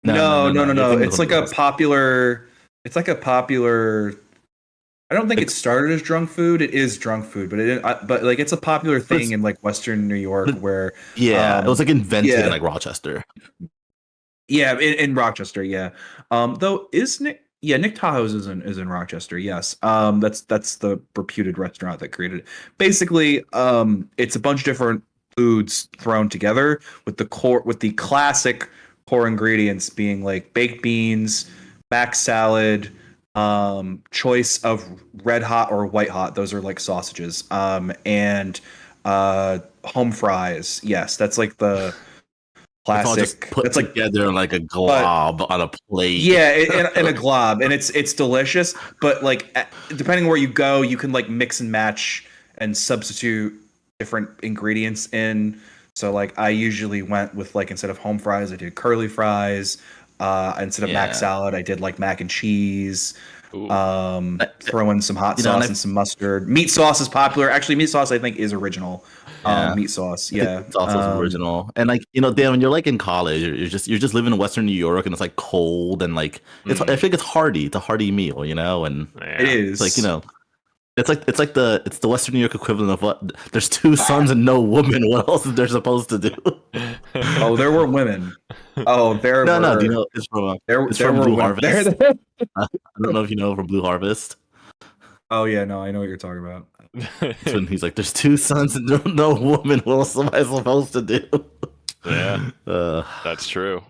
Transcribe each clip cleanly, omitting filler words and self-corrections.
No. You're thinking of something else. It's like a popular. I don't think it started as drunk food. It is drunk food, but like it's a popular thing in like Western New York where, Yeah, it was like invented in yeah, like Rochester. yeah, in Rochester, yeah. Though is Nick, yeah, Nick Tahoe's is in Rochester. Yes. That's the reputed restaurant that created it. Basically, it's a bunch of different foods thrown together with the classic core ingredients being like baked beans, mac salad, choice of red hot or white hot. Those are like sausages. And home fries. Yes, that's like the It's all just classic. put That's like, together in like a but glob on a plate. yeah, in a glob, and it's delicious. But like, depending where you go, you can like mix and match and substitute different ingredients in. So like, I usually went with like instead of home fries, I did curly fries. Instead of mac Yeah. salad, I did like mac and cheese. Ooh. Throw in some hot And sauce and some mustard. Meat sauce is popular. Actually, meat sauce I think is original. Yeah. Meat sauce, I think yeah. it's also original. And like, Dan, when you're like in college, you're just living in Western New York and it's like cold and like I feel like it's hearty. It's a hearty meal, and Yeah. It is. it's like, it's the Western New York equivalent of what there's two sons and no woman. What else is they're supposed to do? Oh, there were women. Oh, there No, were. do you know it's from There, it's there from were Blue women. Harvest. I don't know if you know from Blue Harvest. Oh yeah, no, I know what you're talking about. So he's like, there's two sons and no woman. What else am I supposed to do? Yeah, Uh, that's true.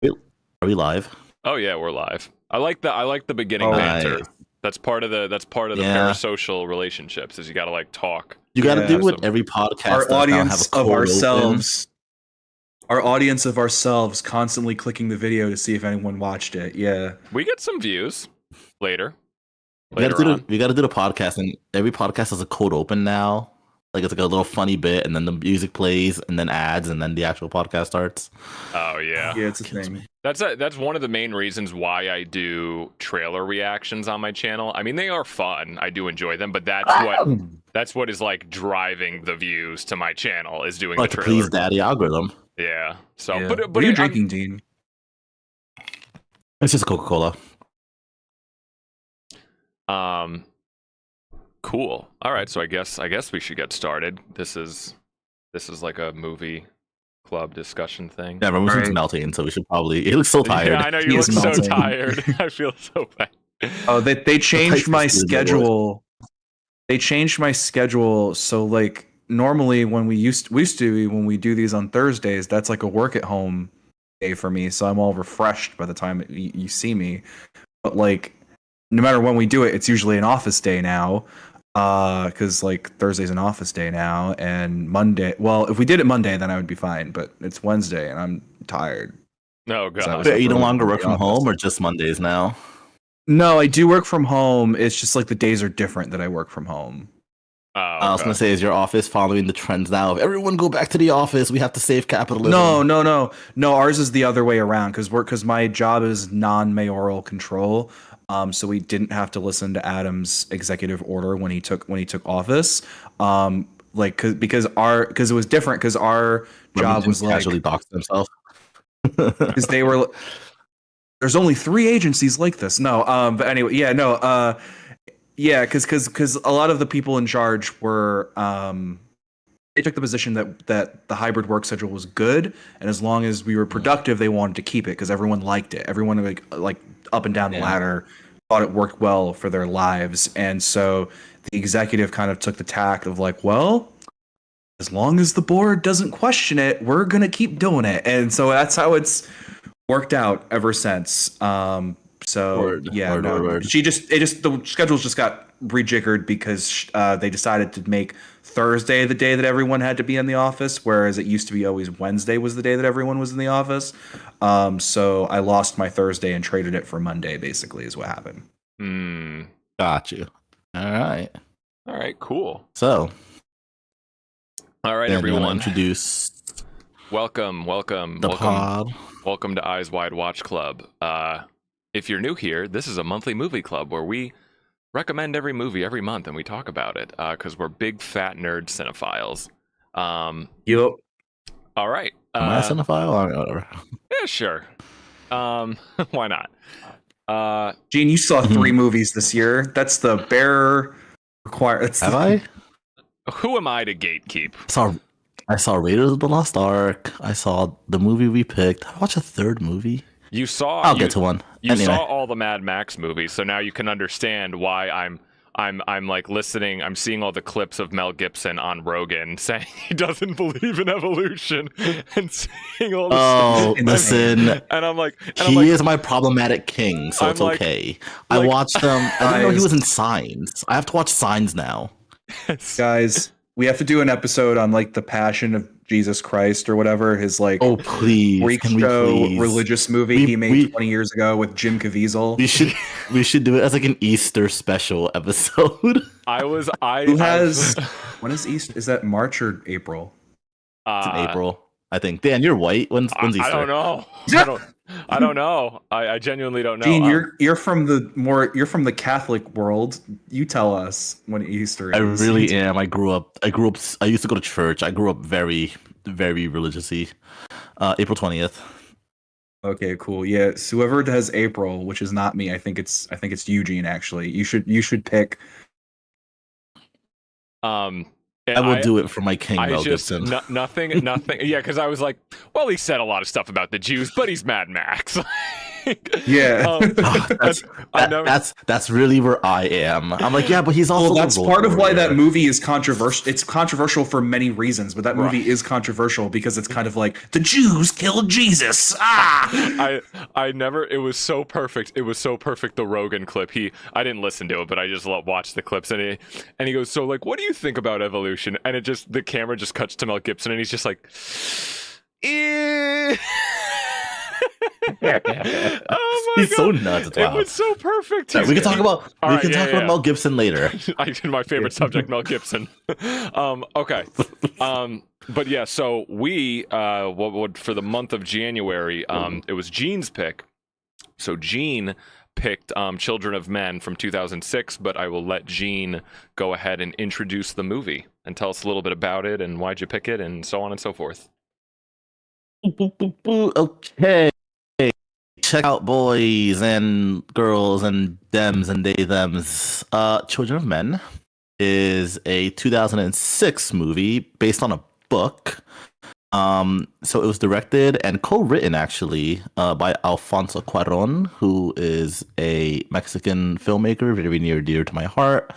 are we live? Oh yeah, we're live. I like the beginning Oh, banter. nice. That's part of the Yeah. parasocial relationships. Is you got to like talk. You got to Yeah. do what every podcast Our does now, have audience a of cold ourselves. Our audience of ourselves constantly clicking the video to see if anyone watched it. Yeah. We get some views later. open. On. We got to do the podcast, and every podcast has a cold open now. Like it's like a little funny bit, and then the music plays, and then ads, and then the actual podcast starts. Oh yeah. Yeah, it's a Kills thing. me. That's one of the main reasons why I do trailer reactions on my channel. I mean, they are fun. I do enjoy them, but that's what is like driving the views to my channel is doing Like the to trailer. please daddy algorithm. Yeah. So, Yeah. but what are you I'm- drinking, Dean? It's just Coca-Cola. Cool. All right. So I guess we should get started. This is like a movie club discussion thing. Yeah, Romerson's Right. melting, so we should probably. He looks so tired. Yeah, I know He you look is so melting. tired. I feel so bad. Oh, they changed my Typhus is the schedule. They changed my schedule. So like normally when we used to when we do these on Thursdays, that's like a work at home day for me. So I'm all refreshed by the time you see me. But like no matter when we do it, it's usually an office day now. Because like Thursday's an office day now, and Monday. Well, if we did it Monday, then I would be fine. But it's Wednesday, and I'm tired. No, So I God. was Wait, you no from longer the work from office. home, or just Mondays now? No, I do work from home. It's just like the days are different that I work from home. Oh, I was okay. gonna say, is your office following the trends now of everyone go back to the office? We have to save capitalism. No. Ours is the other way around because my job is non-mayoral control. So we didn't have to listen to Adam's executive order when he took office. Because it was different because our job was like casually dox themselves. because they were. There's only 3 agencies like this. No, but anyway, yeah, no, yeah, because a lot of the people in charge were they took the position that the hybrid work schedule was good, and as long as we were productive, they wanted to keep it because everyone liked it. Everyone like up and down the ladder thought it worked well for their lives, and so the executive kind of took the tack of like, well, as long as the board doesn't question it, we're gonna keep doing it, and so that's how it's worked out ever since. Word. The schedules just got rejiggered because they decided to make Thursday the day that everyone had to be in the office, whereas it used to be always Wednesday was the day that everyone was in the office. So I lost my Thursday and traded it for Monday. Basically, is what happened. Got you. All right. All right, cool. So, All right, Dan, you wanna everyone. introduce Welcome the pod. Welcome to Eyes Wide Watch Club. If you're new here, this is a monthly movie club where we recommend every movie every month and we talk about it because we're big fat nerd cinephiles. Yup. All right. Am I a cinephile? Or whatever. Yeah, sure. Why not? Gene, you saw Mhm. 3 movies this year. That's the bare require. Have I? Who am I to gatekeep? I saw Raiders of the Lost Ark. I saw the movie we picked. I watched a third movie. You saw. I'll get to one. You Anyway. saw all the Mad Max movies, so now you can understand why I'm like listening. I'm seeing all the clips of Mel Gibson on Rogan saying he doesn't believe in evolution and saying all this. Oh, listen. And I'm like, He is my problematic king, so I'm it's like- okay. I watched them. I didn't know he Guys. was in Signs. I have to watch Signs now. Guys, we have to do an episode on like the Passion of Jesus Christ or whatever his like Oh, please. freak Can we show please? religious movie We- he made we- 20 years ago with Jim Caviezel. We should do it as like an Easter special episode. Who has when is Easter? Is that March or April? It's in April, I think. Dan, you're white. When's Easter? I don't know. I don't know. I genuinely don't know. Gene, you're from the Catholic world. You tell us when Easter is. I really am. I used to go to church. I grew up very, very religiously. April 20th. Okay, cool. Yeah, so whoever does April, which is not me, I think it's Eugene actually. You should pick. I will do it for my king, Mel Gibson. Nothing. Yeah, because I was like, well, he said a lot of stuff about the Jews, but he's Mad Max. Yeah. That's really where I am. I'm like, yeah, but he's also. Well, that's the part of why warrior. that movie is controversial. It's controversial for many reasons, but that movie Right. is controversial because it's kind of like the Jews killed Jesus. Ah. I never. It was so perfect. It was so perfect. The Rogan clip. I didn't listen to it, but I just watched the clips, and he goes, so like, what do you think about evolution? And the camera just cuts to Mel Gibson, and he's just like, eh. Oh my He's God. so nuts. It's It wild. was so perfect. We can talk about All right, yeah. Mel Gibson later. My favorite subject, Mel Gibson. Okay. But yeah, so we for the month of January, it was Gene's pick. So Gene picked Children of Men from 2006, but I will let Gene go ahead and introduce the movie and tell us a little bit about it and why'd you pick it and so on and so forth. Okay. Check out boys and girls and dems and they thems. Children of Men is a 2006 movie based on a book. So it was directed and co-written actually by Alfonso Cuarón, who is a Mexican filmmaker, very near and dear to my heart.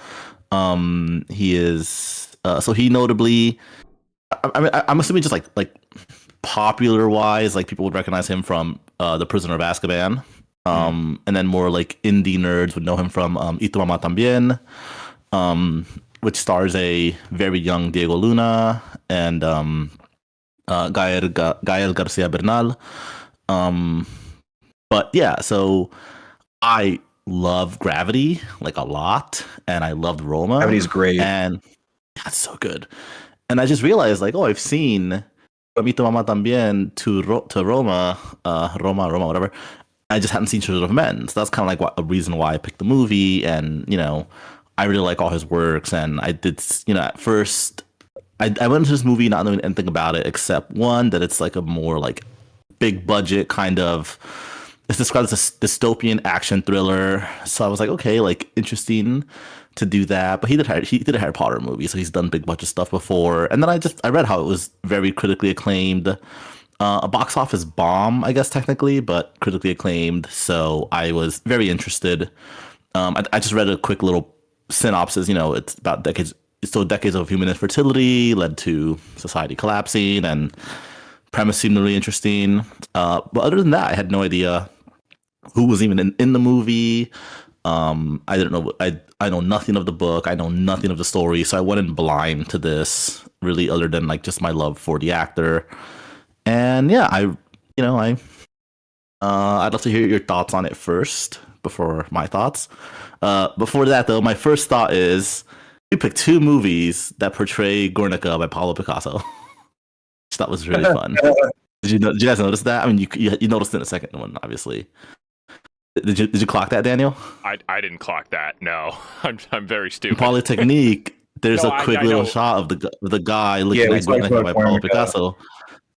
He is so he notably, I'm assuming just like popular wise, like people would recognize him from The Prisoner of Azkaban. And then more like indie nerds would know him from Y Tu Mamá También, which stars a very young Diego Luna and Gael Garcia Bernal. But yeah, so I love Gravity like a lot, and I loved Roma. Gravity's great. And that's so good. And I just realized, like, I've seen Mi Tu Mamá También to Roma, Roma, whatever. I just hadn't seen Children of Men. So that's kind of like a reason why I picked the movie. And, I really like all his works. And I did, at first, I went into this movie not knowing anything about it except one, that it's like a more like big budget kind of, it's described as a dystopian action thriller. So I was like, okay, like interesting to do that. But he did a Harry Potter movie, so he's done big budget stuff before. And then I read how it was very critically acclaimed, a box office bomb, I guess technically, but critically acclaimed. So I was very interested. I just read a quick little synopsis. It's about decades of human infertility led to society collapsing, and premise seemed really interesting. But other than that, I had no idea who was even in the movie. I didn't know. I know nothing of the book. I know nothing of the story. So I went in blind to this, really, other than like just my love for the actor. And yeah, I'd love to hear your thoughts on it first before my thoughts. Before that, though, my first thought is you picked 2 movies that portray Guernica by Pablo Picasso. Which that was really fun. Did you guys notice that? I mean, you noticed it in the second one, obviously. Did you clock that, Daniel? I didn't clock that. No, I'm very stupid. Polytechnique. There's No, a quick I little know. shot of the guy looking we at talked Guernica about by Pablo Guernica. Picasso.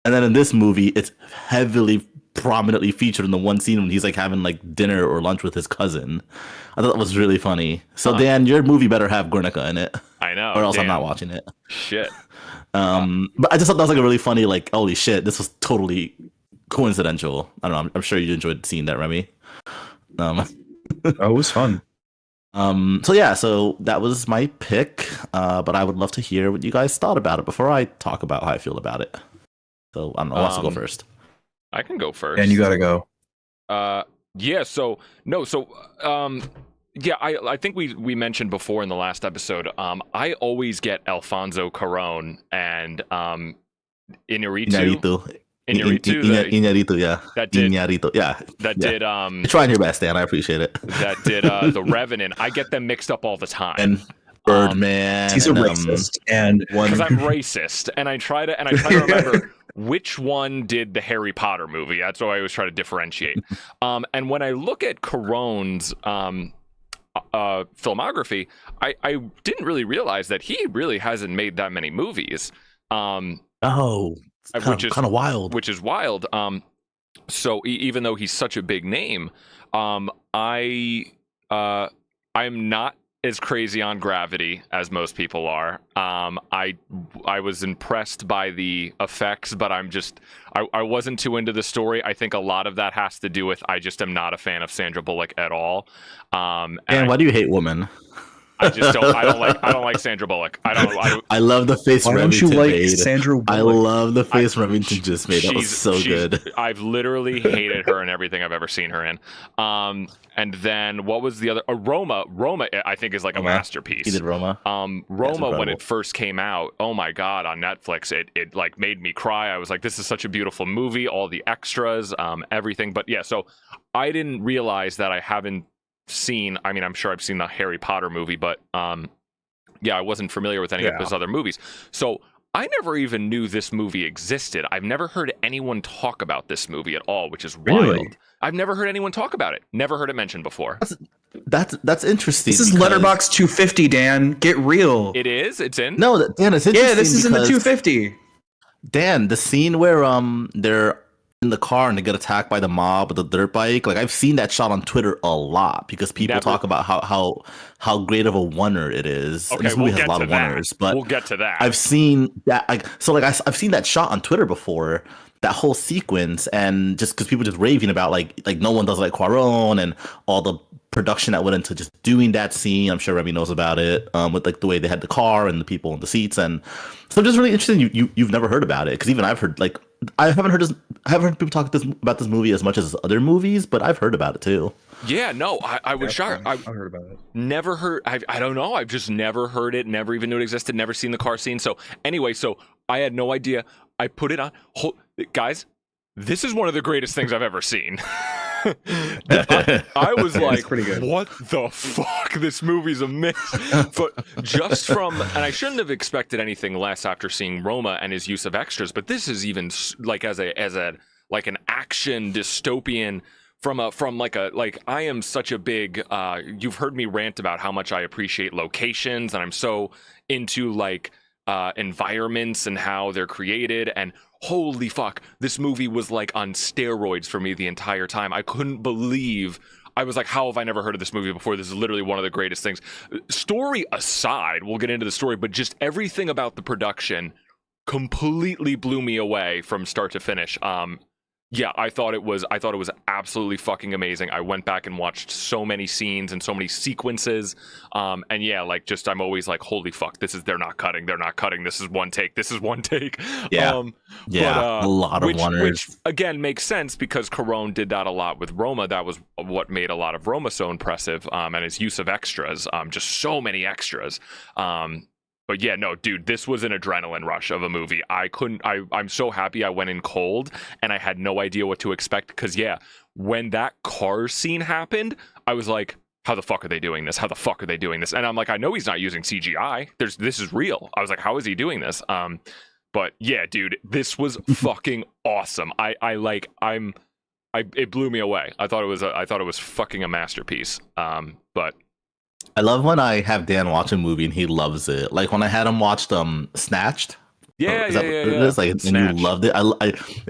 And then in this movie, it's heavily prominently featured in the one scene when he's like having like dinner or lunch with his cousin. I thought that was really funny. So Dan, your movie better have Guernica in it. I know. Or else I'm damn. not watching it. Shit. But I just thought that was like a really funny, like, holy shit, this was totally coincidental. I don't know. I'm sure you enjoyed seeing that, Remy. Oh, it was fun. So that was my pick. But I would love to hear what you guys thought about it before I talk about how I feel about it. So I don't know. Who wants to go first? I can go first. And you gotta go. Yeah. So no. So yeah. I think we mentioned before in the last episode. I always get Alfonso Cuarón and Iñárritu. Iñárritu, yeah. That did. Iñárritu, yeah. That yeah. did. You're trying your best, Dan. I appreciate it. That did The Revenant. I get them mixed up all the time. And Birdman. He's a racist, and because I'm racist, and I try to remember which one did the Harry Potter movie. That's why I always try to differentiate. And when I look at Cuarón's filmography, I didn't really realize that he really hasn't made that many movies. Which is kind of wild. Which is wild. So even though he's such a big name, I'm not as crazy on Gravity as most people are. I was impressed by the effects, but I wasn't too into the story. I think a lot of that has to do with I just am not a fan of Sandra Bullock at all. And why do you hate women? I just don't. I don't like Sandra Bullock. I love the face. Why don't you like Sandra Bullock? I love the face Remington just made. That was so good. I've literally hated her in everything I've ever seen her in. And then what was the other? Roma. Roma, I think, is like a masterpiece. He did Roma. Roma, when it first came out, oh my god, on Netflix, it like made me cry. I was like, this is such a beautiful movie. All the extras, everything. But yeah, so I didn't realize that I haven't seen. I mean, I'm sure I've seen the Harry Potter movie, but yeah, I wasn't familiar with any of his other movies. So I never even knew this movie existed. I've never heard anyone talk about this movie at all, which is wild. Really? I've never heard anyone talk about it. Never heard it mentioned before. That's interesting. This is Letterboxd 250, Dan. Get real. It is? It's in? No, Dan, it's interesting. Yeah, this is in the 250. Dan, the scene where they're in the car and they get attacked by the mob with the dirt bike, like I've seen that shot on Twitter a lot because people talk about how great of a oneer it is. Okay, and this movie has a lot of oneers, but we'll get to that. I've seen that, I've seen that shot on Twitter before, that whole sequence, and just because people just raving about like no one does like Cuarón and all the production that went into just doing that scene. I'm sure Remy knows about it, with like the way they had the car and the people in the seats, and so I'm just really interested. You've never heard about it, because even I've heard like I haven't heard people talk about this movie as much as other movies, but I've heard about it too. Yeah, no, I was shocked. I heard about it. Never heard. I don't know. I've just never heard it. Never even knew it existed. Never seen the car scene. So anyway, so I had no idea. I put it on. Guys, this is one of the greatest things I've ever seen. I was like, what the fuck? This movie's amazing. But just from, and I shouldn't have expected anything less after seeing Roma and his use of extras, but this is even like as a like an action dystopian from I am such a big, you've heard me rant about how much I appreciate locations, and I'm so into like environments and how they're created, and holy fuck, this movie was like on steroids for me the entire time. I couldn't believe, I was like, how have I never heard of this movie before? This is literally one of the greatest things. Story aside, we'll get into the story, but just everything about the production completely blew me away from start to finish. Yeah, I thought it was absolutely fucking amazing. I went back and watched so many scenes and so many sequences. And yeah, like just I'm always like, holy fuck, they're not cutting. This is one take. Yeah. A lot of oneers. Which again makes sense because Cuarón did that a lot with Roma. That was what made a lot of Roma so impressive. And his use of extras, just so many extras. But yeah, no, dude, this was an adrenaline rush of a movie. I'm so happy I went in cold and I had no idea what to expect, because yeah, when that car scene happened, I was like, how the fuck are they doing this? And I'm like, I know he's not using CGI. This is real. I was like, how is he doing this? But yeah, dude, this was fucking awesome. It blew me away. I thought it was fucking a masterpiece. But I love when I have Dan watch a movie and he loves it. Like when I had him watch Snatched. Yeah. Like, and you loved it.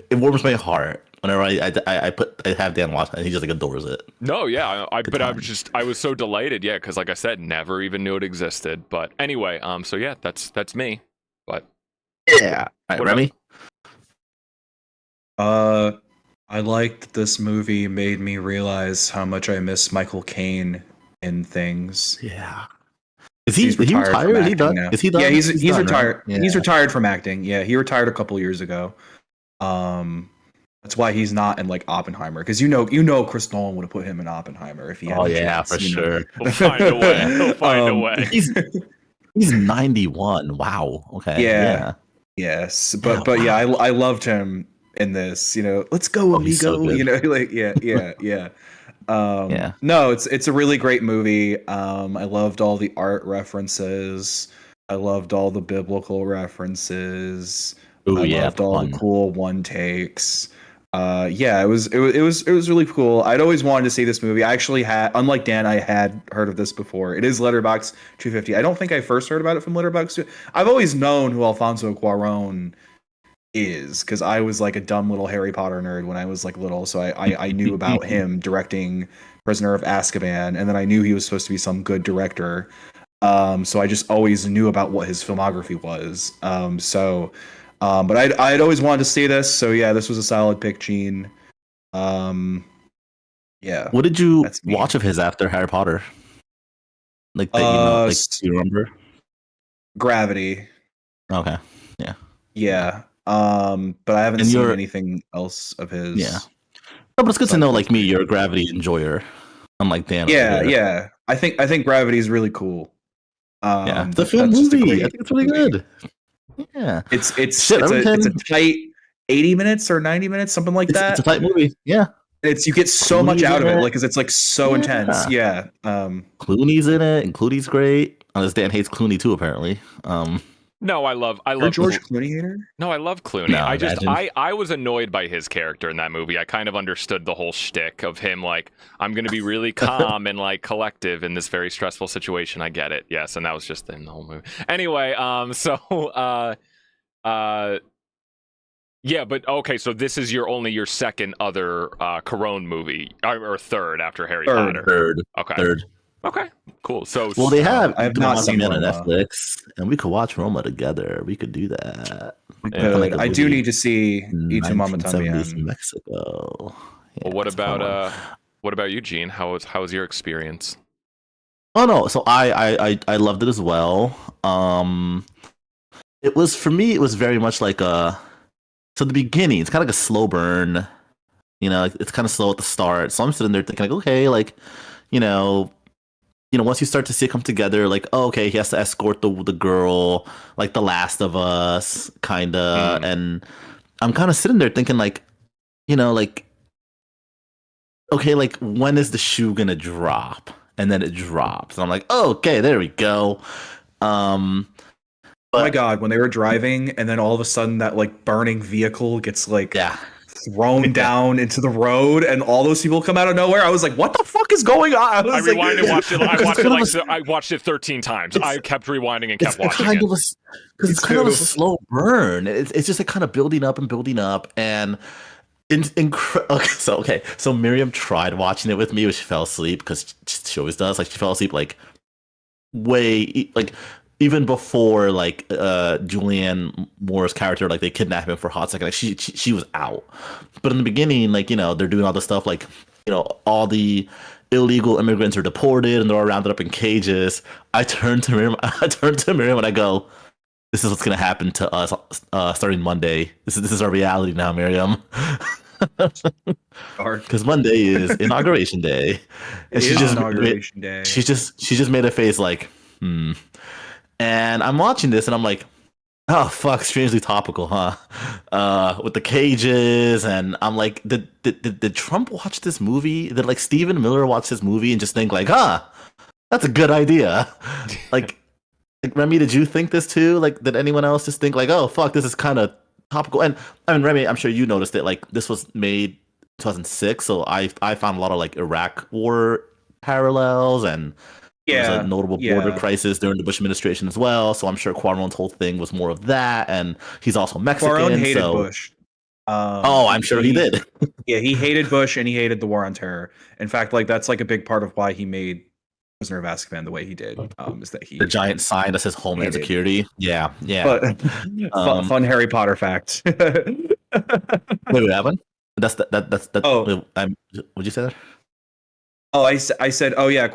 It warms my heart. whenever I have Dan watch it, and he just like adores it. No, yeah, but times. I was so delighted, yeah, because like I said, never even knew it existed. But anyway, so yeah, that's me. But Yeah. All right, What Remy. I liked this movie. Made me realize how much I miss Michael Caine in things. Yeah. Is he He's retired from retired? Is he acting done? now. Is he done? Yeah, he's done, retired. right? He's Yeah. retired from acting. Yeah, he retired a couple years ago. That's why he's not in like Oppenheimer, because you know Chris Nolan would have put him in Oppenheimer if he had. Oh a yeah, chance, for you know? sure. he'll find a way. He'll find a way. He's 91. Wow. Okay. Yeah. Yes, but yeah, I loved him in this. Let's go, Oh, he's so amigo. good. Like yeah. Yeah. No, it's a really great movie. I loved all the art references. I loved all the biblical references. Oh I yeah. loved all the Fun. cool one takes. Yeah, it was really cool. I'd always wanted to see this movie. I actually had, unlike Dan, I had heard of this before. It is Letterboxd 250. I don't think I first heard about it from Letterboxd. I've always known who Alfonso Cuarón is, because I was like a dumb little Harry Potter nerd when I was like little, so I knew about him directing Prisoner of Azkaban, and then I knew he was supposed to be some good director. So I just always knew about what his filmography was. But I'd always wanted to see this, so yeah, this was a solid pick, Gene. Yeah. What did you That's me. watch of his after Harry Potter? Like that, like do you remember? Gravity. Okay. Yeah. But I haven't And seen you're- anything else of his. Yeah. No, but it's good to know, like me, you're a Gravity enjoyer, unlike Dan. over Yeah, here. yeah. I think Gravity is really cool. Yeah. It's a fun that's just a movie. I great think it's really movie. good. Yeah. It's Shit, it's every a time- tight 80 minutes or 90 minutes, something like It's that. a tight movie. Yeah. You get so much Clooney's out of in it, it. like, because it's like so Yeah. intense. Yeah. Clooney's in it, and Clooney's great. Unless Dan hates Clooney too, apparently. No, I love You're a George Clooney hater? No, I love Clooney. No, I was annoyed by his character in that movie. I kind of understood the whole shtick of him, like, I'm going to be really calm and like collective in this very stressful situation. I get it. Yes, and that was just in the whole movie. Anyway, yeah, but okay, so this is your second other Cuarón movie, or third after Harry Potter. Third. Okay, cool. So Well, they have. I have not seen on Roma. Netflix, and we could watch Roma together. We could do that. Yeah. Like a I do movie need to see Y Tu Mama 1970s Tambien. Mexico. Yeah, well, what it's a fun one. about you, Gene? How was your experience? Oh no, so I loved it as well. It was, for me, it was very much like so the beginning, it's kind of like a slow burn. It's kind of slow at the start. So I'm sitting there thinking, like, okay, like, once you start to see it come together, like, oh, okay, he has to escort the girl, like The Last of Us, kind of. And I'm kind of sitting there thinking, like, like, okay, like, when is the shoe gonna drop? And then it drops. And I'm like, oh, okay, there we go. Oh my god, when they were driving and then all of a sudden that like burning vehicle gets like Yeah. thrown down into the road and all those people come out of nowhere, I was like, what the fuck is going on? I was like, rewinded, watched it. I It's watched it 13 times. I kept rewinding and kept It's watching kind it. of because it's kind of a slow burn. It's just like kind of building up, and so Miriam tried watching it with me, but she fell asleep because she always does. Like, she fell asleep like even before like Julianne Moore's character, like, they kidnap him for a hot second. Like, she was out. But in the beginning, like, they're doing all this stuff, like, all the illegal immigrants are deported and they're all rounded up in cages. I turned to Miriam and I go, this is what's gonna happen to us starting Monday. This is our reality now, Miriam. Because Monday is inauguration day, and It is inauguration day. She just made a face like, and I'm watching this and I'm like, oh fuck, strangely topical, huh? With the cages, and I'm like, did Trump watch this movie? Did like Stephen Miller watch this movie and just think like, that's a good idea? Like Remy, did you think this too? Like, did anyone else just think like, oh fuck, this is kind of topical? And I mean, Remy, I'm sure you noticed it. Like, this was made 2006, so I found a lot of like Iraq War parallels, and there was a notable border crisis during the Bush administration as well. So I'm sure Cuarón's whole thing was more of that, and he's also Mexican. Cuarón hated so Bush. Oh, I'm sure he did. Yeah, he hated Bush and he hated the War on Terror. In fact, like that's like a big part of why he made Prisoner of Azkaban the way he did. Is that he The giant sign that says Homeland Hated. Security. Yeah, yeah. But Um, fun Harry Potter fact. Wait, what happened? That's that. Oh. Would you say that? Oh, I said, oh yeah,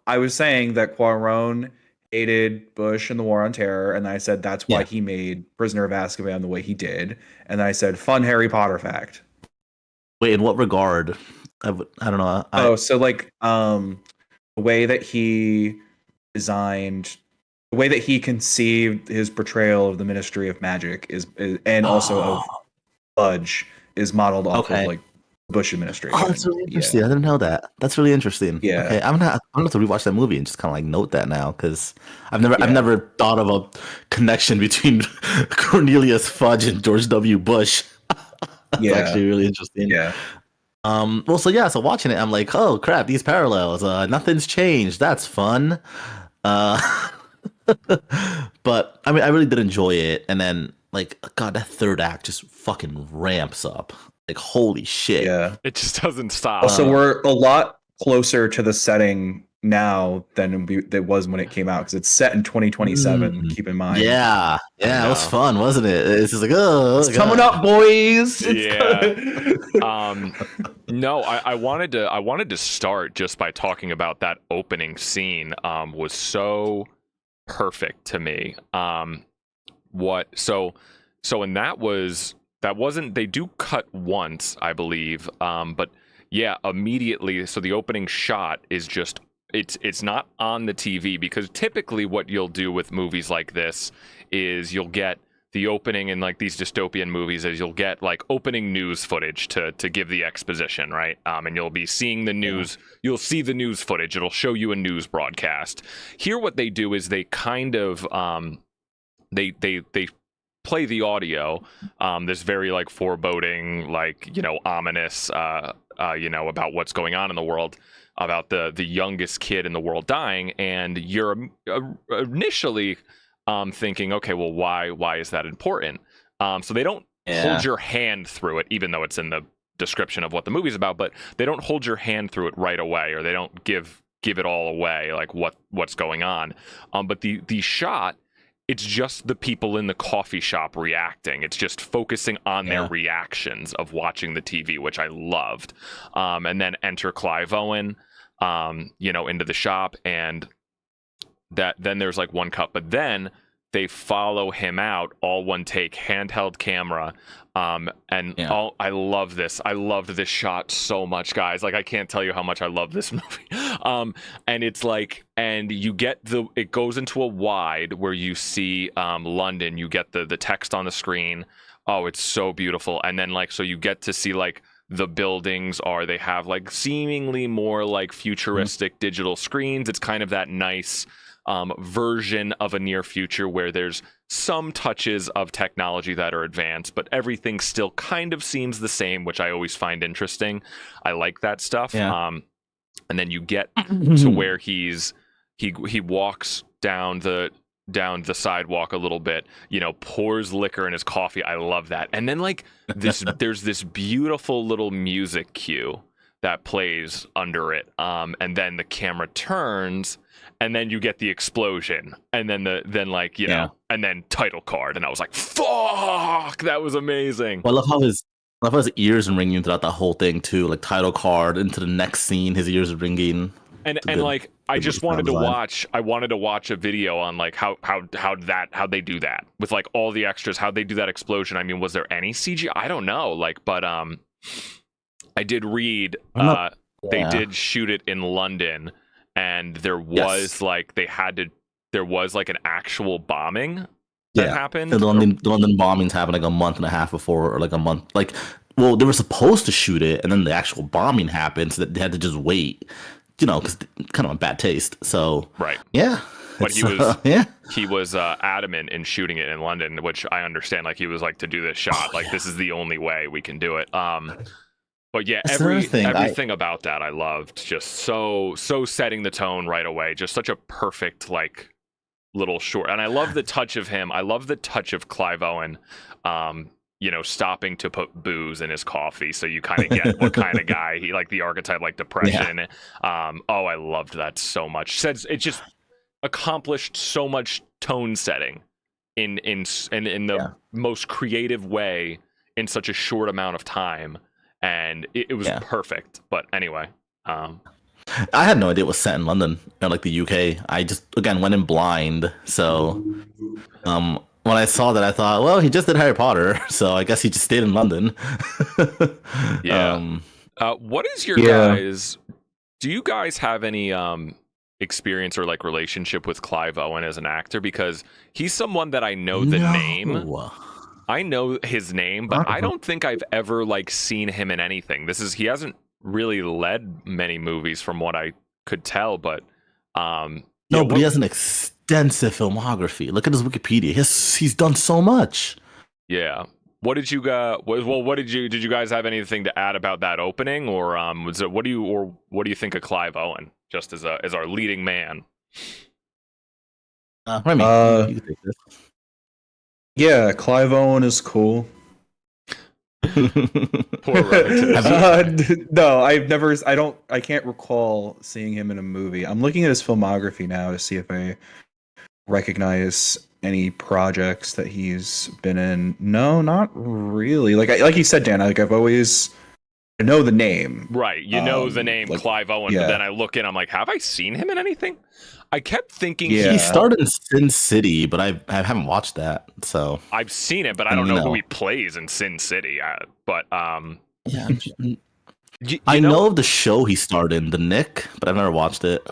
I was saying that Quaron hated Bush and the War on Terror, and I said that's why Yeah. he made Prisoner of Azkaban the way he did. And I said, fun Harry Potter fact. Wait, in what regard? I don't know. So like the way that he designed, the way that he conceived his portrayal of the Ministry of Magic and also of Fudge is modeled off of like Bush administration. Oh, that's really interesting. I didn't know that. That's really interesting. Yeah. Okay, I'm gonna have to rewatch that movie and just kind of like note that now because I've never thought of a connection between Cornelius Fudge and George W. Bush. That's actually really interesting. Yeah. Well, so watching it, I'm like, oh crap, these parallels. Nothing's changed. That's fun. But I mean, I really did enjoy it, and then like, God, that third act just fucking ramps up. Like, holy shit. Yeah. It just doesn't stop. Also, we're a lot closer to the setting now than it was when it came out because it's set in 2027. Keep in mind. Yeah, it was fun, wasn't it? It's just like, oh, it's coming up, boys. No, I wanted to start just by talking about that opening scene. Was so perfect to me. And that wasn't, they do cut once, I believe. But yeah, immediately. So the opening shot is just, it's not on the TV, because typically what you'll do with movies like this is you'll get the opening in like these dystopian movies is you'll get like opening news footage to give the exposition, right? And you'll be seeing the news, you'll see the news footage. It'll show you a news broadcast. Here, what they do is they kind of, they play the audio, this very like foreboding, like, ominous, about what's going on in the world, about the youngest kid in the world dying, and you're initially thinking, okay, well, why is that important? So they don't hold your hand through it, even though it's in the description of what the movie's about, but they don't hold your hand through it right away, or they don't give it all away, like what's going on. But the shot, it's just the people in the coffee shop reacting. It's just focusing on their reactions of watching the TV, which I loved. And then enter Clive Owen, into the shop, and then there's like one cut, but then they follow him out, all one take, handheld camera. I love this. I loved this shot so much, guys. Like, I can't tell you how much I love this movie. And it's like, and you get it goes into a wide where you see London. You get the text on the screen. Oh, it's so beautiful. And then like, so you get to see like the buildings they have like seemingly more like futuristic digital screens. It's kind of that nice version of a near future where there's some touches of technology that are advanced, but everything still kind of seems the same, which I always find interesting. I like that stuff. And then you get to where he walks down the sidewalk a little bit, pours liquor in his coffee. I love that. And then like there's this beautiful little music cue that plays under it. And then the camera turns, and then you get the explosion, and then and then title card, and I was like, "Fuck, that was amazing." Well, I love how his ears are ringing throughout the whole thing too. Like title card into the next scene, his ears are ringing. And like I just wanted to watch. I wanted to watch a video on like how they do that with like all the extras, how they do that explosion. I mean, was there any CG? I don't know. Like, but I did read they did shoot it in London. And there was there was like an actual bombing that happened. The London bombings happened like a month and a half before, or like a month. Like, well, they were supposed to shoot it, and then the actual bombing happened, so that they had to just wait. Because kind of a bad taste. So yeah. But he was adamant in shooting it in London, which I understand. Like, he was like, to do this shot, this is the only way we can do it. But yeah, everything about that I loved. Just so setting the tone right away. Just such a perfect like little short. And I love the touch of him. I love the touch of Clive Owen. stopping to put booze in his coffee, so you kind of get what kind of guy he like, the archetype, like depression. Oh, I loved that so much. Says it just accomplished so much tone setting in the most creative way in such a short amount of time, and it was perfect. But anyway, I had no idea it was set in London or like the UK. I just again went in blind, so when I saw that, I thought, well, he just did Harry Potter, so I guess he just stayed in London. What is your guys? Do you guys have any experience or like relationship with Clive Owen as an actor? Because he's someone that I know the name. I know his name, but I don't think I've ever like seen him in anything. He hasn't really led many movies from what I could tell, but but he has an extensive filmography. Look at his Wikipedia. He's done so much. Yeah. What did you did you guys have anything to add about that opening, or what do you think of Clive Owen just as our leading man? Remy, you can take this. Yeah, Clive Owen is cool. Poor Remy. No, I can't recall seeing him in a movie. I'm looking at his filmography now to see if I recognize any projects that he's been in. No, not really. Like you said, Dan, like I know the name. Right, the name Clive Owen, but then I look in, I'm like, have I seen him in anything? I kept thinking he started in Sin City, but I haven't watched that, so I've seen it, but I don't know who he plays in Sin City. I know of the show he starred in, The Nick, but I've never watched it.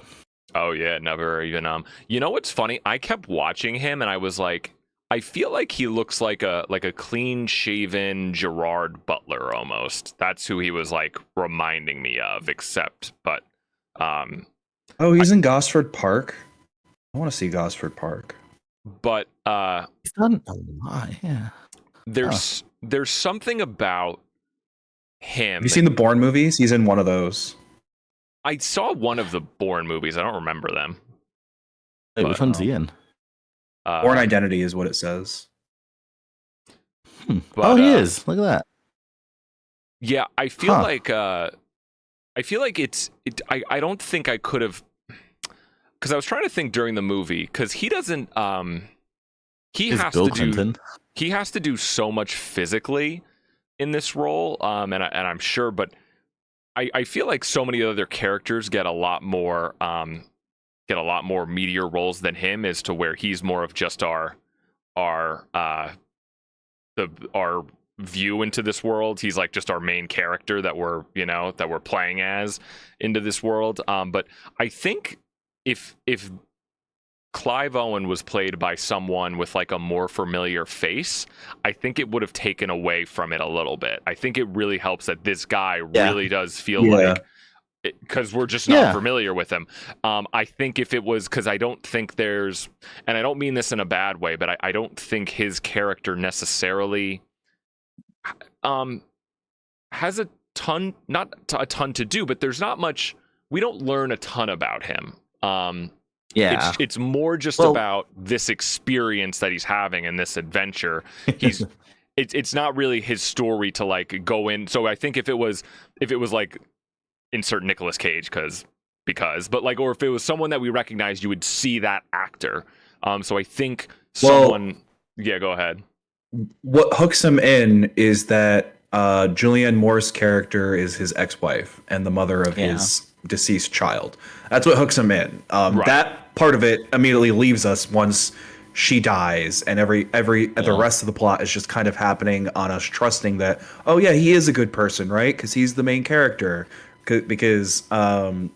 Oh yeah, never even. You know what's funny? I kept watching him, and I was like, I feel like he looks like a clean-shaven Gerard Butler almost. That's who he was like reminding me of, but. Oh, he's in Gosford Park. I want to see Gosford Park. But he's done a lot. Yeah. There's something about him. Have you seen the Bourne movies? He's in one of those. I saw one of the Bourne movies. I don't remember them. Wait, which one's he in? Bourne Identity is what it says. But, he is. Look at that. Yeah, I feel like I don't think I could have, because I was trying to think during the movie, because he doesn't he has to do so much physically in this role, and I'm sure, but I feel like so many other characters get a lot more meatier roles than him, as to where he's more of just our view into this world. He's like just our main character that we're playing as into this world. But I think if Clive Owen was played by someone with like a more familiar face, I think it would have taken away from it a little bit. I think it really helps that this guy really does feel like, because we're just not familiar with him. I think if it was, because I don't think there's, and I don't mean this in a bad way, but I don't think his character necessarily has not a ton to do, but there's not much, we don't learn a ton about him. It's more just about this experience that he's having and this adventure. It's not really his story to like go in. So I think if it was like, insert Nicolas Cage but like, or if it was someone that we recognized, you would see that actor. So I think someone, go ahead. What hooks him in is that Julianne Moore's character is his ex-wife and the mother of his deceased child. That's what hooks him in. That part of it immediately leaves us once she dies, and the rest of the plot is just kind of happening on us trusting that, oh yeah, he is a good person, right? Because he's the main character. Because the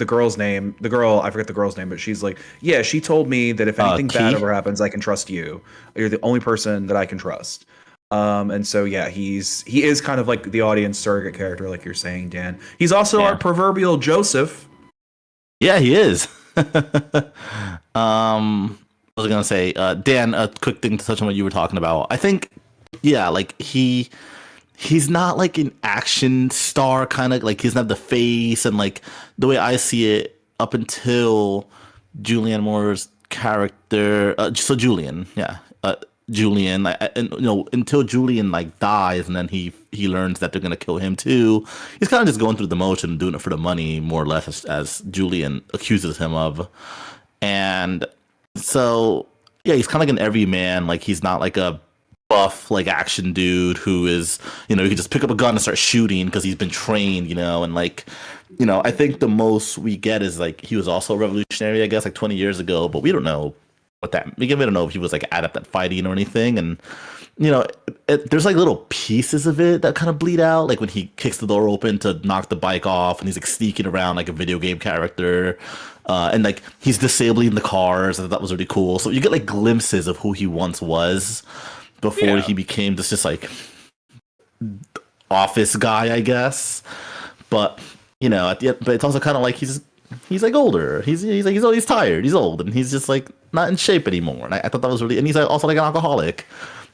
girl's name, I forget the girl's name, but she's like, yeah, she told me that if anything bad ever happens, I can trust you. You're the only person that I can trust. And so he is kind of like the audience surrogate character, like you're saying, Dan. He's also our proverbial Joseph. Yeah, he is. What was I gonna say? Dan, a quick thing to touch on what you were talking about. I think, like he's not like an action star, kind of like he doesn't have the face, and like the way I see it up until Julianne Moore's character, so Julian, Julian, and until Julian like dies, and then he learns that they're gonna kill him too. He's kind of just going through the motion, doing it for the money, more or less, as Julian accuses him of. And so, yeah, he's kind of like an everyman. Like he's not like a buff like action dude who is, he can just pick up a gun and start shooting because he's been trained, and like, I think the most we get is like he was also a revolutionary, I guess, like 20 years ago, but we don't know we don't know if he was like adept at fighting or anything. And there's like little pieces of it that kind of bleed out, like when he kicks the door open to knock the bike off and he's like sneaking around like a video game character, and like he's disabling the cars. I thought that was really cool. So you get like glimpses of who he once was before he became this just like office guy, I guess. But at the end, but it's also kind of like he's like older. He's tired. He's old, and he's just like not in shape anymore. And I thought that was really, and he's also like an alcoholic.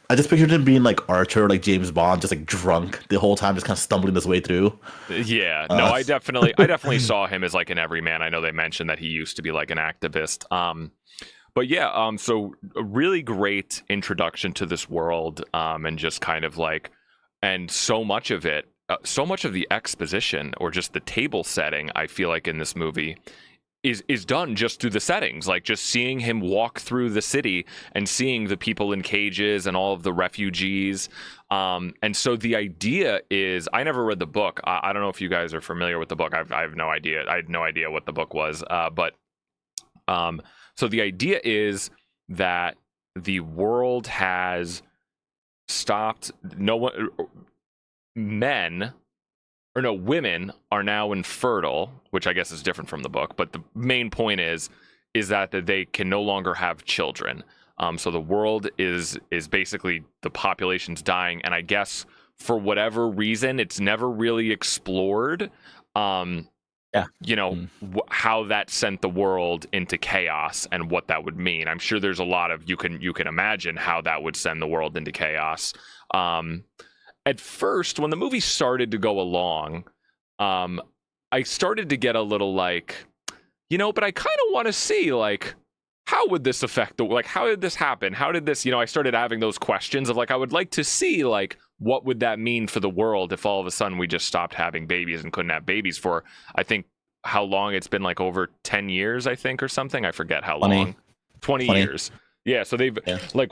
I just pictured him being like Archer, like James Bond, just like drunk the whole time, just kind of stumbling his way through. Yeah, no, I definitely saw him as like an everyman. I know they mentioned that he used to be like an activist. But yeah, so a really great introduction to this world, and just kind of like, and so much of it, so much of the exposition or just the table setting, I feel like in this movie is done just through the settings, like just seeing him walk through the city and seeing the people in cages and all of the refugees. And so the idea is, I never read the book. I don't know if you guys are familiar with the book. I have no idea. I had no idea what the book was. So the idea is that the world has stopped. Women are now infertile, which I guess is different from the book. But the main point is that they can no longer have children. So the world is basically, the population's dying, and I guess for whatever reason, it's never really explored. How that sent the world into chaos and what that would mean. I'm sure there's a lot of you can imagine how that would send the world into chaos. At first, when the movie started to go along, I started to get a little like, but I kind of want to see like, how would this affect how did this happen? How did this, I started having those questions of like, I would like to see like, what would that mean for the world if all of a sudden we just stopped having babies and couldn't have babies for, I think, how long it's been, like over 10 years, I think, or something. I forget how long. 20 years. Yeah. So they've like,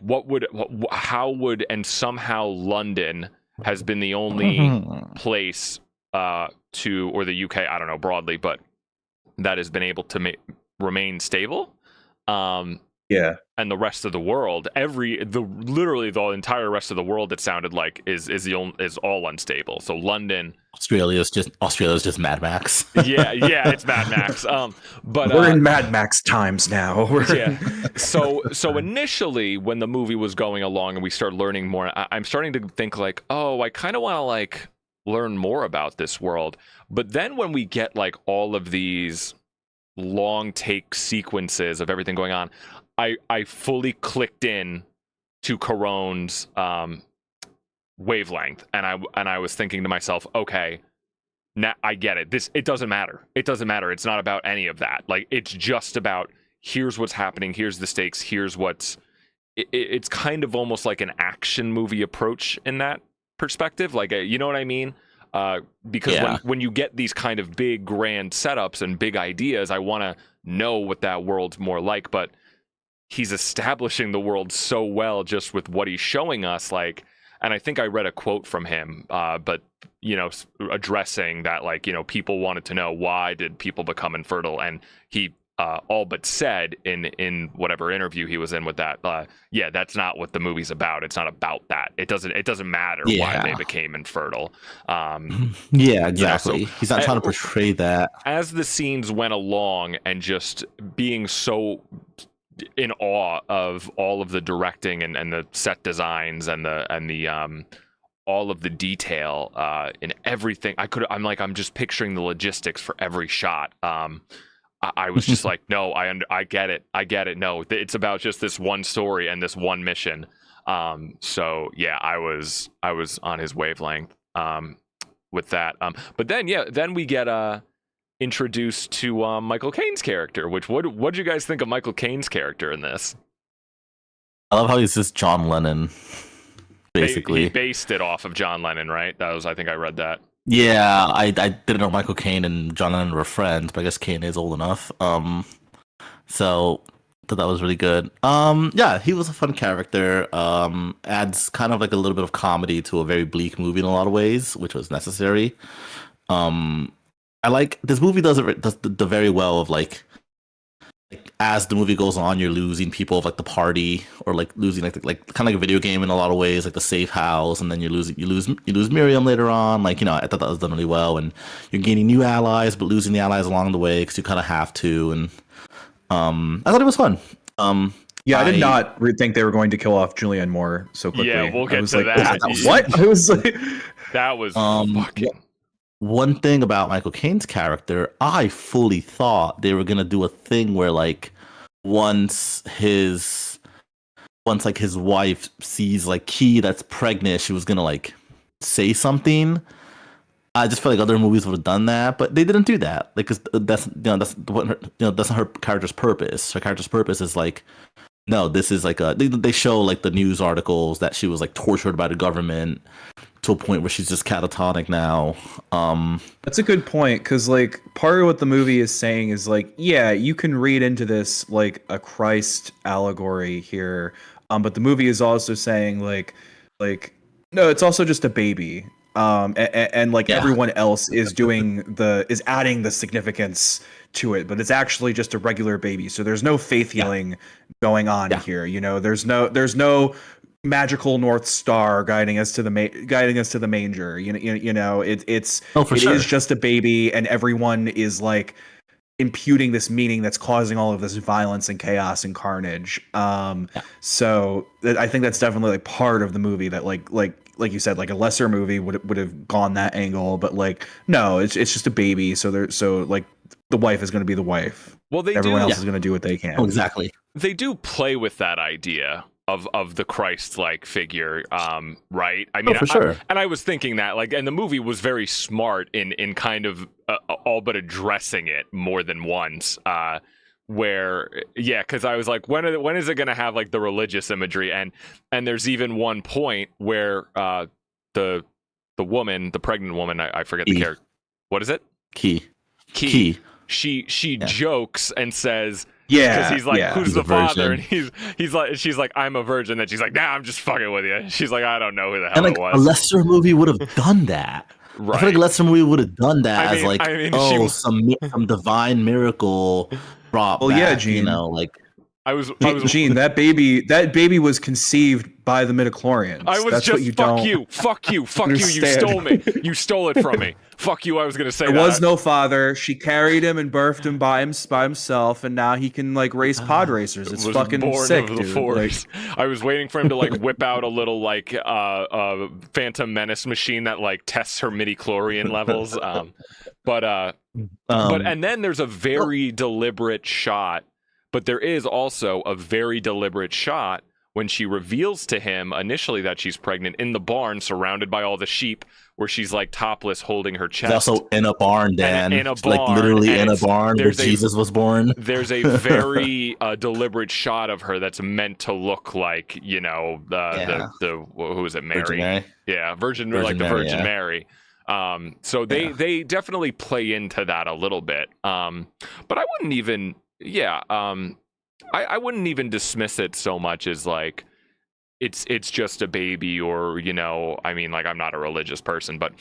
how would, and somehow London has been the only place or the UK, I don't know broadly, but that has been able to remain stable. And the rest of the world, literally the entire rest of the world, it sounded like is all unstable. So London, Australia's just Mad Max. yeah, it's Mad Max. But we're in Mad Max times now. Yeah. So initially, when the movie was going along and we started learning more, I'm starting to think like, oh, I kind of want to like learn more about this world. But then when we get like all of these long take sequences of everything going on, I fully clicked in to Cuarón's wavelength, and I was thinking to myself, okay, now I get it. It doesn't matter. It doesn't matter. It's not about any of that. Like, it's just about, here's what's happening. Here's the stakes. Here's what's. It's kind of almost like an action movie approach in that perspective. Like, you know what I mean? Because when you get these kind of big grand setups and big ideas, I want to know what that world's more like. But he's establishing the world so well just with what he's showing us. Like, and I think I read a quote from him, but addressing that, like, people wanted to know, why did people become infertile, and he all but said in whatever interview he was in with that, that's not what the movie's about. It's not about that. It doesn't matter why they became infertile. Yeah, exactly. So, he's not trying to portray that. As the scenes went along, and just being so in awe of all of the directing and the set designs and the all of the detail in everything. I'm just picturing the logistics for every shot. I was just like, no, I get it. No, it's about just this one story and this one mission. So yeah, I was on his wavelength with that. But then we get introduced to Michael Caine's character. What'd you guys think of Michael Caine's character in this? I love how he's just John Lennon, basically. He based it off of John Lennon, right? That was, I think I read that. Yeah, I didn't know Michael Caine and John Lennon were friends, but I guess Caine is old enough. So I thought that was really good. Yeah, he was a fun character. Adds kind of like a little bit of comedy to a very bleak movie in a lot of ways, which was necessary. I like this movie does the very well of like as the movie goes on, you're losing people of like the party, or like losing like kind of like a video game in a lot of ways, like the safe house, and then you lose Miriam later on. Like, I thought that was done really well, and you're gaining new allies, but losing the allies along the way because you kind of have to. And I thought it was fun. Yeah, I did not think they were going to kill off Julianne Moore so quickly. Yeah, we'll get to like, that. What? I was like, that was fucking. One thing about Michael Caine's character, I fully thought they were gonna do a thing where like once his wife sees like Key that's pregnant, she was gonna like say something. I just feel like other movies would have done that, but they didn't do that. Like, 'cause that's that's what that's not her character's purpose. Her character's purpose is like, no, this is like they show like the news articles that she was like tortured by the government to a point where she's just catatonic now. That's a good point, because like part of what the movie is saying is like, yeah, you can read into this like a Christ allegory here, but the movie is also saying like no, it's also just a baby, and like everyone else is is adding the significance to it, but it's actually just a regular baby. So there's no faith healing going on here. There's no magical North Star guiding us to the manger. It is just a baby, and everyone is like imputing this meaning that's causing all of this violence and chaos and carnage. So I think that's definitely like part of the movie that like you said, like a lesser movie would have gone that angle, but like no, it's just a baby. So like the wife is going to be the wife. Well, everyone else is going to do what they can. Oh, exactly. They do play with that idea of the Christ-like figure, right? I mean, for sure. And I was thinking that, like, and the movie was very smart in kind of all but addressing it more than once. Because I was like, when is it going to have like the religious imagery? And there's even one point where the woman, the pregnant woman, I forget the character. What is it? Key. She jokes and says, yeah, because he's like, who's the father? And he's like, she's like, I'm a virgin. And she's like, nah, I'm just fucking with you. She's like, I don't know who the hell and like, it was. A lesser movie would have done that. Right. I feel like a lesser movie would have done that some divine miracle brought back. Yeah, Gene. Gene, that baby was conceived by the midichlorians. I was That's just what you fuck don't you, fuck you, fuck you. You understand. stole me. You stole it from me. Fuck you. I was gonna say there was no father. She carried him and birthed him by himself, and now he can like race pod racers. It's fucking sick, dude. Like, I was waiting for him to like whip out a little like Phantom Menace machine that like tests her midichlorian levels. But and then there's a very deliberate shot. But there is also a very deliberate shot when she reveals to him initially that she's pregnant in the barn, surrounded by all the sheep, where she's like topless, holding her chest. It's also in a barn, Dan. In a barn, like literally in a barn where Jesus was born. There's a very deliberate shot of her that's meant to look like, the who is it, Mary? Virgin Mary. Yeah, Virgin Mary. So they definitely play into that a little bit. But I wouldn't even. Yeah, I wouldn't even dismiss it so much as like it's just a baby, or I mean, like, I'm not a religious person, but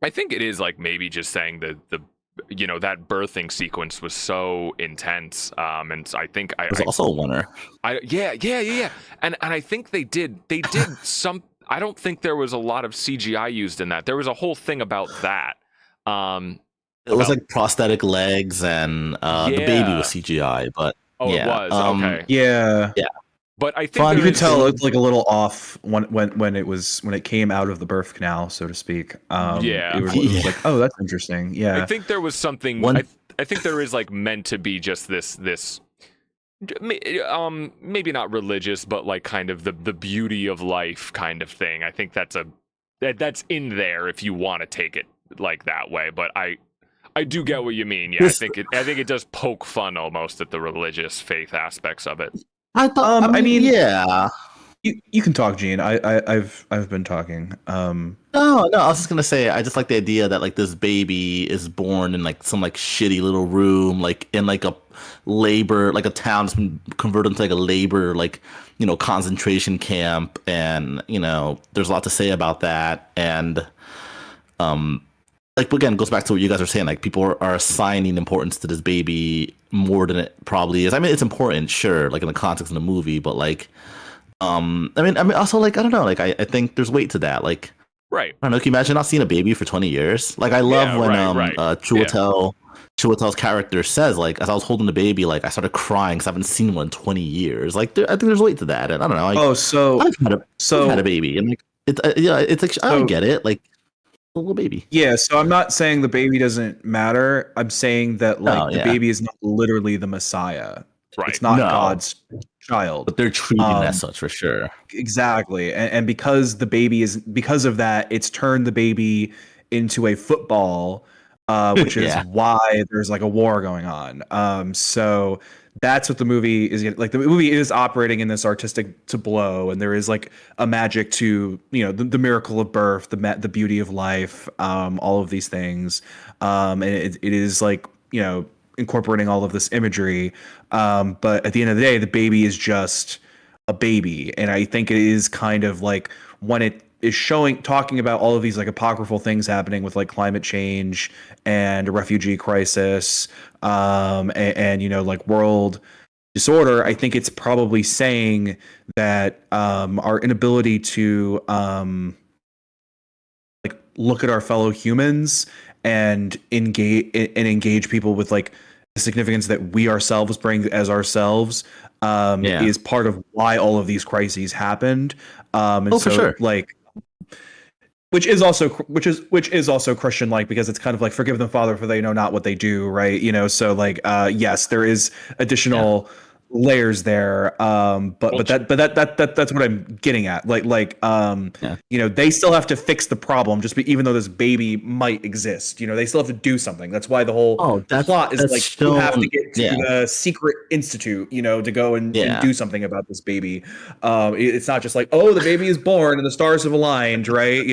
I think it is like maybe just saying that that birthing sequence was so intense, and I think it was also a winner. Yeah, and I think they did some. I don't think there was a lot of CGI used in that. There was a whole thing about that. It was like prosthetic legs, and the baby was CGI, but it was okay. Yeah. But I think you could tell it looked like a little off when it came out of the birth canal, so to speak. It was like, oh, that's interesting. Yeah, I think there was something. I think there is like meant to be just this. Maybe not religious, but like kind of the beauty of life kind of thing. I think that's in there if you want to take it like that way. But I do get what you mean. Yeah, I think it does poke fun almost at the religious faith aspects of it. I thought. I mean, yeah. you can talk, Gene. I've been talking. No, no. I was just gonna say, I just like the idea that like this baby is born in like some like shitty little room, like in like a labor, like a town that's been converted into like a labor, like concentration camp, and there's a lot to say about that, and like again, it goes back to what you guys are saying. Like people are assigning importance to this baby more than it probably is. I mean, it's important, sure, like in the context of the movie, but like, I mean, also like I don't know, like I think there's weight to that. Like, Right. I don't know. Can you imagine not seeing a baby for 20 years? Like, I love Yeah, when right. Chiwetel's character says, like, as I was holding the baby, like, I started crying because I haven't seen one in 20 years. Like, I think there's weight to that, and I don't know. Like, I've had a baby, and like, it's like I get it, like, a little baby. Yeah, so I'm not saying the baby doesn't matter. I'm saying that like the baby is not literally the Messiah. Right. It's not God's child. But they're treating it as such for sure. Exactly. And because because of that, it's turned the baby into a football, which is why there's like a war going on. So that's what the movie is like. The movie is operating in this artistic tableau, and there is like a magic to the miracle of birth, the beauty of life, all of these things, and it is like incorporating all of this imagery. But at the end of the day, the baby is just a baby, and I think it is kind of like when it is talking about all of these like apocryphal things happening with like climate change and a refugee crisis, and like world disorder. I think it's probably saying that our inability to like look at our fellow humans and engage people with like the significance that we ourselves bring as ourselves is part of why all of these crises happened. And so, for sure. Like, which is also Christian like, because it's kind of like, forgive them, Father, for they know not what they do, right? So like yes, there is additional layers there, but that's what I'm getting at. They still have to fix the problem, even though this baby might exist. They still have to do something. That's why the whole plot is like you have to get to the secret institute, to go and do something about this baby. It's not just like, oh, the baby is born and the stars have aligned, right?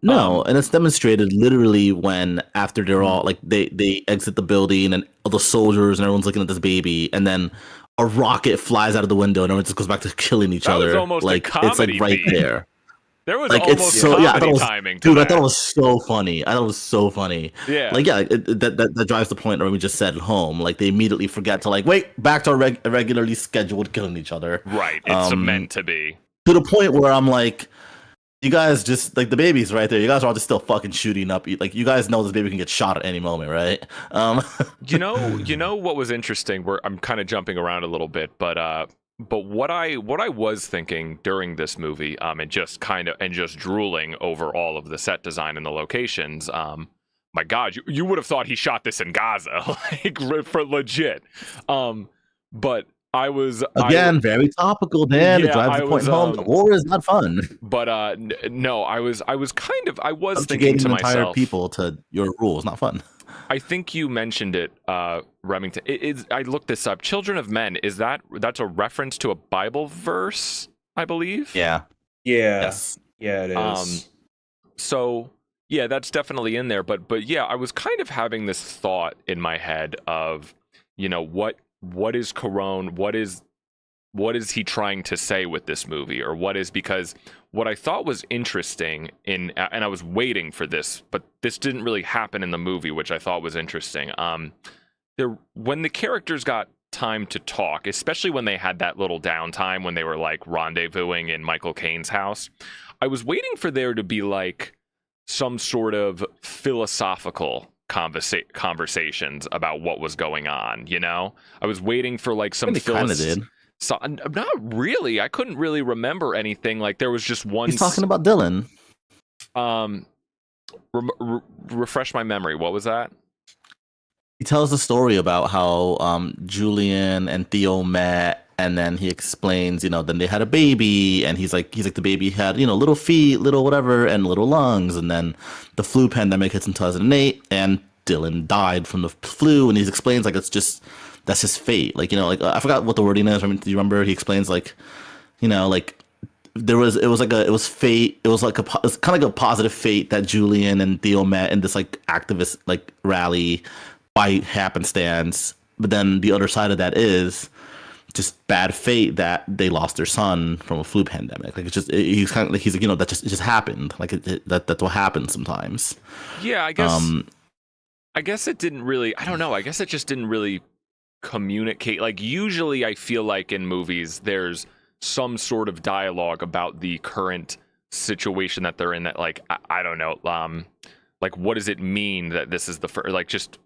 No, and it's demonstrated literally when after they're all like they exit the building and all the soldiers and everyone's looking at this baby, and then a rocket flies out of the window and everyone just goes back to killing each other. Was almost like a it's like right there. There was like almost it's so comedy timing. Dude, I thought it was so funny. Yeah. Like that drives the point where we just said at home. Like they immediately forget to like wait back to our regularly scheduled killing each other. Right. It's meant to be. To the point where I'm like, you guys just like the baby's right there. You guys are all just still fucking shooting up. Like you guys know this baby can get shot at any moment, right? You know what was interesting? Where I'm kind of jumping around a little bit, but what I was thinking during this movie, and just drooling over all of the set design and the locations. My God, you would have thought he shot this in Gaza, like for legit. But I was very topical, Dan. To drive the point home. The war is not fun. But no, I was thinking to myself, entire people to your rules, not fun. I think you mentioned it, Remington. I looked this up. Children of Men, that's a reference to a Bible verse, I believe. Yeah. Yes. Yeah, it is. So yeah, that's definitely in there. But yeah, I was kind of having this thought in my head of, what is Cuarón? What is he trying to say with this movie? Or because what I thought was interesting and I was waiting for this, but this didn't really happen in the movie, which I thought was interesting. When the characters got time to talk, especially when they had that little downtime when they were like rendezvousing in Michael Caine's house, I was waiting for there to be like some sort of philosophical conversations about what was going on. I was waiting for like some So not really. I couldn't really remember anything. Like there was just one. He's talking about Dylan. Refresh my memory. What was that? He tells the story about how Julian and Theo met, and then he explains, then they had a baby, and he's like the baby had little feet, little whatever, and little lungs, and then the flu pandemic hits in 2008, and Dylan died from the flu, and he explains like it's just that's just fate. Like, like I forgot what the wording is. I mean, do you remember? He explains like, like it was fate. It was like it's kind of like a positive fate that Julian and Theo met in this like activist like rally by happenstance. But then the other side of that is just bad fate that they lost their son from a flu pandemic. Like he's kind of like, he's like, that it just happened. Like that's what happens sometimes. Yeah, I guess it didn't really, I don't know. I guess it just didn't really communicate. Like usually I feel like in movies, there's some sort of dialogue about the current situation that they're in that like, I don't know. Like what does it mean that this is the first, like just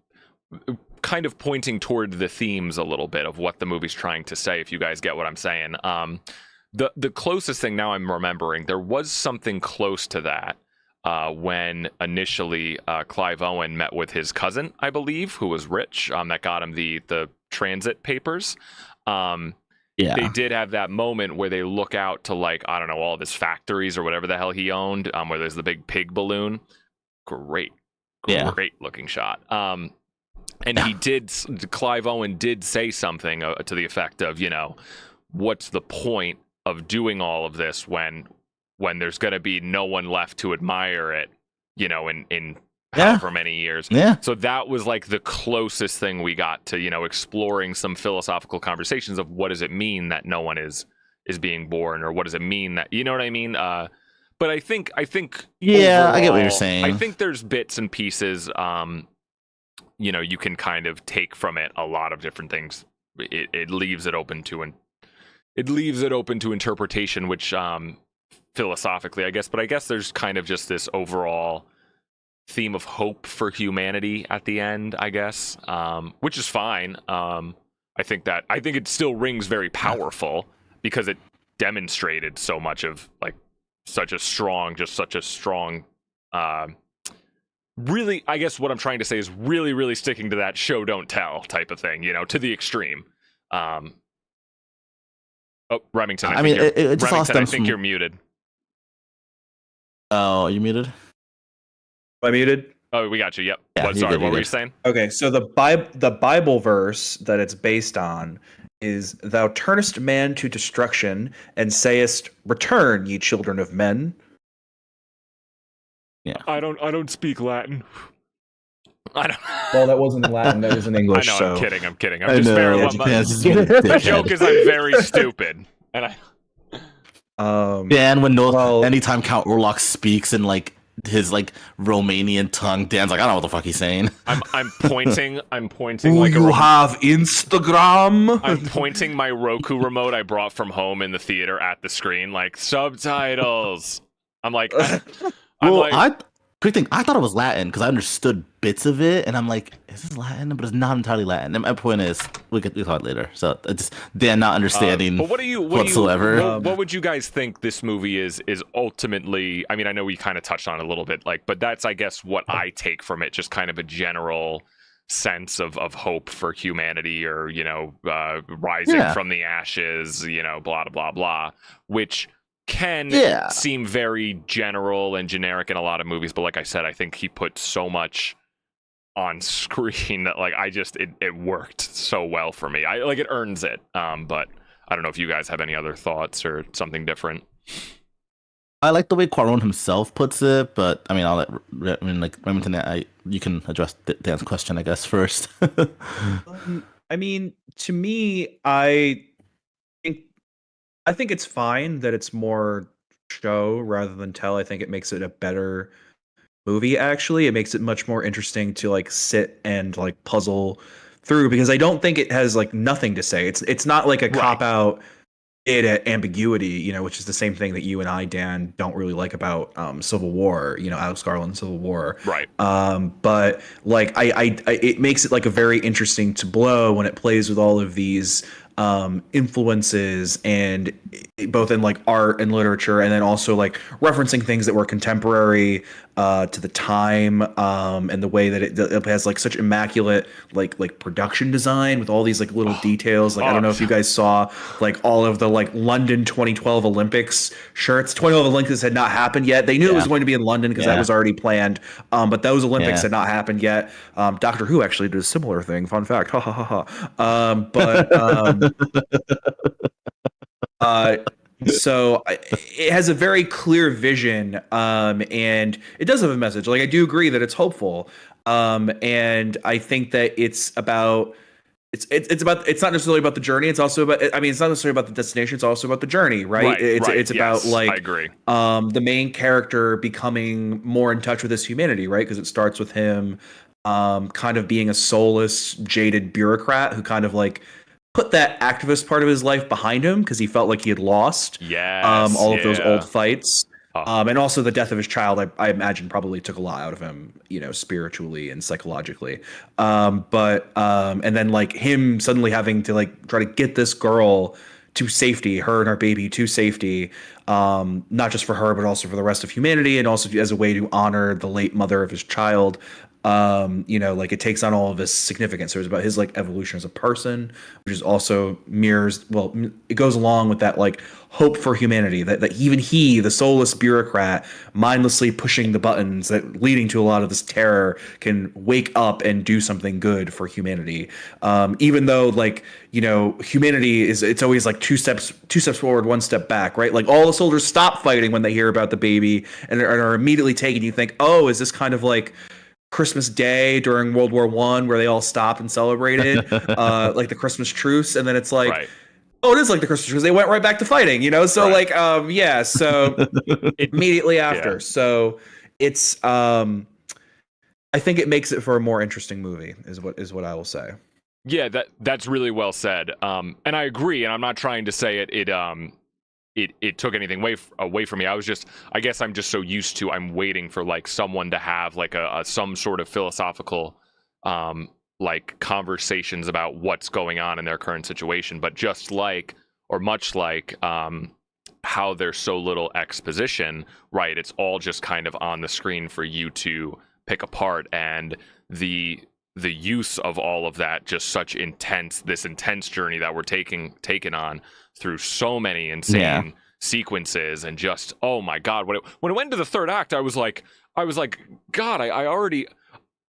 kind of pointing toward the themes a little bit of what the movie's trying to say, if you guys get what I'm saying. The closest thing now I'm remembering, there was something close to that when initially Clive Owen met with his cousin, I believe, who was rich, that got him the transit papers. They did have that moment where they look out to like, I don't know, all of his factories or whatever the hell he owned, where there's the big pig balloon. Great looking shot. And Clive Owen did say something to the effect of, what's the point of doing all of this when there's going to be no one left to admire it, in however many years. Yeah. So that was like the closest thing we got to, exploring some philosophical conversations of what does it mean that no one is being born, or what does it mean that, you know what I mean? But I think yeah, overall, I get what you're saying. I think there's bits and pieces, you can kind of take from it a lot of different things. It leaves it open to interpretation, which philosophically, I guess. But I guess there's kind of just this overall theme of hope for humanity at the end, I guess, which is fine. I think it still rings very powerful because it demonstrated so much of like such a strong. Really, I guess what I'm trying to say is really, really sticking to that show don't tell type of thing, to the extreme. Remington. I mean, it just all stems I think you're muted. Oh, are you muted? Am I muted? Oh, we got you. Yep. Yeah, What were you saying? Okay, so the Bible verse that it's based on is, "Thou turnest man to destruction, and sayest, Return, ye children of men." Yeah. I don't speak Latin. I don't. Well, that wasn't in Latin. That was in English. I know. So. I'm kidding. I'm just very. The joke is I'm very stupid, and Dan, anytime Count Orlok speaks in like his like Romanian tongue, Dan's like, I don't know what the fuck he's saying. I'm pointing. Do like you have Instagram? I'm pointing my Roku remote I brought from home in the theater at the screen, like subtitles. I'm like. Quick thing, I thought it was Latin because I understood bits of it, and I'm like, is this Latin? But it's not entirely Latin. And my point is, we'll talk later. So it's Dan not understanding but whatsoever. What would you guys think this movie is ultimately? I mean, I know we kind of touched on it a little bit, but that's, I guess, what I take from it, just kind of a general sense of hope for humanity, or, rising from the ashes, blah, blah, blah, blah, which can seem very general and generic in a lot of movies, but like I said, I think he put so much on screen that like it worked so well for me. It earns it. But I don't know if you guys have any other thoughts or something different. I like the way Cuarón himself puts it, but I mean, Remington, you can address Dan's question, I guess, first. I mean, to me, I think it's fine that it's more show rather than tell. I think it makes it a better movie, actually. It makes it much more interesting to like sit and like puzzle through, because I don't think it has like nothing to say. It's not like a cop out at ambiguity, which is the same thing that you and I, Dan, don't really like about Civil War, Alex Garland Civil War. Right. But like I it makes it like a very interesting tableau when it plays with all of these influences, and both in like art and literature, and then also like referencing things that were contemporary to the time, and the way that it has like such immaculate like production design with all these like little details. Like I don't know if you guys saw like all of the like London 2012 Olympics shirts. 2012 Olympics had not happened yet. They knew it was going to be in London because that was already planned. But those Olympics had not happened yet. Doctor Who actually did a similar thing. Fun fact. Ha ha ha ha. So it has a very clear vision, and it does have a message. Like I do agree that it's hopeful, and I think that it's about it's not necessarily about the journey. It's also about, I mean, it's not necessarily about the destination. It's also about the journey, right? It's about like I agree. The main character becoming more in touch with his humanity, right? Because it starts with him kind of being a soulless, jaded bureaucrat who kind of like put that activist part of his life behind him because he felt like he had lost all of those old fights. And also the death of his child, I imagine probably took a lot out of him, you know, spiritually and psychologically. And then like him suddenly having to like try to get this girl to safety, her and her baby to safety, not just for her, but also for the rest of humanity, and also as a way to honor the late mother of his child. You know, like it takes on all of this significance. So it's about his like evolution as a person, which is also mirrors, well, it goes along with that like hope for humanity that even he, the soulless bureaucrat, mindlessly pushing the buttons that leading to a lot of this terror, can wake up and do something good for humanity. Even though like, you know, humanity it's always like two steps forward, one step back, right? Like all the soldiers stop fighting when they hear about the baby and are immediately taken. You think, oh, is this kind of like Christmas Day during World War I where they all stopped and celebrated like the Christmas truce, and then it's like oh, it is like the Christmas truce, they went right back to fighting, you know? So like so immediately after. So it's I think it makes it for a more interesting movie is what I will say. Yeah, that's really well said. And I agree, and I'm not trying to say it took anything away from me. I guess I'm just so used to, I'm waiting for like someone to have like some sort of philosophical like conversations about what's going on in their current situation. But just like, or much like how there's so little exposition, right? It's all just kind of on the screen for you to pick apart, and the use of all of that, just such intense journey that we're taking on through so many insane sequences, and just, oh my God, when it went to the third act, I was like, God,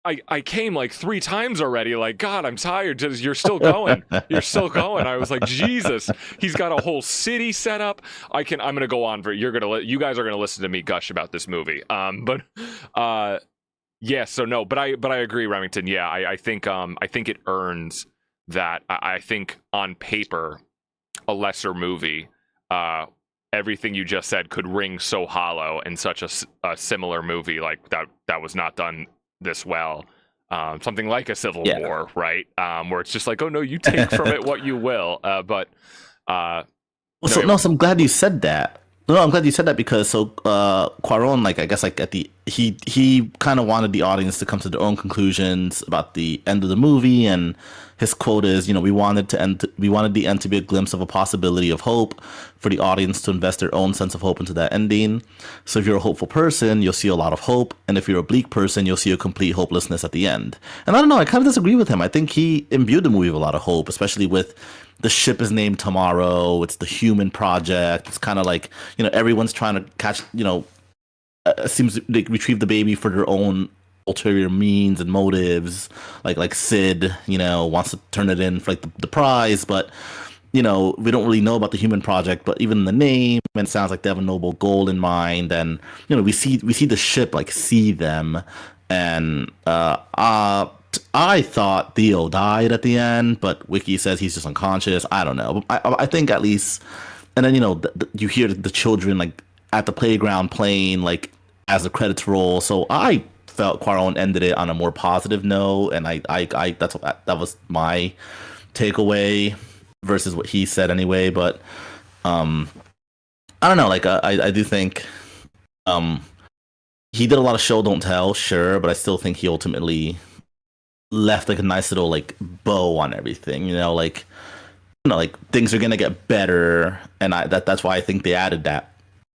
I came like 3 times already. Like, God, I'm tired. You're still going. You're still going. I was like, Jesus, he's got a whole city set up. I'm gonna go on for you guys are gonna listen to me gush about this movie. Yeah, so no, but I agree, Remington. Yeah, I think it earns that. I think on paper, a lesser movie, everything you just said could ring so hollow in such a similar movie like that was not done this well. Something like a Civil War, right? Where it's just like, oh no, you take from it what you will. So I'm glad you said that. No, I'm glad you said that because Cuarón, like I guess like he kind of wanted the audience to come to their own conclusions about the end of the movie, and his quote is, you know, we wanted the end to be a glimpse of a possibility of hope for the audience to invest their own sense of hope into that ending. So if you're a hopeful person, you'll see a lot of hope, and if you're a bleak person, you'll see a complete hopelessness at the end. And I don't know, I kind of disagree with him. I think he imbued the movie with a lot of hope, especially with the ship is named Tomorrow. It's the Human Project. It's kind of like, you know, everyone's trying to catch, you know, seems to like retrieve the baby for their own ulterior means and motives. Like Sid, you know, wants to turn it in for like the prize, but you know, we don't really know about the Human Project. But even the name, and it sounds like they have a noble goal in mind. And you know, we see the ship like see them, and I thought Theo died at the end, but Wiki says he's just unconscious. I don't know. I think at least, and then, you know, you hear the children like at the playground playing like as the credits roll. So I felt Cuarón ended it on a more positive note, and I that was my takeaway versus what he said anyway. But I don't know. Like I do think he did a lot of show don't tell, sure, but I still think he ultimately left like a nice little like bow on everything, you know, like things are gonna get better, and that's why I think they added that.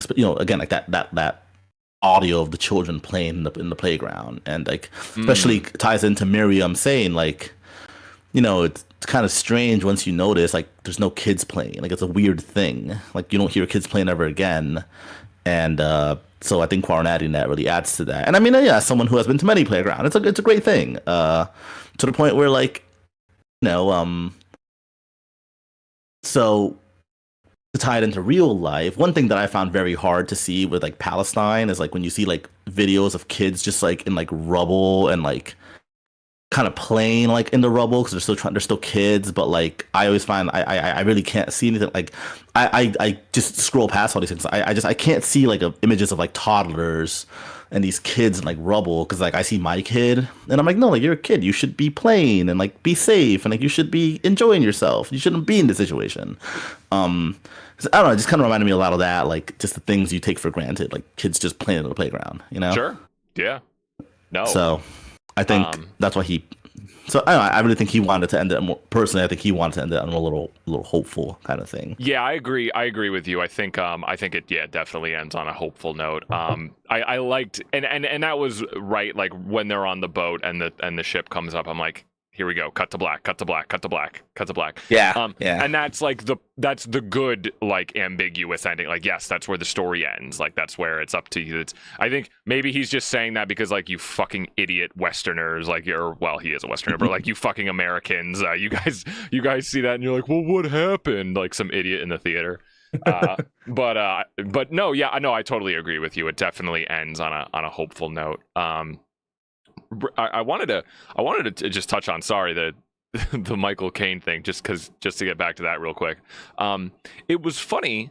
But you know, again, like that audio of the children playing in the playground, and like especially ties into Miriam saying like, it's kind of strange once you notice like there's no kids playing. Like it's a weird thing. Like you don't hear kids playing ever again, and so I think Quaron adding that really adds to that. And I mean, yeah, someone who has been to many playgrounds, it's a great thing. To the point where like, so to tie it into real life, one thing that I found very hard to see with like Palestine is like when you see like videos of kids just like in like rubble and like kind of playing like in the rubble because they're still kids, but like I always find I really can't see anything. Like I just scroll past all these things. I can't see like images of like toddlers and these kids in like rubble because like I see my kid and I'm like, no, like you're a kid, you should be playing and like be safe and like you should be enjoying yourself, you shouldn't be in this situation. I don't know, it just kind of reminded me a lot of that, like just the things you take for granted, like kids just playing in the playground, Sure. Yeah. No. So I think that's why he. So I don't know, I really think he wanted to end it more. Personally, I think he wanted to end it on a little hopeful kind of thing. Yeah, I agree. I agree with you. I think it definitely ends on a hopeful note. I liked and that was right. Like when they're on the boat and the ship comes up, I'm like, here we go. Cut to black. Cut to black. Cut to black. Cut to black. Yeah. Yeah. And that's like that's the good like ambiguous ending. Like yes, that's where the story ends. Like that's where it's up to you. I think maybe he's just saying that because like you fucking idiot Westerners, like he is a Westerner, but like you fucking Americans, you guys see that and you're like, well, what happened? Like some idiot in the theater. But no, yeah, I know, I totally agree with you. It definitely ends on a hopeful note. I wanted to just touch on the Michael Caine thing just to get back to that real quick. It was funny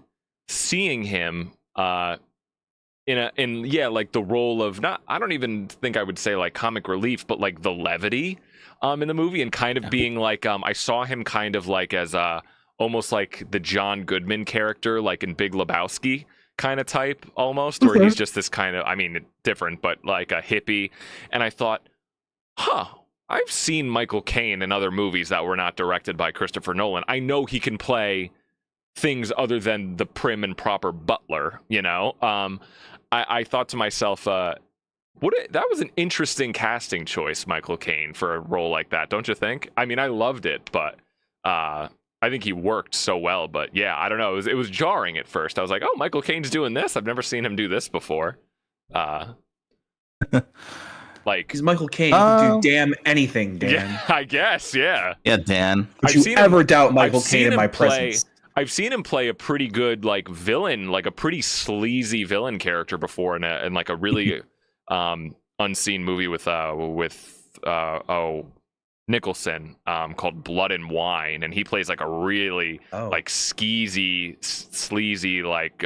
seeing him in like the role of I don't even think I would say like comic relief, but like the levity in the movie and kind of being like I saw him kind of like as almost like the John Goodman character like in Big Lebowski kind of type almost, where he's just this kind of, I mean, different, but like a hippie. And I thought, I've seen Michael Caine in other movies that were not directed by Christopher Nolan. I know he can play things other than the prim and proper butler, I thought to myself, that was an interesting casting choice, Michael Caine, for a role like that, don't you think? I mean, I loved it, but I think he worked so well, but yeah, I don't know. It was jarring at first. I was like, oh, Michael Caine's doing this. I've never seen him do this before. Like he's Michael Caine. He can do damn anything, Dan. Yeah, I guess, yeah. Yeah, Dan. Would you ever doubt Michael Caine in my presence? I've seen him play a pretty good like villain, like a pretty sleazy villain character before in like a really unseen movie with Nicholson called Blood and Wine, and he plays like a really like skeezy, sleazy, like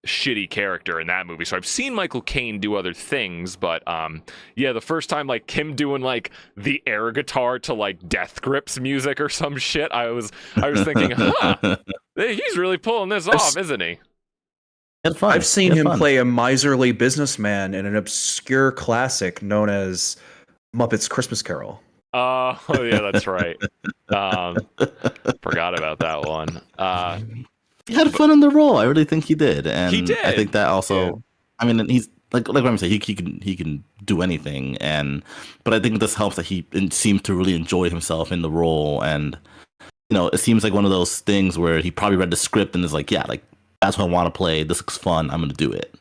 shitty character in that movie. So I've seen Michael Caine do other things, but the first time like him doing like the air guitar to like Death Grips music or some shit, I was thinking, he's really pulling this off, isn't he? I've seen him play a miserly businessman in an obscure classic known as Muppets Christmas Carol. Oh yeah, that's right. Forgot about that one. He had fun in the role. I really think he did, and he did. I think that also. Yeah. I mean, he's like I'm saying, he can do anything, but I think this helps that he seems to really enjoy himself in the role, and it seems like one of those things where he probably read the script and is like, yeah, like that's what I want to play. This looks fun. I'm going to do it.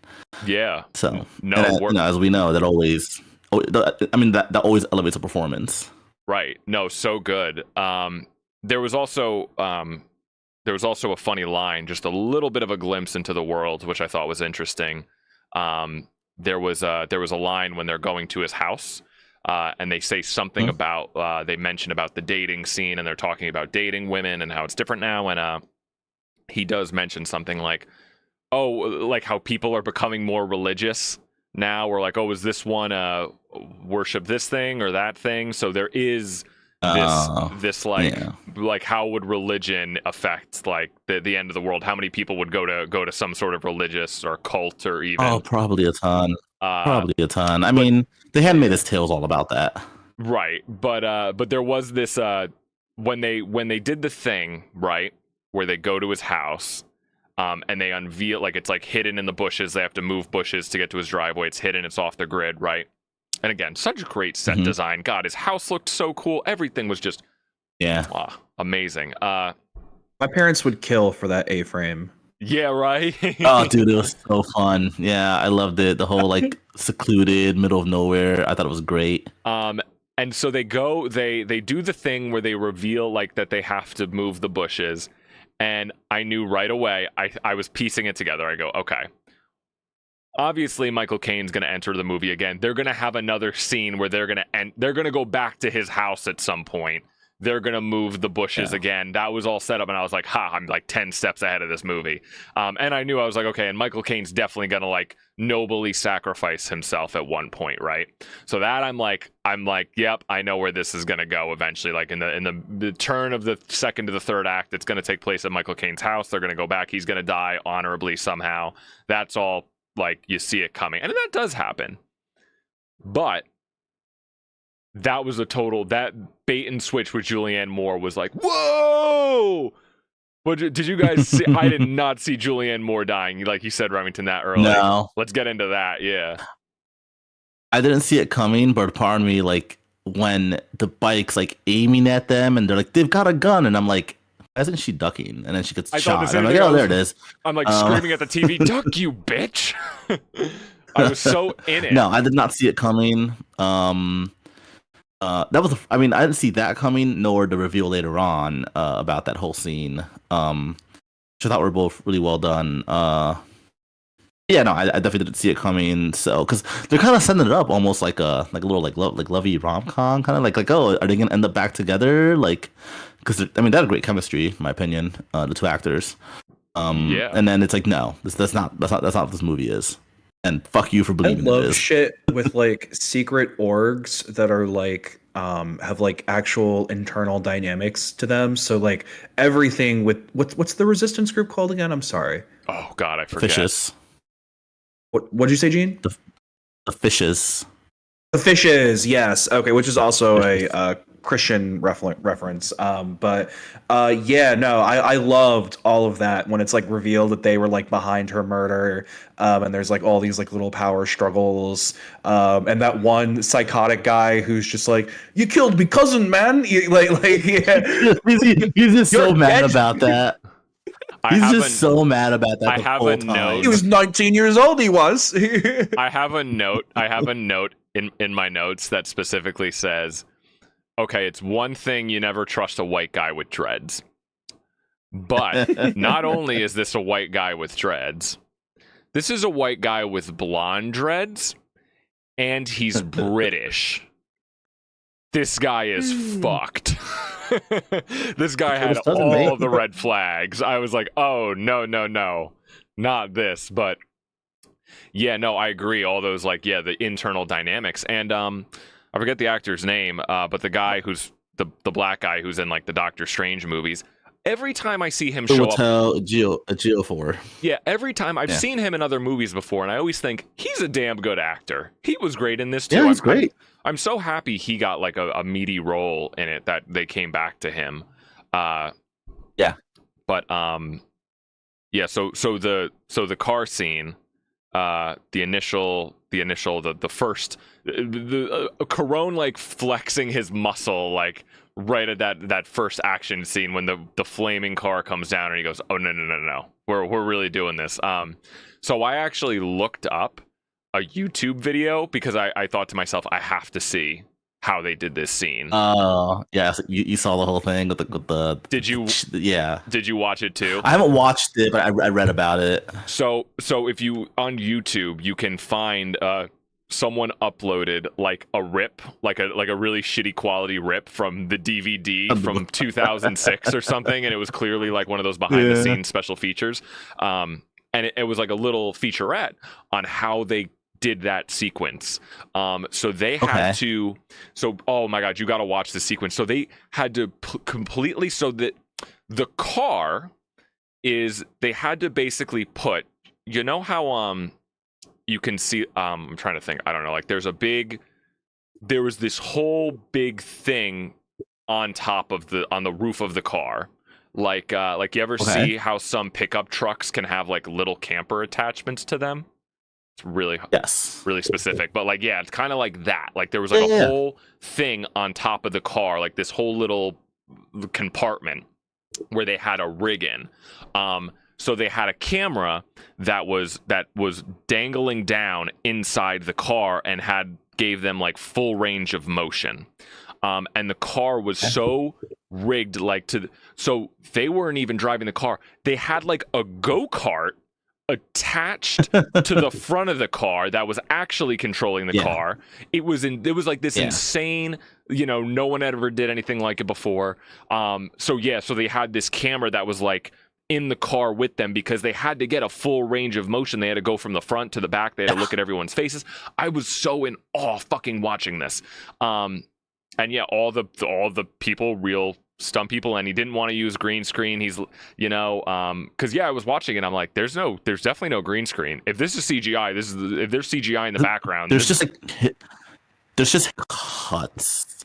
Yeah. So as we know, that always. I mean, that always elevates a performance. Right. No, so good. There was also a funny line, just a little bit of a glimpse into the world, which I thought was interesting. There was a line when they're going to his house, and they say something about they mention about the dating scene, and they're talking about dating women and how it's different now. And he does mention something like, like how people are becoming more religious now, or like, is this one worship this thing or that thing? So there is this like how would religion affect like the end of the world? How many people would go to some sort of religious or cult or even probably a ton. I mean, The Handmaid's Tale is all about that, right? But there was this when they did the thing, right, where they go to his house. and they unveil, like, it's like hidden in the bushes. They have to move bushes to get to his driveway. It's hidden. It's off the grid, right? And again, such a great set design. God, his house looked so cool. Everything was just amazing. My parents would kill for that A-frame. Yeah, right. Oh, dude, it was so fun. Yeah, I loved it. The whole like secluded middle of nowhere. I thought it was great. And so they go, they do the thing where they reveal like that they have to move the bushes. And I knew right away, I was piecing it together. I go, okay, obviously Michael Caine's going to enter the movie again. They're going to have another scene where they're going to go back to his house at some point. They're going to move the bushes again. That was all set up. And I was like, I'm like 10 steps ahead of this movie. And I knew, I was like, okay, and Michael Caine's definitely going to like nobly sacrifice himself at one point, right? So that I'm like, yep, I know where this is going to go eventually. Like in the turn of the second to the third act, it's going to take place at Michael Caine's house. They're going to go back. He's going to die honorably somehow. That's all, like, you see it coming. And that does happen. But that was that bait and switch with Julianne Moore was like, whoa! But did you guys see? I did not see Julianne Moore dying, like you said, Remington, that early. No. Let's get into that. Yeah. I didn't see it coming, but part of me, like, when the bike's like aiming at them and they're like, they've got a gun, and I'm like, why isn't she ducking? And then she gets shot. I'm like, oh, there it is. I'm like screaming at the TV, duck, you bitch! I was so in it. No, I did not see it coming. That was, I didn't see that coming, nor the reveal later on about that whole scene, which I thought were both really well done. Yeah, no, I definitely didn't see it coming. So, because they're kind of setting it up almost like a little lovey rom-com, kind of like oh, are they gonna end up back together? Like, because they had a great chemistry, in my opinion, the two actors. Yeah, and then it's like, no, that's not what this movie is. And fuck you for believing it is. I love shit with like secret orgs that are like have like actual internal dynamics to them. So like everything with what's the resistance group called again? I'm sorry. Oh God, I forget. Fishes. What'd you say, Gene? The Fishes. The Fishes, yes. Okay, which is also a Christian reference. But yeah, no, I loved all of that when it's like revealed that they were like behind her murder, and there's like all these like little power struggles, and that one psychotic guy who's just like, "You killed me cousin, man!" Like yeah, he's just so mad about that. He's just so mad about that. I have a note. He was 19 years old. He was. I have a note in my notes that specifically says, okay, it's one thing you never trust a white guy with dreads. But not only is this a white guy with dreads, this is a white guy with blonde dreads, and he's British. This guy is fucked. This guy had all the red flags. I was like, oh, no, not this. But yeah, no, I agree. All those, like, yeah, the internal dynamics. And I forget the actor's name, but the guy who's the black guy who's in like the Doctor Strange movies. Every time I see him show up, Geofor. Yeah, every time I've seen him in other movies before, and I always think he's a damn good actor. He was great in this too. Yeah, he's great. I'm so happy he got like a meaty role in it that they came back to him. Yeah. But yeah. So the car scene, the first, Carone like flexing his muscle like right at that first action scene when the flaming car comes down and he goes, oh no, we're really doing this. So I actually looked up a YouTube video because I thought to myself, I have to see how they did this scene. Oh yeah, so you saw the whole thing with the did you? Yeah, did you watch it too? I haven't watched it, but I read about it. So if you on YouTube, you can find someone uploaded like a rip, like a really shitty quality rip from the DVD from 2006 or something, and it was clearly like one of those behind the scenes special features. And it was like a little featurette on how they did that sequence. So they had to. So oh my god, you got to watch the sequence. So they had to completely. So that the car is. They had to basically put. You know how you can see, I'm trying to think, I don't know, like there was this whole big thing on the roof of the car Like you ever Okay. see how some pickup trucks can have like little camper attachments to them? It's really Yes. really specific, but like yeah, it's kind of like that. Like there was like a whole thing on top of the car, like this whole little compartment where they had a rig in. So they had a camera that was dangling down inside the car and gave them like full range of motion. And the car was so rigged so they weren't even driving the car. They had like a go-kart attached to the front of the car that was actually controlling the car. It was like this insane, no one ever did anything like it before. So they had this camera that was like in the car with them because they had to get a full range of motion. They had to go from the front to the back. They had to look at everyone's faces. I was so in awe fucking watching this. And yeah, all the people, real stunt people, and he didn't want to use green screen. He's, because I was watching it. I'm like, there's definitely no green screen. If this is CGI, if there's CGI in the background, there's just cuts.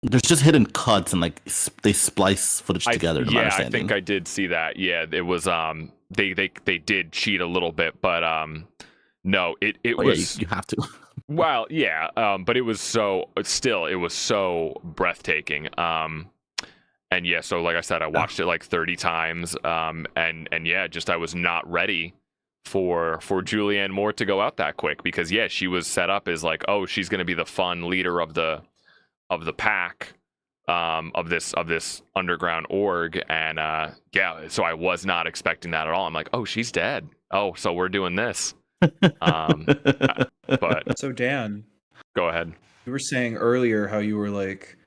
There's just hidden cuts and like they splice footage together. Yeah, I think I did see that. Yeah, it was they did cheat a little bit, but no, it was. Yeah, you have to. Well, yeah, but it was so breathtaking. And yeah, so like I said, I watched it like 30 times. And yeah, just I was not ready for Julianne Moore to go out that quick because yeah, she was set up as like, oh, she's going to be the fun leader of the pack, of this underground org, and yeah, so I was not expecting that at all. I'm like, oh, she's dead. Oh, so we're doing this. But So Dan, go ahead. you were saying earlier how you were like,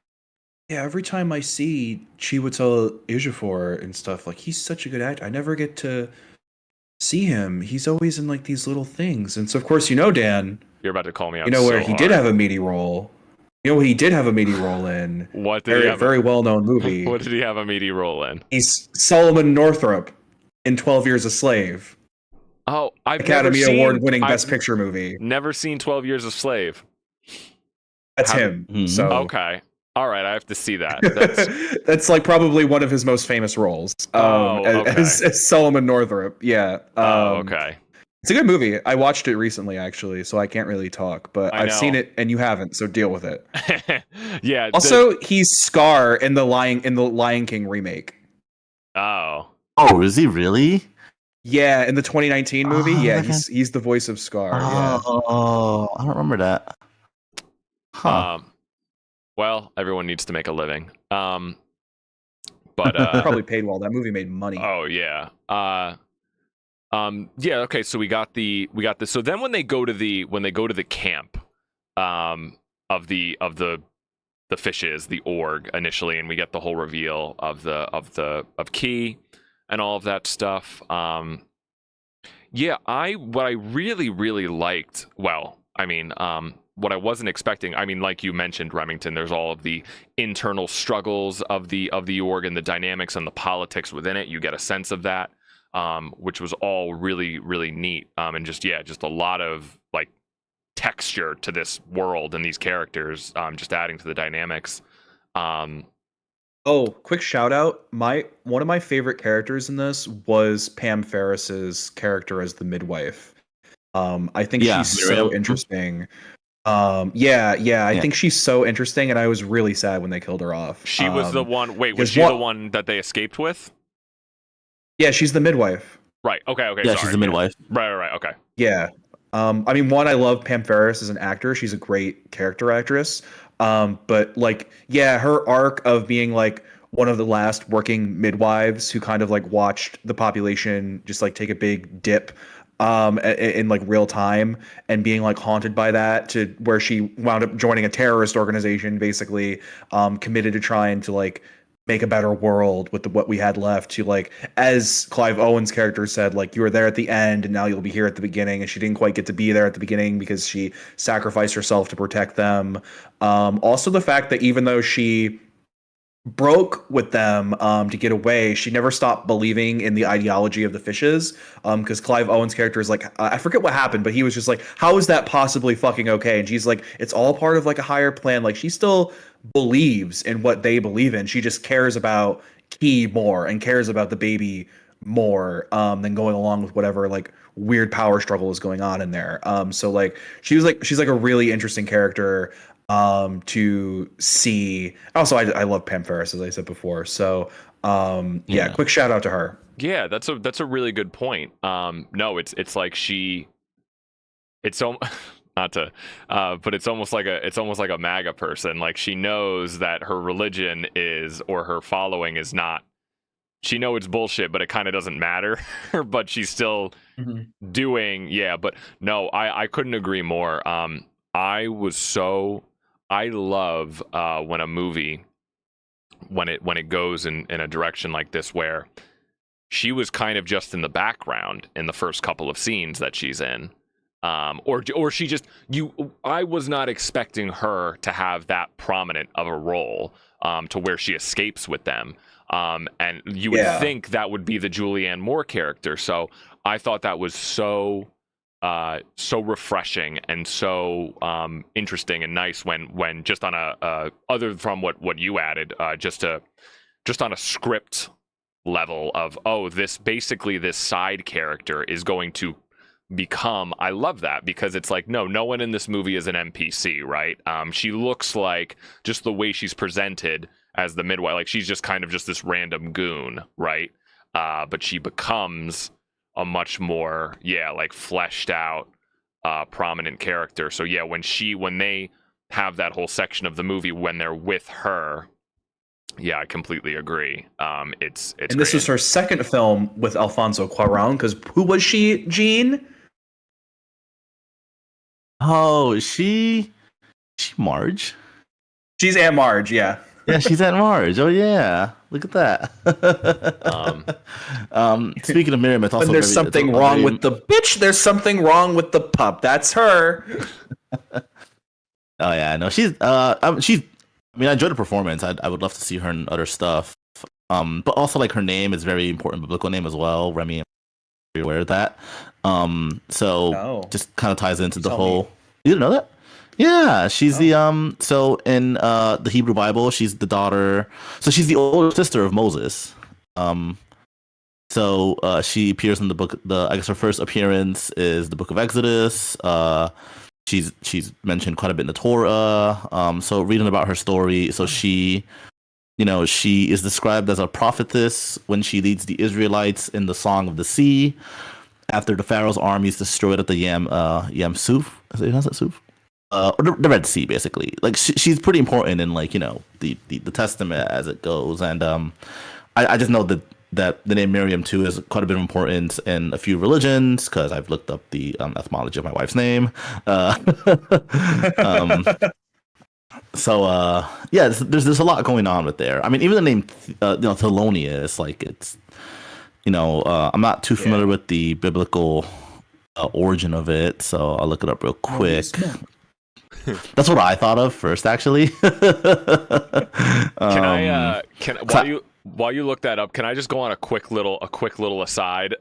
yeah, every time I see Chiwetel Ejiofor and stuff, like he's such a good actor. I never get to see him. He's always in like these little things. And so of course, Dan, You're about to call me out. where he did have a meaty role. He did have a meaty role in. What did he have? Very well-known movie. What did he have a meaty role in? He's Solomon Northrop in 12 Years a Slave. Oh, Academy Award-winning Best Picture movie. Never seen 12 Years a Slave. That's him. Mm-hmm. So okay, all right, I have to see that. That's like probably one of his most famous roles. Okay. As Solomon Northrop. Yeah. Okay. It's a good movie. I watched it recently, actually, so I can't really talk. But I've seen it, and you haven't, so deal with it. Yeah. Also, he's Scar in the Lion King remake. Oh, is he really? Yeah, in the 2019 movie. Yeah, okay. he's the voice of Scar. Oh, I don't remember that. Huh. Well, everyone needs to make a living. But probably paid well. That movie made money. Oh yeah. Yeah, okay, so we got this. So then when they go to the camp of the fishes, the org initially, and we get the whole reveal of Key and all of that stuff. Yeah, what I really, really liked, what I wasn't expecting, like you mentioned, Remington, there's all of the internal struggles of the org and the dynamics and the politics within it. You get a sense of that. Which was all really, really neat. And just a lot of like texture to this world and these characters, just adding to the dynamics. Oh, quick shout out. One of my favorite characters in this was Pam Ferris's character as the midwife. I think she's so interesting. I think she's so interesting, and I was really sad when they killed her off. She was the one. Wait, was she the one that they escaped with? Yeah, she's the midwife. Right. Okay. Yeah, sorry. she's the midwife. Right. Okay. Yeah. I love Pam Ferris as an actor. She's a great character actress. But like, yeah, her arc of being like one of the last working midwives who kind of like watched the population just like take a big dip in like real time and being like haunted by that to where she wound up joining a terrorist organization, basically committed to trying to like make a better world with what we had left, to like, as Clive Owen's character said, like, you were there at the end and now you'll be here at the beginning. And she didn't quite get to be there at the beginning because she sacrificed herself to protect them. Also the fact that even though she broke with them to get away, she never stopped believing in the ideology of the fishes, because Clive Owen's character is like, I forget what happened, but he was just like, how is that possibly fucking okay? And she's like, it's all part of like a higher plan. Like, she still believes in what they believe in. She just cares about Key more and cares about the baby more than going along with whatever like weird power struggle is going on in there. So like she's like a really interesting character to see. Also, I love Pam Ferris, as I said before. So yeah, quick shout out to her. Yeah, that's a really good point. No, it's like it's so not to but it's almost like a MAGA person. Like she knows that her religion is, or her following is not, she know it's bullshit, but it kind of doesn't matter. But she's still doing, but no, I couldn't agree more. I love when a movie, when it goes in a direction like this, where she was kind of just in the background in the first couple of scenes that she's in. Or she just, I was not expecting her to have that prominent of a role, to where she escapes with them. And you would think that would be the Julianne Moore character. So I thought that was so refreshing and so interesting and nice when just on a other from what you added, just on a script level of, this side character is going to become, I love that, because it's like, no one in this movie is an NPC, right? She looks like, just the way she's presented as the midwife, like she's just kind of just this random goon, right? But she becomes a much more like fleshed out prominent character. So yeah, when they have that whole section of the movie when they're with her, I completely agree. It's and this was her second film with Alfonso Cuarón, because who was she, Gene? Oh, she Marge. She's Aunt Marge, yeah. Yeah, she's Aunt Marge. Oh yeah, look at that. Speaking of Miriam, it's also there's something wrong with the bitch. There's something wrong with the pup. That's her. Oh yeah, no, she's. I mean, I enjoyed the performance. I would love to see her in other stuff. But also like her name is very important biblical name as well. Remy, are you aware of that? Just kind of ties into the whole. You didn't know that? Yeah, she's the So in the Hebrew Bible, she's the daughter. So she's the older sister of Moses. She appears in the book. I guess her first appearance is the Book of Exodus. She's mentioned quite a bit in the Torah. So reading about her story, so she is described as a prophetess when she leads the Israelites in the Song of the Sea after the Pharaoh's army is destroyed at the Yam Suf. Is that Suf? Or the Red Sea, basically. Like she's pretty important in like the Testament as it goes, and I just know that the name Miriam too is quite a bit of importance in a few religions because I've looked up the etymology of my wife's name. There's a lot going on with there. I mean, even the name Thelonia, like it's I'm not too familiar with the biblical origin of it, so I'll look it up real quick. That's what I thought of first, actually. While you look that up, can I just go on a quick little aside?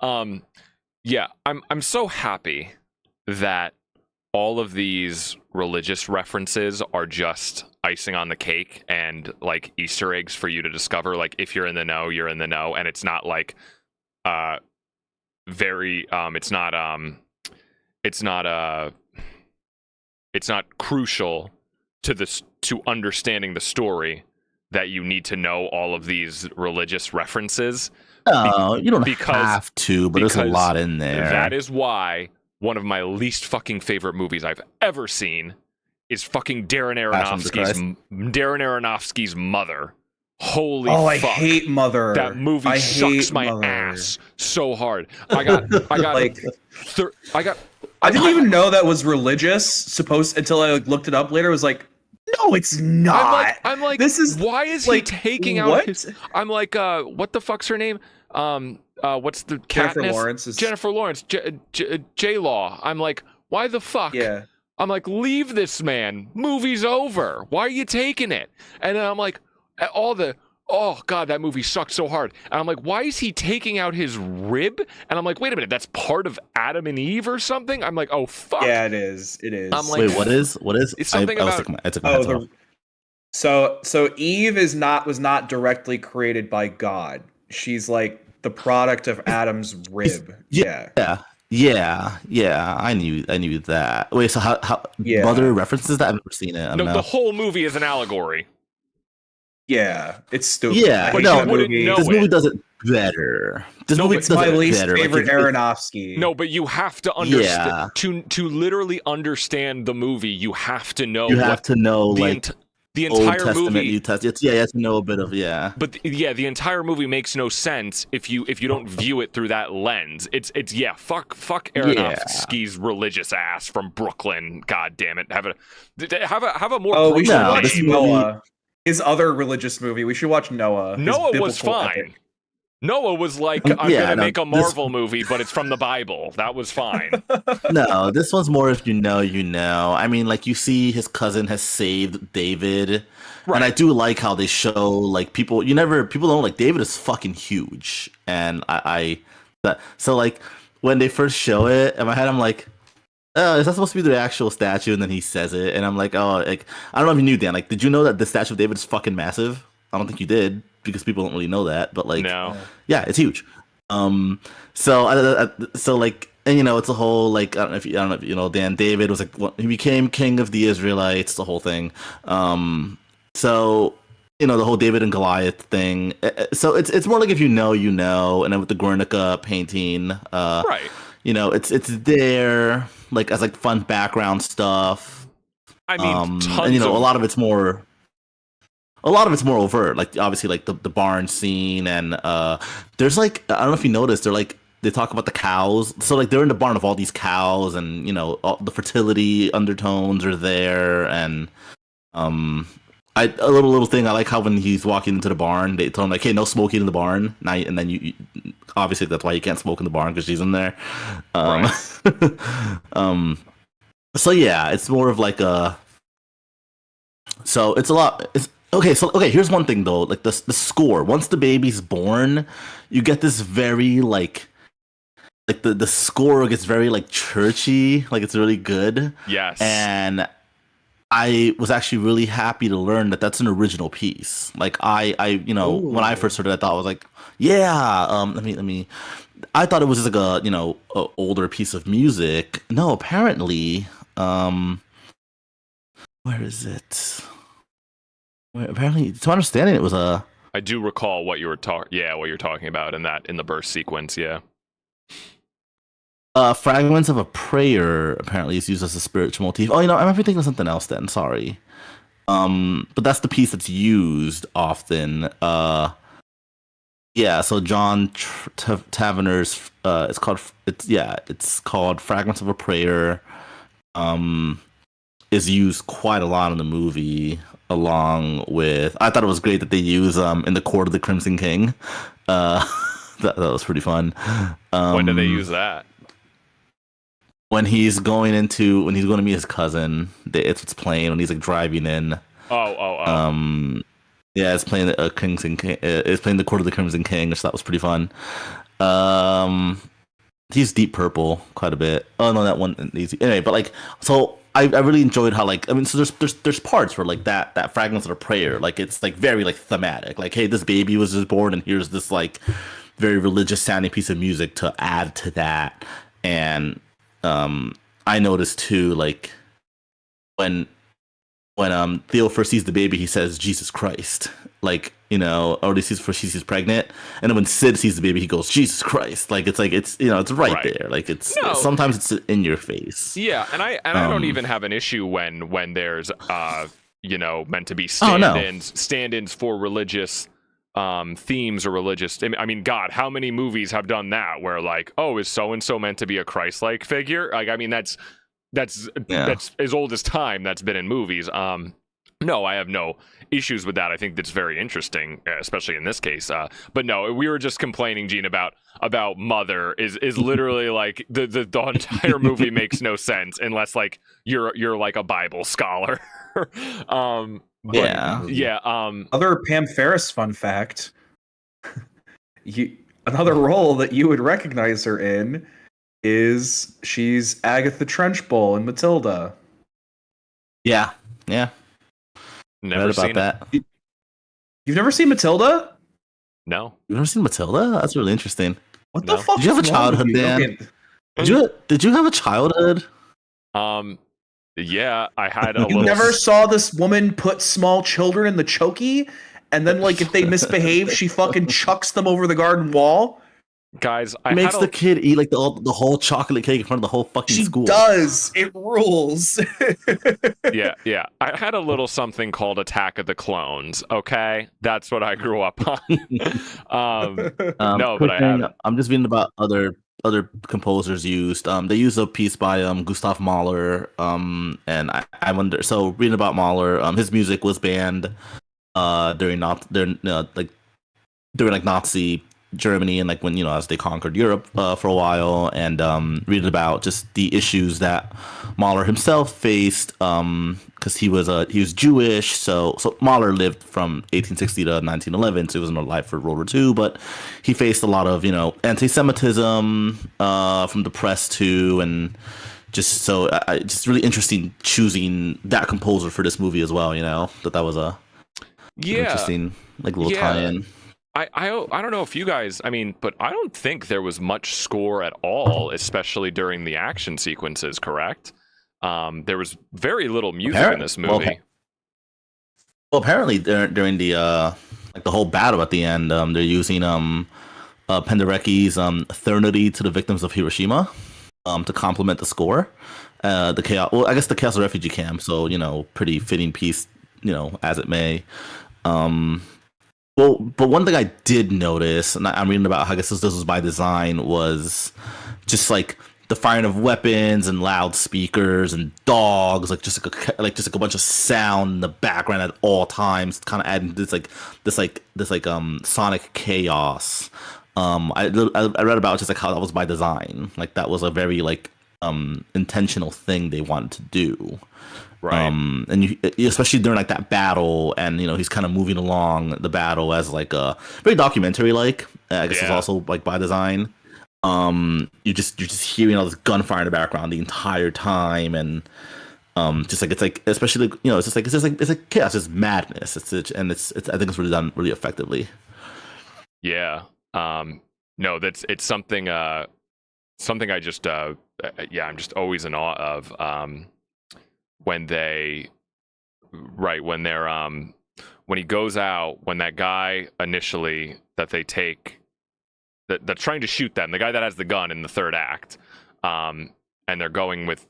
I'm so happy that all of these religious references are just icing on the cake and like Easter eggs for you to discover. Like if you're in the know, you're in the know, and it's not like it's not crucial to understanding the story that you need to know all of these religious references. Oh, you don't have to, but there's a lot in there. That is why one of my least fucking favorite movies I've ever seen is fucking Darren Aronofsky's Mother. Holy fuck. I hate Mother. That movie sucks my ass so hard. I got like I didn't even know that was religious until I looked it up later. It was like, no, it's not. I'm like, this is why is like, he taking out his? I'm like, what the fuck's her name? What's the Katniss? Jennifer Lawrence. J-Law. I'm like, why the fuck? Yeah. I'm like, leave this man. Movie's over. Why are you taking it? And then I'm like, oh god, that movie sucked so hard. And I'm like, why is he taking out his rib? And I'm like, wait a minute, that's part of Adam and Eve or something? I'm like, oh fuck. Yeah, it is. I'm like, wait, what is? It's something about. So Eve was not directly created by God. She's like the product of Adam's rib. Yeah. Yeah. I knew that. Wait, so how Yeah. Mother references that? I've never seen it. I don't No, know. the whole movie is an allegory. Yeah. It's stupid. Yeah, I hate no, that wouldn't movie. know This it. movie does it better. This No, movie but does It's my it least better. favorite Like, Aronofsky. No, but you have to understand to literally understand the movie. You have to know. you have to know the like the Old entire Testament, movie. New Testament. Yeah, you have to know a bit of But the entire movie makes no sense if you don't view it through that lens. It's fuck Aronofsky's religious ass from Brooklyn. God damn it, have a more. Oh, we should No, watch this movie- Noah. His other religious movie. We should watch Noah. His Noah was biblical fine. epic. Noah was like, I'm Yeah, gonna no, make a this- Marvel movie, but it's from the Bible. That was fine. No, this one's more if you know, you know. I mean, like you see his cousin has saved David. Right. And I do like how they show like people don't like David is fucking huge. And so like when they first show it, in my head I'm like, oh, is that supposed to be the actual statue? And then he says it, and I'm like, oh, like I don't know if you knew, Dan. Like, did you know that the statue of David is fucking massive? I don't think you did because people don't really know that. But like, No. yeah, it's huge. So like, and you know, it's a whole like I don't know if you know, Dan. David was like he became king of the Israelites, the whole thing. So you know the whole David and Goliath thing. So it's more like if you know, you know, and then with the Guernica painting, Right. you know, it's there like as like fun background stuff. I mean, tons and you know, of a lot of it's more overt. Like obviously, like the barn scene, and there's like I don't know if you noticed, they talk about the cows. So like they're in the barn of all these cows, and you know, all the fertility undertones are there, and a little thing I like how when he's walking into the barn, they tell him like, "Hey, no smoking in the barn." And then you obviously that's why you can't smoke in the barn because she's in there. So yeah, it's more of like a. So it's a lot. It's okay. So okay, here's one thing though. Like the score. Once the baby's born, you get this very like the score gets very like churchy. Like it's really good. yes. And I was actually really happy to learn that that's an original piece. Like I you know when I first heard it, I thought I was like, yeah. Let me. I thought it was just like a older piece of music. No, apparently. Where is it? Apparently, to my understanding, it was a. I do recall what you were what you're talking about in the burst sequence. Yeah. Fragments of a prayer apparently is used as a spiritual motif. Oh, you know, I'm thinking of something else then. Sorry. But that's the piece that's used often. Yeah. So John Taverner's. It's called Fragments of a Prayer. Is used quite a lot in the movie. Along with, I thought it was great that they use in the Court of the Crimson King. That was pretty fun. When did they use that? When he's going to meet his cousin, it's playing when he's like driving in. Oh. Yeah, it's playing it's playing the Court of the Crimson King, which that was pretty fun. He's Deep Purple quite a bit. Oh no, that one easy. Anyway, but like so. I really enjoyed how like I mean so there's parts where like that fragments of a prayer like it's like very like thematic like hey this baby was just born and here's this like very religious sounding piece of music to add to that and I noticed too like when Theo first sees the baby he says Jesus Christ like you know or he sees first she's pregnant and then when Sid sees the baby he goes Jesus Christ like it's you know it's right there like it's sometimes it's in your face and I don't even have an issue when there's you know meant to be stand-ins for religious themes or religious I mean God how many movies have done that where like oh is so and so meant to be a Christ-like figure like I mean that's as old as time that's been in movies no, I have no issues with that. I think that's very interesting, especially in this case. But no, we were just complaining, Gene, about Mother is literally like the entire movie makes no sense unless like you're like a Bible scholar. Other Pam Ferris fun fact. Another role that you would recognize her in is she's Agatha Trenchbull in Matilda. Yeah. Never Read about seen it. that. You've never seen Matilda? No. You've never seen Matilda? That's really interesting. What No. the fuck? Did you have is a wrong with childhood, you? Dan? Okay. Did you have a childhood? Yeah, I had a You little. never saw this woman put small children in the chokey, and then like if they misbehave, she fucking chucks them over the garden wall. Guys, I Makes had the kid eat like the whole chocolate cake in front of the whole fucking She school. does. It rules. yeah. I had a little something called Attack of the Clones. Okay, that's what I grew up on. No, but I haven't. I'm just reading about other composers used. They used a piece by Gustav Mahler. And I wonder. So reading about Mahler, his music was banned during Nazi Germany and like when as they conquered Europe for a while, and reading about just the issues that Mahler himself faced because he was Jewish. So Mahler lived from 1860 to 1911, so he wasn't alive for World War II, but he faced a lot of anti-Semitism from the press too, and just so just really interesting choosing that composer for this movie as well. That was a interesting like little tie-in. I don't know if you guys, but I don't think there was much score at all, especially during the action sequences, correct? There was very little music in this movie. Well, apparently during the the whole battle at the end, they're using Penderecki's "Eternity to the Victims of Hiroshima" to complement the score. The chaos. Well, I guess the Chaos of Refugee Camp. So pretty fitting piece. As it may. Well, but one thing I did notice, and I'm reading about how I guess this was by design, was just like the firing of weapons and loudspeakers and dogs, like just a bunch of sound in the background at all times, kind of adding this sonic chaos. I read about just like how that was by design, like that was a very intentional thing they wanted to do. Right. And especially during like that battle, and he's kind of moving along the battle as like a very documentary like. I guess it's also like by design. You're just hearing all this gunfire in the background the entire time, and it's especially it's like chaos, it's madness. It's I think it's really done really effectively. Yeah. No, it's something. Something I just I'm just always in awe of. When he goes out, when that guy initially that they take that's trying to shoot them, the guy that has the gun in the third act, and they're going with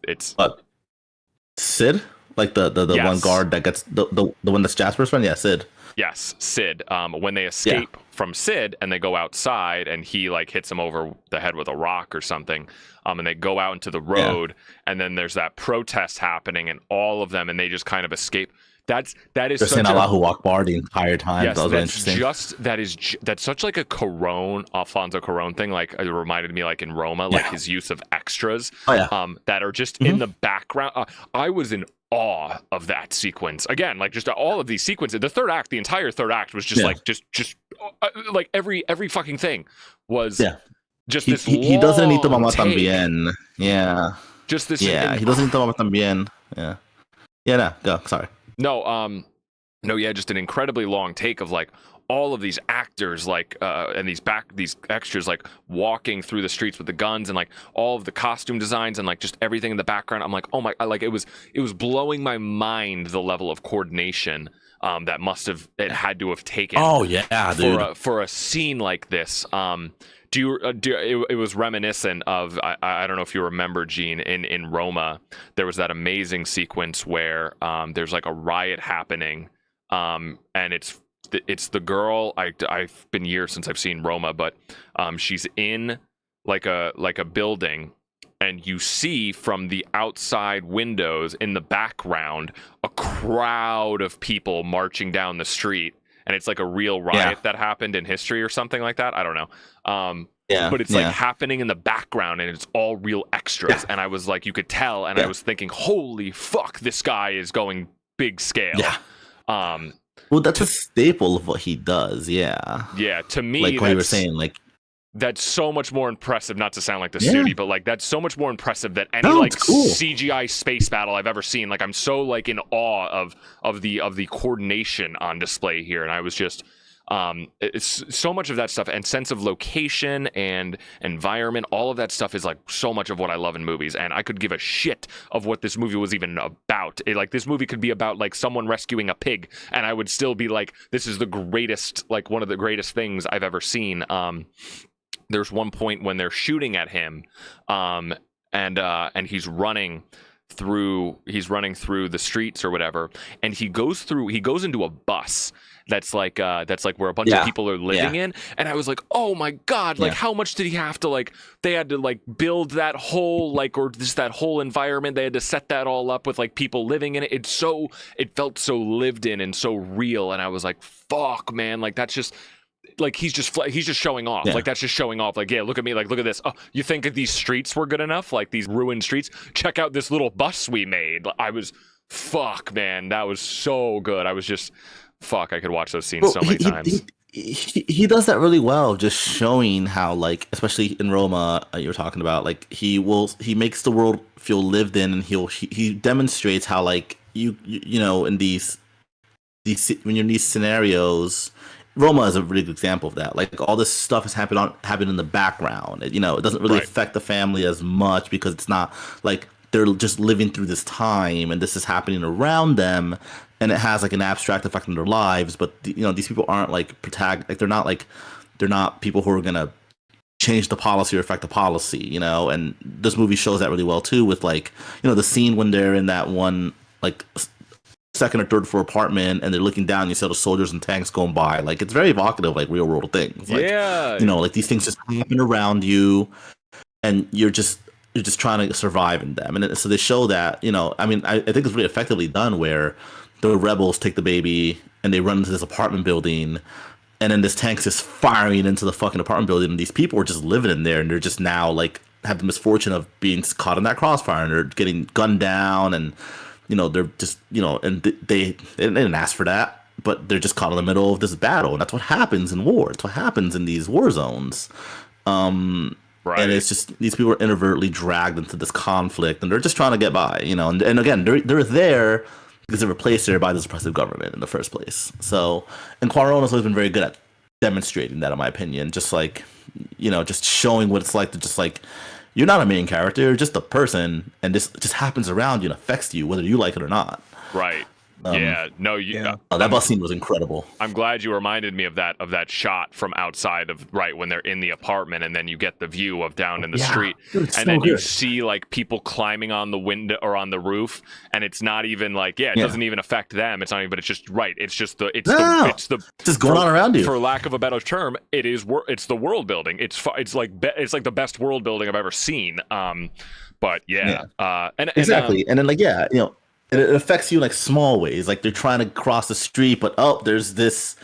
Sid, like the yes. one guard that gets the one that's Jasper's friend. Yeah, Sid. Yes, Sid. When they escape from Sid and they go outside and he hits him over the head with a rock or something, and they go out into the road, and then there's that protest happening and all of them, and they just kind of escape. That is They're such saying Allahu Akbar the entire time. Yes, that was that's interesting. that's such like a Alfonso Cuarón thing. Like it reminded me in Roma, his use of extras that are just in the background. I was in awe of that sequence again, just all of these sequences. The third act, the entire third act was just every fucking thing was just this. He doesn't need to Mama take. Tambien. Yeah. Just this. Yeah, he doesn't need to Mama Tambien. Yeah. Yeah. No. Go. Sorry. No. Just an incredibly long take of all of these actors and these extras walking through the streets with the guns and all of the costume designs and just everything in the background. I'm oh my, it was blowing my mind, the level of coordination that it had to have taken. Oh yeah, dude. For a scene like this. It was reminiscent of I don't know if you remember, Gene, in Roma there was that amazing sequence where there's a riot happening, and it's the girl. I've been years since I've seen Roma, but she's in a building, and you see from the outside windows in the background a crowd of people marching down the street, and it's a real riot that happened in history or something like that. I don't know. But it's happening in the background, and it's all real extras. And I was you could tell, and I was thinking, holy fuck, this guy is going big scale. Yeah. Well, that's a staple of what he does. Yeah. Yeah. To me, like what you were saying, that's so much more impressive, not to sound like the Yeah. snooty, but like that's so much more impressive than any No, like it's cool. CGI space battle I've ever seen. Like I'm so like in awe of the coordination on display here, and I was just it's so much of that stuff and sense of location and environment, all of that stuff is like so much of what I love in movies, and I could give a shit of what this movie was even about. Like this movie could be about like someone rescuing a pig, and I would still be like, this is the greatest, like one of the greatest things I've ever seen. There's one point when they're shooting at him, and he's running through the streets or whatever, and he goes into a bus that's like where a bunch of people are living in, and I was like, oh my god, like how much did he have to, like they had to like build that whole like, or just that whole environment, they had to set that all up with like people living in it. It felt so lived in and so real, and I was like, fuck man, like that's just like he's just showing off. Like that's just showing off. Like, yeah, look at me. Like, look at this. Oh, you think that these streets were good enough? Like these ruined streets? Check out this little bus we made. Fuck, man, that was so good. I was just, fuck. I could watch those scenes so many times. He does that really well, just showing how, like, especially in Roma, you're talking about, like he makes the world feel lived in, and he demonstrates how, like you know, in these when you're in these scenarios. Roma is a really good example of that. Like all this stuff is happening in the background. It doesn't really affect the family as much because it's not like they're just living through this time and this is happening around them, and it has like an abstract effect on their lives. But these people aren't like they're not people who are gonna change the policy or affect the policy. And this movie shows that really well too. With like the scene when they're in that one like second or third floor apartment and they're looking down and you see all the soldiers and tanks going by. Like it's very evocative, like real world things. Like, like these things just happen around you and you're just trying to survive in them. And so they show that, I mean, I think it's really effectively done where the rebels take the baby and they run into this apartment building, and then this tank's just firing into the fucking apartment building, and these people are just living in there, and they're just now like have the misfortune of being caught in that crossfire, and they're getting gunned down, and they're just, and they didn't ask for that, but they're just caught in the middle of this battle. And that's what happens in war. It's what happens in these war zones. And it's just, these people are inadvertently dragged into this conflict, and they're just trying to get by, and again, they're there because they're replaced there by this oppressive government in the first place. So, and Cuarón has always been very good at demonstrating that, in my opinion, just like, just showing what it's like to just like, you're not a main character, you're just a person, and this just happens around you and affects you whether you like it or not. Right. That bus scene was incredible. I'm glad you reminded me of that shot from outside of when they're in the apartment, and then you get the view of down in the street, and then you see like people climbing on the window or on the roof, and it's not even like it doesn't even affect them. It's not even, but it's just it's just it's just going on around you. For lack of a better term, it's the world building. It's like the best world building I've ever seen. And exactly, and then and it affects you in like small ways. Like they're trying to cross the street, but there's this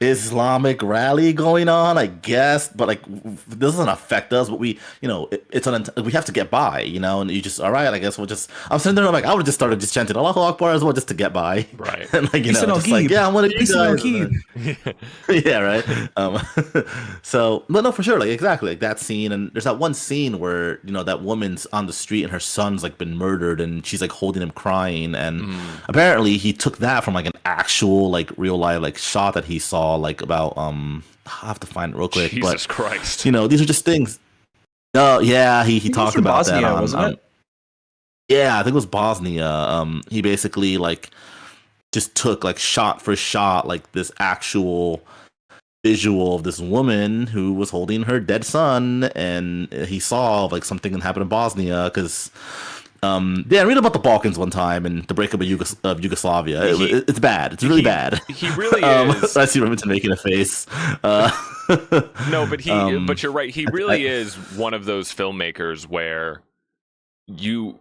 Islamic rally going on, I guess. But like, this doesn't affect us. But we, we have to get by, And you just, all right, I guess we'll just. I'm sitting there, I'm like, I would just started just chanting Allahu Akbar as well, just to get by, right? And like, just like, I'm one of you guys. Yeah, right. So, no, for sure, like exactly, like that scene. And there's that one scene where that woman's on the street and her son's like been murdered, and she's like holding him crying, and apparently he took that from like an actual like real life like shot that he saw. Like about I have to find it real quick. Jesus Christ! These are just things. Oh yeah, he talked about Bosnia, that. Wasn't it? Yeah, I think it was Bosnia. He basically like just took like shot for shot like this actual visual of this woman who was holding her dead son, and he saw like something that happened in Bosnia because. Read about the Balkans one time and the breakup of Yugoslavia. It's bad. It's really bad. He really is. I see Remington making a face. No, but but you're right. He really is one of those filmmakers where you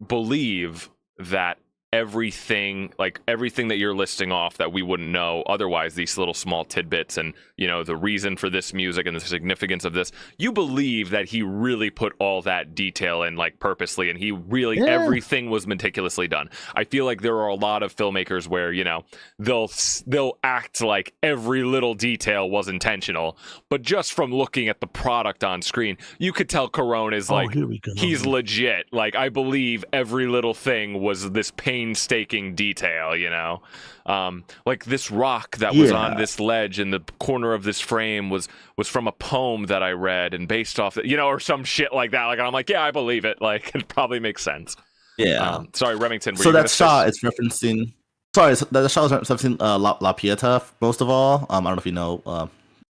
believe that everything that you're listing off that we wouldn't know otherwise, these little small tidbits and the reason for this music and the significance of this, you believe that he really put all that detail in like purposely, and he really everything was meticulously done. I feel like there are a lot of filmmakers where they'll act like every little detail was intentional, but just from looking at the product on screen you could tell Cuarón is like, he's legit. Like, I believe every little thing was this painstaking detail, like this rock that was on this ledge in the corner of this frame was from a poem that I read and based off or some shit like that. Like, I'm like, yeah, I believe it. Like, it probably makes sense. Yeah. Sorry, Remington. So that shot is referencing. Sorry, that shot is referencing La Pieta most of all. I don't know if you know what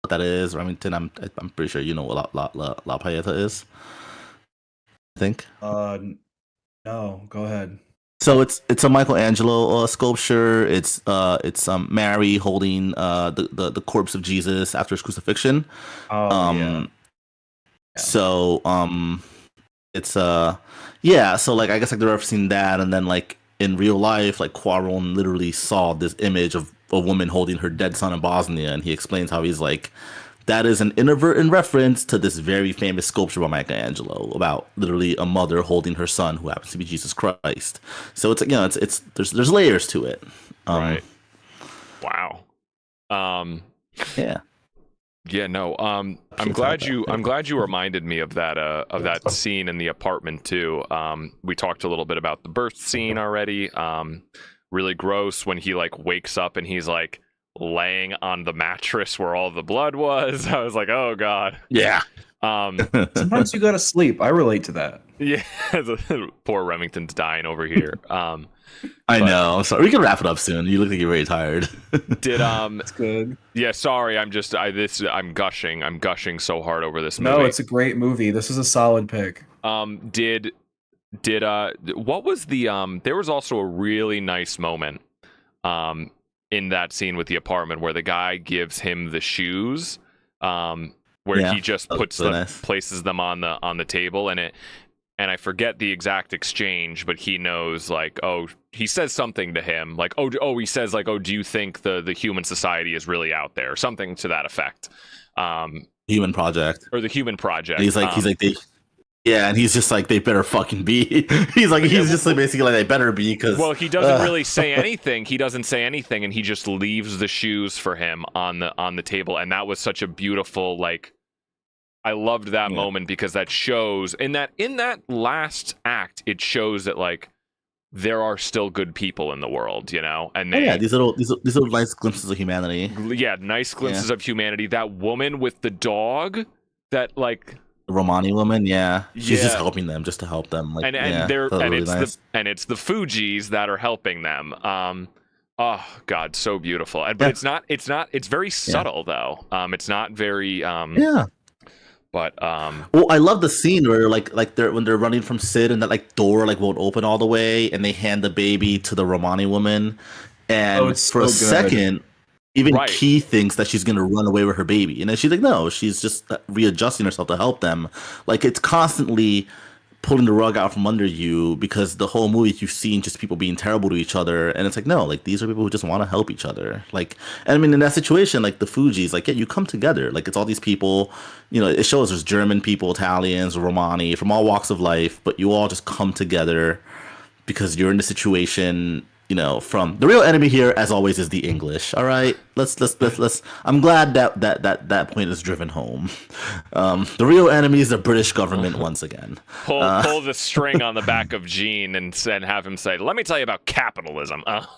that is, Remington. I'm pretty sure you know what La Pieta is. I think. No, go ahead. So it's a Michelangelo sculpture. It's Mary holding the corpse of Jesus after his crucifixion. Yeah. So it's so like I guess like they're referencing that, and then like in real life, like Cuarón literally saw this image of a woman holding her dead son in Bosnia, and he explains how he's like, that is an inadvertent reference to this very famous sculpture by Michelangelo about literally a mother holding her son who happens to be Jesus Christ. So it's it's there's layers to it. Right. Wow. Yeah. Yeah, no. I'm glad you reminded me of that scene in the apartment too. We talked a little bit about the birth scene already. Really gross when he like wakes up and he's like laying on the mattress where all the blood was. I was like, oh god. Yeah. Sometimes you gotta sleep. I relate to that. Yeah. Poor Remington's dying over here. I know. Sorry, we can wrap it up soon. You look like you're very tired. That's good. Yeah, sorry. I'm gushing. I'm gushing so hard over this movie. No, it's a great movie. This is a solid pick. What was the there was also a really nice moment in that scene with the apartment where the guy gives him the shoes, where he just places them on the table, and I forget the exact exchange, but he knows like, he says something to him like, he says like, do you think the human society is really out there? Something to that effect. Human Project. Or the Human Project. And he's like and he's just like, they better fucking be. He's just like basically like, they better be, because he doesn't really say anything. He doesn't say anything, and he just leaves the shoes for him on the table, and that was such a beautiful like. I loved that moment because that shows in that last act, it shows that like there are still good people in the world, and these little nice glimpses of humanity. Yeah, nice glimpses of humanity. That woman with the dog, that like. Romani woman, she's just helping them, just to help them. Like, it's the Fujis that are helping them. Oh God, so beautiful. But it's very subtle though. It's not very But well, I love the scene where when they're running from Sid and that like door like won't open all the way, and they hand the baby to the Romani woman, and for a second. Even Key thinks that she's going to run away with her baby. And then she's like, no, she's just readjusting herself to help them. Like, it's constantly pulling the rug out from under you, because the whole movie you've seen just people being terrible to each other. And it's like, no, like, these are people who just want to help each other. Like, and I mean, in that situation, like the Fugees, like, you come together. Like, it's all these people, it shows there's German people, Italians, Romani, from all walks of life, but you all just come together because you're in a situation. From the real enemy here, as always, is the English. All right, let's. I'm glad that point is driven home. The real enemy is the British government once again. Pull the string on the back of Gene and have him say, "Let me tell you about capitalism." What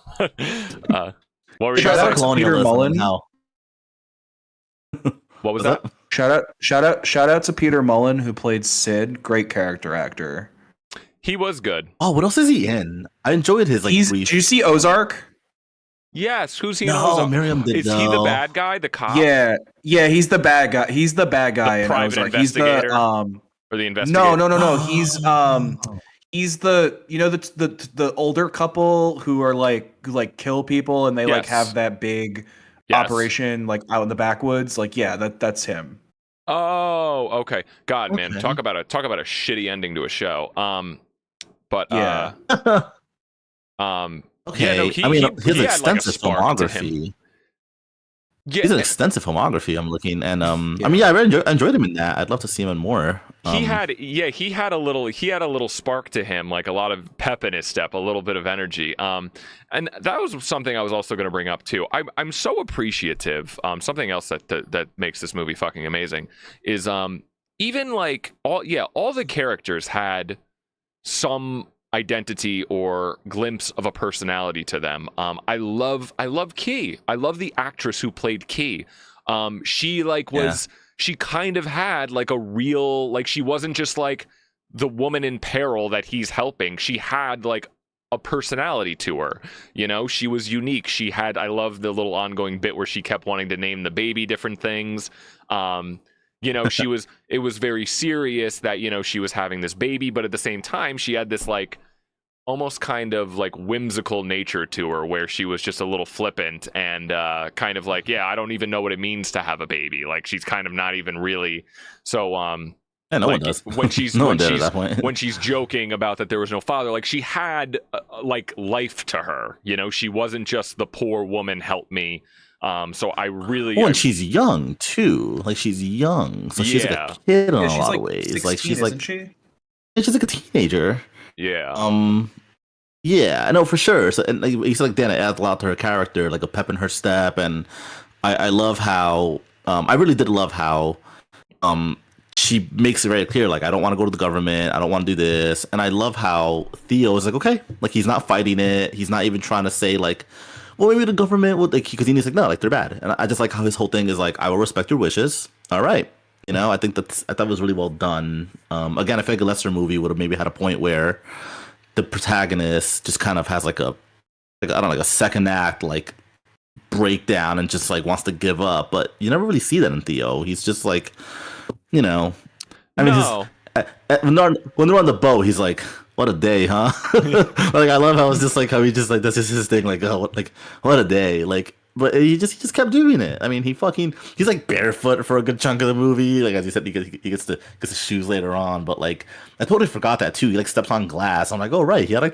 were you Shout out to Peter Mullen. What was that? Shout out to Peter Mullen, who played Sid. Great character actor. He was good. Oh, what else is he in? I enjoyed his brief. Did you see Ozark? Yes. Who's he? No, Miriam did. Is he the bad guy? The cop? Yeah. He's the bad guy. He's the bad guy in Ozark. He's the or the investigator. No. He's the the older couple who are like kill people, and they like have that big operation like out in the backwoods. Like, that's him. Oh, okay. God, man, talk about a shitty ending to a show. But Okay, no, I mean, his he had, like, a extensive spark to him. filmography. Yeah, He's an extensive filmography. I'm looking, and I Yeah. mean, yeah, I really enjoyed him in that. I'd love to see him in more. he had a little spark to him, like a lot of pep in his step, a little bit of energy. And that was something I was also going to bring up too. I'm so appreciative. Something else that makes this movie fucking amazing is even like all the characters had some identity or glimpse of a personality to them. I love Key. I love the actress who played Key. She she kind of had like a real, like, she wasn't just like the woman in peril that he's helping. She had like a personality to her. You know, she was unique. I love the little ongoing bit where she kept wanting to name the baby different things. You know, it was very serious that, you know, she was having this baby, but at the same time, she had this like almost kind of like whimsical nature to her where she was just a little flippant and kind of like, yeah, I don't even know what it means to have a baby. Like, she's kind of not even really. So, yeah, no like, one does. When she's no when one did at she's that point. when she's joking about that there was no father, like, she had like life to her. You know, she wasn't just the poor woman, help me. So I really. Oh, and she's young too. Like, she's young, so she's like a kid in a she's lot like of ways. 16, Like, she's isn't like she? she's like a teenager. Yeah. Yeah, I know for sure. So, and like, you said, like, Dan, it adds a lot to her character, like a pep in her step, and I love how I really did love how she makes it very clear, like, I don't want to go to the government, I don't want to do this, and I love how Theo is like, okay, like, he's not fighting it, he's not even trying to say like, well, maybe the government would, like, because he's like, no, like, they're bad, and I just like how his whole thing is like, I will respect your wishes. All right. You know, I thought it was really well done. Again, I feel like a lesser movie would have maybe had a point where the protagonist just kind of has like a second act like breakdown and just like wants to give up, but you never really see that in Theo. He's just like, you know, I mean, when they're on the boat, he's like, what a day, huh? Like, I love how it's just like how he just like, that's just his thing, like, oh, like, what a day, like. But he just kept doing it. I mean, he's like barefoot for a good chunk of the movie. Like, as you said, he gets the shoes later on. But like, I totally forgot that too. He like steps on glass. I'm like, oh right, he had like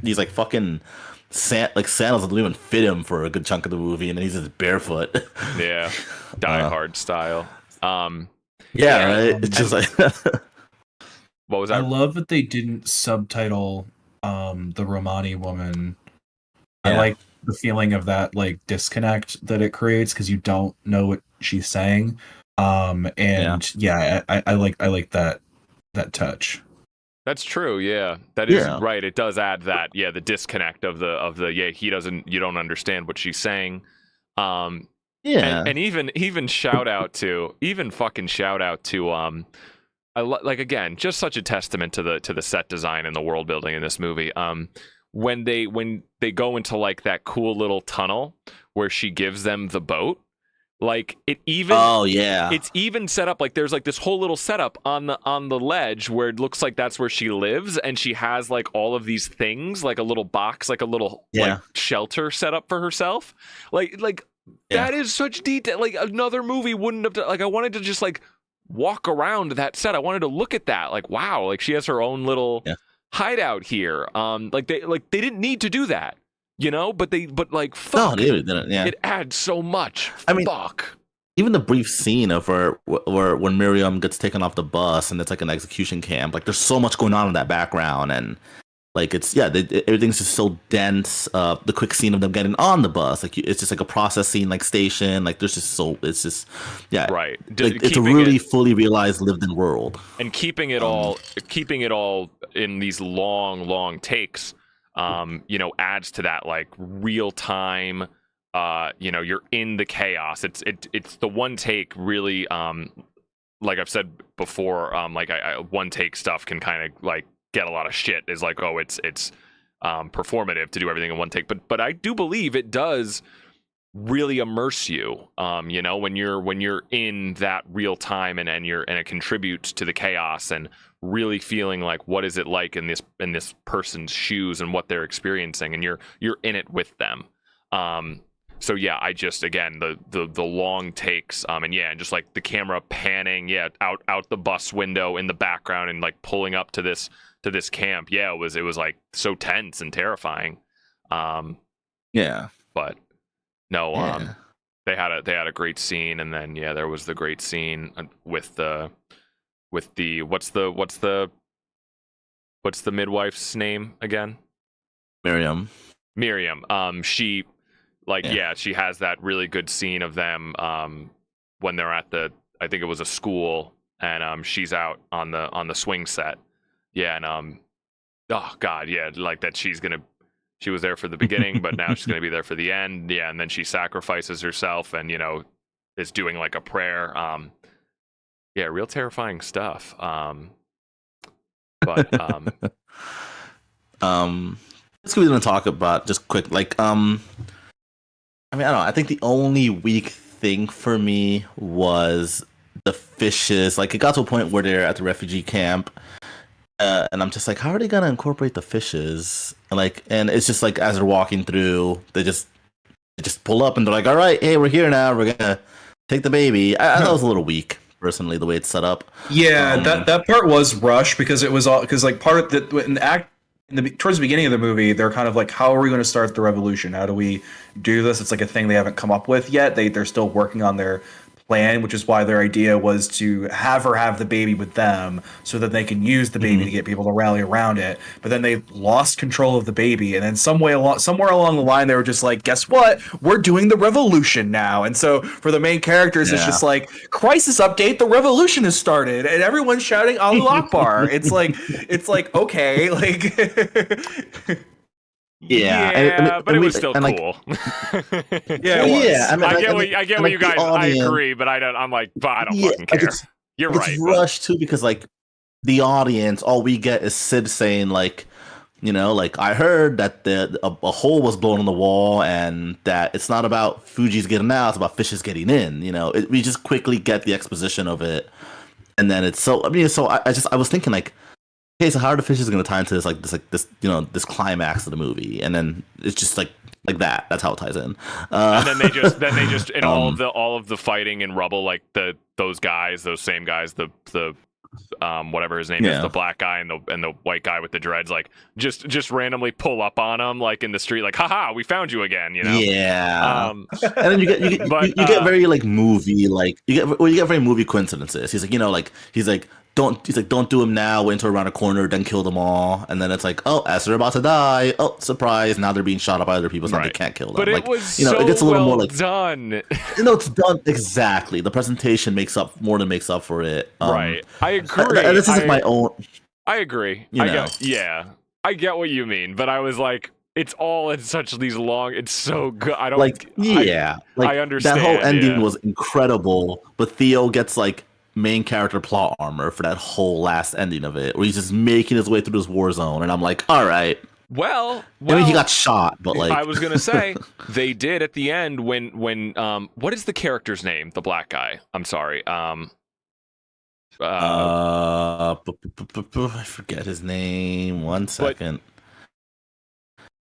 these fucking sandals that don't even fit him for a good chunk of the movie, and then he's just barefoot. Yeah, Die Hard style. Yeah, right. It's just like, what was that? I love that they didn't subtitle the Romani woman. Yeah. I like the feeling of that like disconnect that it creates because you don't know what she's saying. I like that touch. That's true. Yeah, that is right. It does add that. Yeah, the disconnect of the you don't understand what she's saying. And even shout out to again, just such a testament to the set design and the world building in this movie. When they go into like that cool little tunnel where she gives them the boat, like it's even set up like there's like this whole little setup on the ledge where it looks like that's where she lives, and she has like all of these things, like a little box, like a little like shelter set up for herself. That is such detail. Like, another movie wouldn't have done. Like, I wanted to just like walk around that set. I wanted to look at that. Like, wow, like she has her own little hideout here. They didn't need to do that, you know, but fuck, no, they didn't. Yeah, it adds so much. I mean, fuck. Even the brief scene of where when Miriam gets taken off the bus and it's like an execution camp, like there's so much going on in that background, and like everything's just so dense. The quick scene of them getting on the bus, like it's just like a processing like station. Like it's just right. Like, it's a really fully realized lived-in world, and keeping it all in these long takes, adds to that like real time. You're in the chaos. It's the one take really. Like I've said before, one take stuff can kind of like get a lot of shit. Is like, oh, it's performative to do everything in one take, but I do believe it does really immerse you. When you're in that real time and it contributes to the chaos and really feeling like what is it like in this person's shoes and what they're experiencing, and you're in it with them. So yeah, I just, again, the long takes, and just like the camera panning, out the bus window in the background and like pulling up to this camp. Yeah, it was like so tense and terrifying. Yeah. But no, Yeah. they had a great scene, and then yeah, there was the great scene with the what's the midwife's name again? Miriam. Miriam. She Yeah. she has that really good scene of them when they're at I think it was a school, and she's out on the swing set. Yeah, and oh god, yeah, like that she was there for the beginning, but now she's gonna be there for the end. Yeah, and then she sacrifices herself and is doing like a prayer. Yeah, real terrifying stuff. But Let's go and talk about just quick, like, I mean, I don't know. I think the only weak thing for me was the fishes. Like, it got to a point where they're at the refugee camp, and I'm just like, how are they gonna incorporate the fishes? And it's just like as they're walking through, they just pull up and they're like, all right, hey, we're here now. We're gonna take the baby. I thought it was a little weak, personally, the way it's set up. Yeah, that part was rushed because it was all because like part of the in the act towards the beginning of the movie, they're kind of like, how are we going to start the revolution? How do we do this? It's like a thing they haven't come up with yet. They're still working on their plan, which is why their idea was to have her have the baby with them so that they can use the baby to get people to rally around it. But then they lost control of the baby, and then somewhere along the line they were just like, guess what, we're doing the revolution now. And so for the main characters, it's just like, crisis update, the revolution has started, and everyone's shouting Allahu Akbar. It's like okay, like yeah, but it was still cool. Yeah, it was. Yeah, I get what you guys. I agree, but I don't. I'm like, I don't fucking care. You're right. It's rushed too because like the audience, all we get is Sid saying like, like I heard that a hole was blown on the wall and that it's not about Fuji's getting out, it's about fishes getting in. We just quickly get the exposition of it, and then it's so. I mean, so I was thinking like, okay, so how are the fishes going to tie into this climax of the movie? And then it's just like that. That's how it ties in. And then they just in all of the fighting in rubble, like those same guys, the whatever his name is, the black guy and the white guy with the dreads, like just randomly pull up on him like in the street, like haha, we found you again, Yeah. And then you get very like movie, like you get very movie coincidences. He's like, he's like don't do him now, wait until around a corner, then kill them all. And then it's like, oh, as they're about to die, oh, surprise, now they're being shot up by other people, so they can't kill them. But like, it was so it gets a little more like done. It's done exactly. The presentation makes up for it. Right. I agree. And this is my own. I agree. I get what you mean, but I was like, it's all in such these long. It's so good. I don't like. Yeah, I understand. That whole ending was incredible, but Theo gets like main character plot armor for that whole last ending of it, where he's just making his way through this war zone, and I'm like, all right. Well, I mean, he got shot, but like I was gonna say, they did at the end when what is the character's name? The black guy. I'm sorry. I forget his name. One second.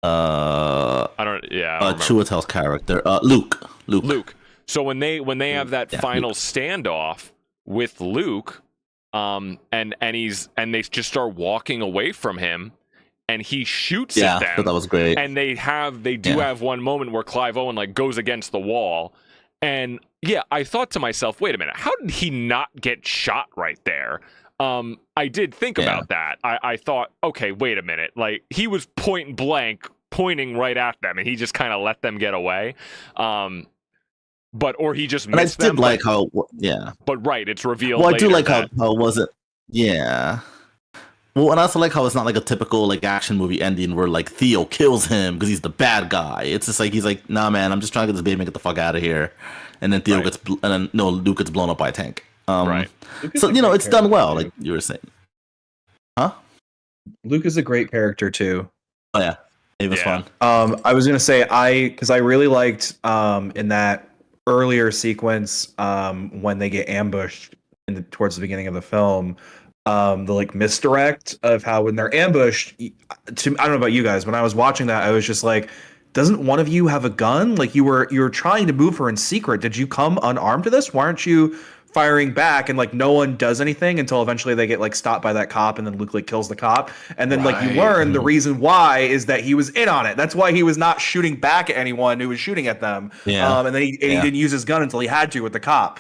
I don't. Yeah. Chiwetel's character. Luke. So when they have that final standoff with Luke, and they just start walking away from him, and he shoots at them. Yeah, that was great. And they do have one moment where Clive Owen like goes against the wall, and I thought to myself, wait a minute, how did he not get shot right there? I did think about that. I thought, okay, wait a minute, like he was point blank pointing right at them, and he just kind of let them get away. Or he just missed them. I did like how, But right, it's revealed. Well, I do like that... how was it? Yeah. Well, and I also like how it's not like a typical like action movie ending where like Theo kills him because he's the bad guy. It's just like he's like, nah, man, I'm just trying to get this baby and get the fuck out of here. And then Luke gets blown up by a tank. Right. So it's done well, like you were saying. Huh? Luke is a great character too. Oh yeah, it was fun. I was gonna say because I really liked in that earlier sequence when they get ambushed towards the beginning of the film, the like misdirect of how when they're ambushed. I don't know about you guys, when I was watching that, I was just like, doesn't one of you have a gun? Like you were trying to move her in secret. Did you come unarmed to this? Why aren't you firing back, and like no one does anything until eventually they get like stopped by that cop, and then Luke like kills the cop, and then like you Right. learn the reason why is that he was in on it. That's why he was not shooting back at anyone who was shooting at them. Yeah. And then he didn't use his gun until he had to with the cop.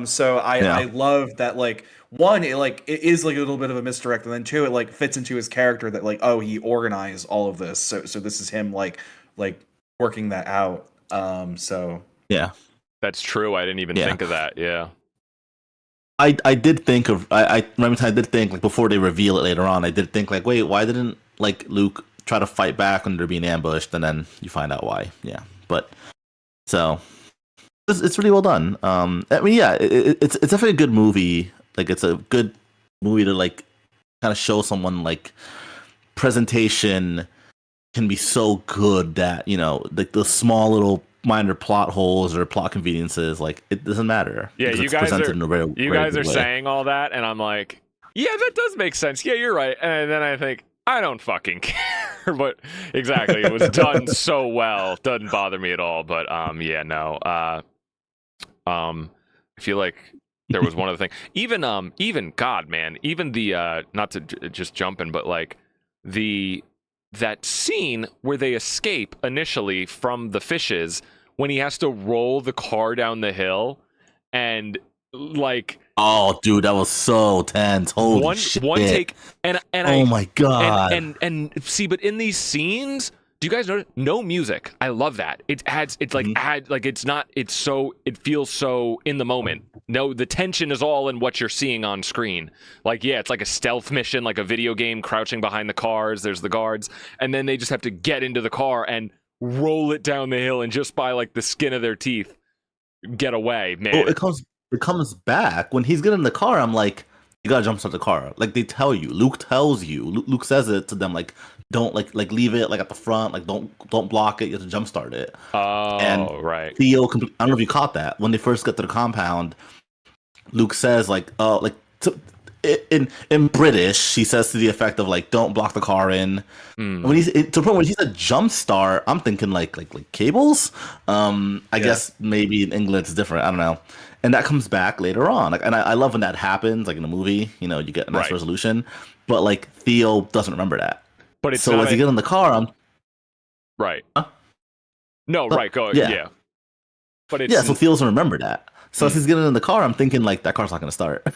So I love that, like, one, it is like a little bit of a misdirect, and then two, it like fits into his character that like, oh, he organized all of this, so this is him like working that out. So Yeah. That's true. I didn't even think of that. Yeah. I did think of I remember I did think like before they reveal it later on, I did think like, wait, why didn't like Luke try to fight back when they're being ambushed, and then you find out why. Yeah. But so it's really well done. I mean, yeah, it's definitely a good movie. Like, it's a good movie to like kind of show someone like presentation can be so good that, you know, like the small little minor plot holes or plot conveniences, like, it doesn't matter. Yeah, because you it's guys presented are in a very, you very guys good are way. saying all that, and I'm like, yeah, that does make sense. Yeah, you're right. And then I think, I don't fucking care. But exactly, it was done so well. Doesn't bother me at all. But yeah, no. I feel like there was one other thing. Even God, man, even the not to just jump in, but like that scene where they escape initially from the fishes, when he has to roll the car down the hill, and like, Oh, dude, that was so tense. Holy shit. one take, and oh my god. and see, but in these scenes, do you guys know no music? I love that. It adds, it's like it feels so in the moment. No, the tension is all in what you're seeing on screen. Like, yeah, it's like a stealth mission, like a video game, crouching behind the cars, there's the guards, and then they just have to get into the car and roll it down the hill, and just by like the skin of their teeth get away, man. Oh, it comes back when he's getting in the car. I'm like, you gotta jumpstart the car. Like, they tell you. Luke tells you. Luke says it to them. Like, don't like leave it like at the front. Like, don't block it. You have to jumpstart it. Oh, and right. Theo, I don't know if you caught that. When they first get to the compound, Luke says like, oh, like in British, he says to the effect of like, don't block the car in. When he's to the point when he said jumpstart, I'm thinking like cables. I guess maybe in England it's different. I don't know. And that comes back later on. Like, and I love when that happens. Like in a movie, you know, you get a nice resolution. But like Theo doesn't remember that. But it's so as you get in the car, I'm right. Huh? No, But- right. Go yeah. yeah. But it's so Theo doesn't remember that. So as he's getting in the car, I'm thinking like that car's not gonna start.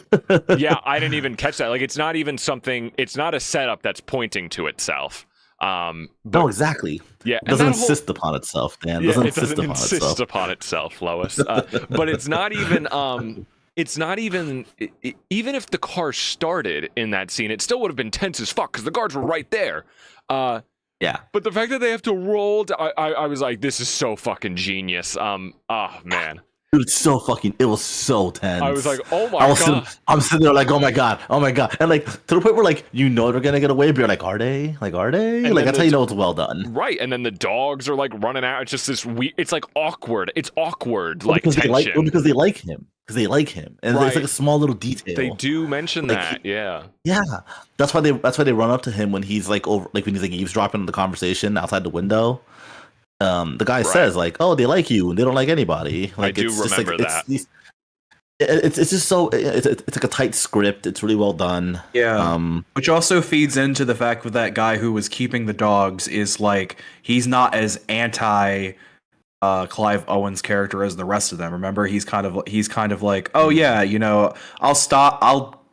yeah, I didn't even catch that. Like, it's not even something. It's not a setup that's pointing to itself. But No, exactly. yeah, It doesn't insist upon itself, Dan. Yeah, It it doesn't insist upon itself, Lois. But it's not even. It's not even. Even if the car started in that scene, it still would have been tense as fuck because the guards were right there. Yeah. But the fact that they have to roll, I was like, this is so fucking genius. Oh man. Dude, it's so fucking. It was so tense. I was like, oh my god. I'm sitting there like, oh my god, and like to the point where like you know they're gonna get away, but you're like, are they? Like, are they? And Like, then that's how you know it's well done. Right, and then the dogs are like running out. It's just this weird. It's like awkward. It's awkward, Well, like because tension. because they like him. Because they like him, and Right. it's like a small little detail. They do mention Like, that, yeah. Yeah, that's why they run up to him when he's like over, like when he's like eavesdropping on the conversation outside the window. The guy says like, "Oh, they like you, and they don't like anybody." Like, I do it's just, remember like, it's just so it's like a tight script. It's really well done. Yeah. Which also feeds into the fact that that guy who was keeping the dogs is like, he's not as anti Clive Owen's character as the rest of them. Remember, he's kind of like, oh yeah, you know,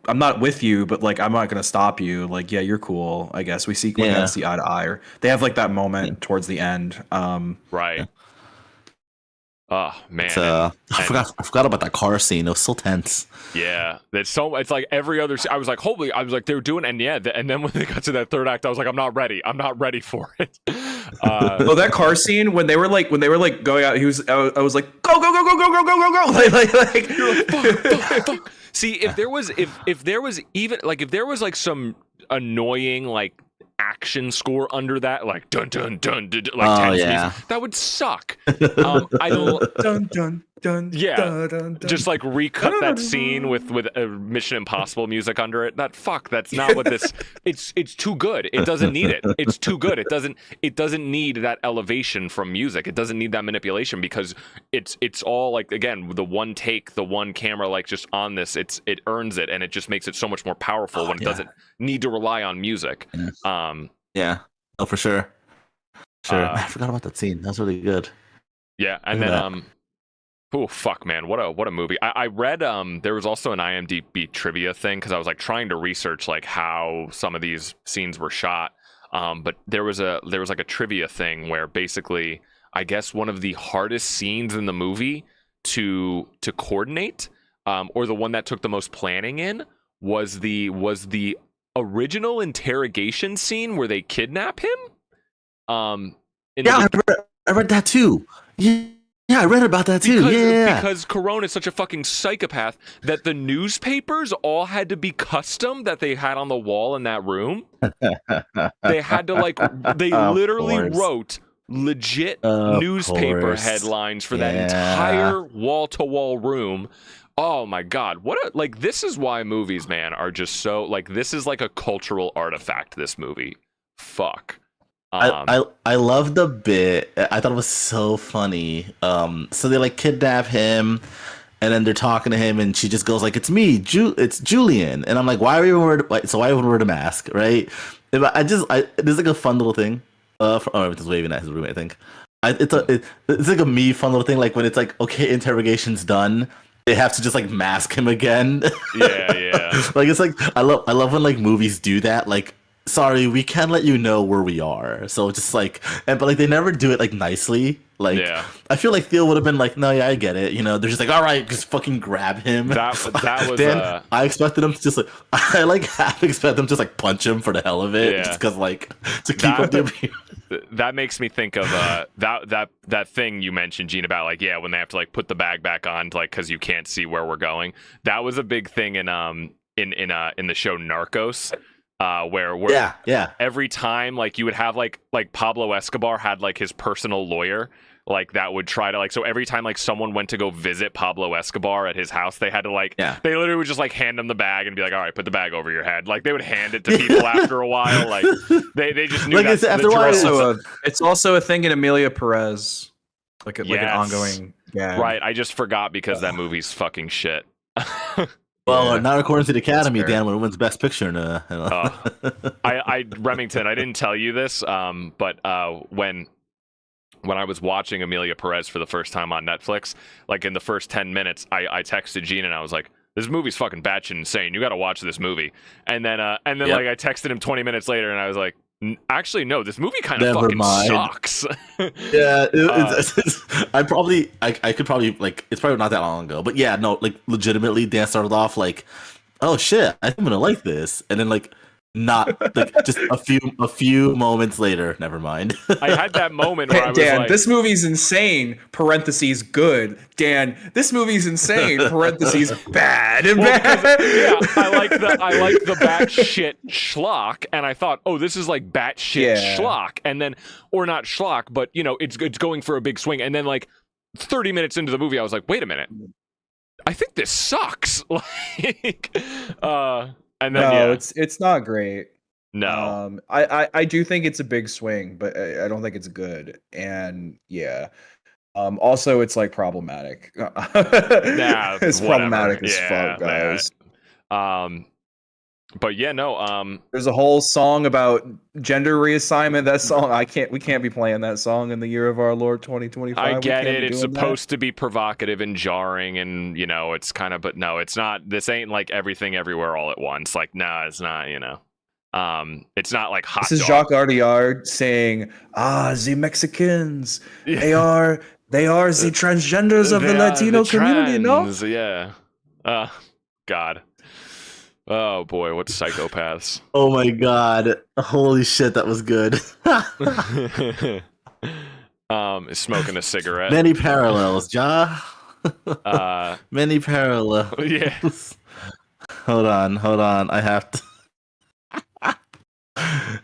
I'm not with you, but like, I'm not gonna stop you. Like, yeah, you're cool, I guess. We see eye to eye, or they have like that moment towards the end. Right. Oh man. I forgot about that car scene. It was so tense. Yeah, it's like every other. I was like, holy! I was like, they were doing, and yeah, and then when they got to that third act, I was like, I'm not ready for it. Oh, that car scene when they were like going out, I was like, go, like You're like, fuck. See, if there was like some annoying like action score under that, like dun dun dun, dun like 10 yeah. sneezes, that would suck. I don't. dun dun dun, Yeah, dun, dun, dun. just like recut that scene with Mission Impossible music under it. That's not what this. It's too good. It doesn't need it. It's too good. It doesn't need that elevation from music. It doesn't need that manipulation because it's all like, again, the one take, the one camera, like just on this. It earns it, and it just makes it so much more powerful when it doesn't need to rely on music. Yeah. Oh, for sure. Sure. I forgot about that scene. That was really good. Yeah, and then oh fuck, man, what a movie! I read there was also an IMDb trivia thing because I was like trying to research like how some of these scenes were shot. But there was like a trivia thing where basically I guess one of the hardest scenes in the movie to coordinate, or the one that took the most planning in was the original interrogation scene where they kidnap him. I read that too. Yeah, I read about that too. Because Corona is such a fucking psychopath that the newspapers all had to be custom that they had on the wall in that room. They had to they literally wrote legit newspaper headlines for that entire wall-to-wall room. Oh my god, this is why movies, man, are just so this is like a cultural artifact, this movie. Fuck. I love the bit. I thought it was so funny. So they kidnap him, and then they're talking to him, and she just goes like, "It's me, it's Julian." And I'm like, "Why are you wearing? Why even wear a mask, right?" There's like a fun little thing. It's waving at his roommate. I think it's like a me fun little thing. Like when it's like, okay, interrogation's done. They have to just mask him again. Yeah. It's like I love when movies do that. Sorry, we can't let you know where we are. So just but they never do it nicely. I feel like Theo would have been like, no, yeah, I get it. They're just like, all right, just fucking grab him. That was. Then I expected them to just half expect them to just punch him for the hell of it, just because to keep up their. That makes me think of that thing you mentioned, Gene, about when they have to put the bag back on because you can't see where we're going. That was a big thing in the show Narcos. Where every time you would have Pablo Escobar had his personal lawyer that would try to so every time someone went to go visit Pablo Escobar at his house, they had to they literally would just hand them the bag and be like, all right, put the bag over your head. They would hand it to people after a while. They just knew that after a while. It's also a thing in Emilia Perez, like an ongoing gag. Right, I just forgot because that movie's fucking shit. Well, not according to the Academy, Dan, when it wins Best Picture. Remington, I didn't tell you this, but when I was watching Emilia Perez for the first time on Netflix, in the first 10 minutes, I texted Gene and I was like, this movie's fucking batshit insane. You got to watch this movie. And then I texted him 20 minutes later and I was like, actually, no, this movie kind of fucking sucks. Yeah, I could probably it's probably not that long ago, but yeah, no, legitimately, Dan started off oh shit, I'm gonna like this, and then not just a few moments later, never mind. I had that moment where I was Dan, this movie's insane. Parentheses good. Dan, this movie's insane. Parentheses bad. I like the batshit schlock, and I thought, oh, this is batshit schlock, and then or not schlock, but it's going for a big swing, and then 30 minutes into the movie, I was like, wait a minute, I think this sucks. And then, it's not great. No, I do think it's a big swing, but I don't think it's good. And also it's problematic. It's problematic as fuck, guys. But yeah, no. There's a whole song about gender reassignment. That song, we can't be playing that song in the year of our Lord 2025. I get it. It's supposed to be provocative and jarring, and it's kind of, but no, it's not. This ain't Everything Everywhere All at Once. No, it's not. It's not Hot This is Dog. Jacques Audiard saying, the Mexicans, they are the transgenders of the Latino community. No, yeah. God. Oh boy, what psychopaths. Oh my god. Holy shit, that was good. Smoking a cigarette. Many parallels, Ja. Many parallels. Yeah. Hold on. I have to.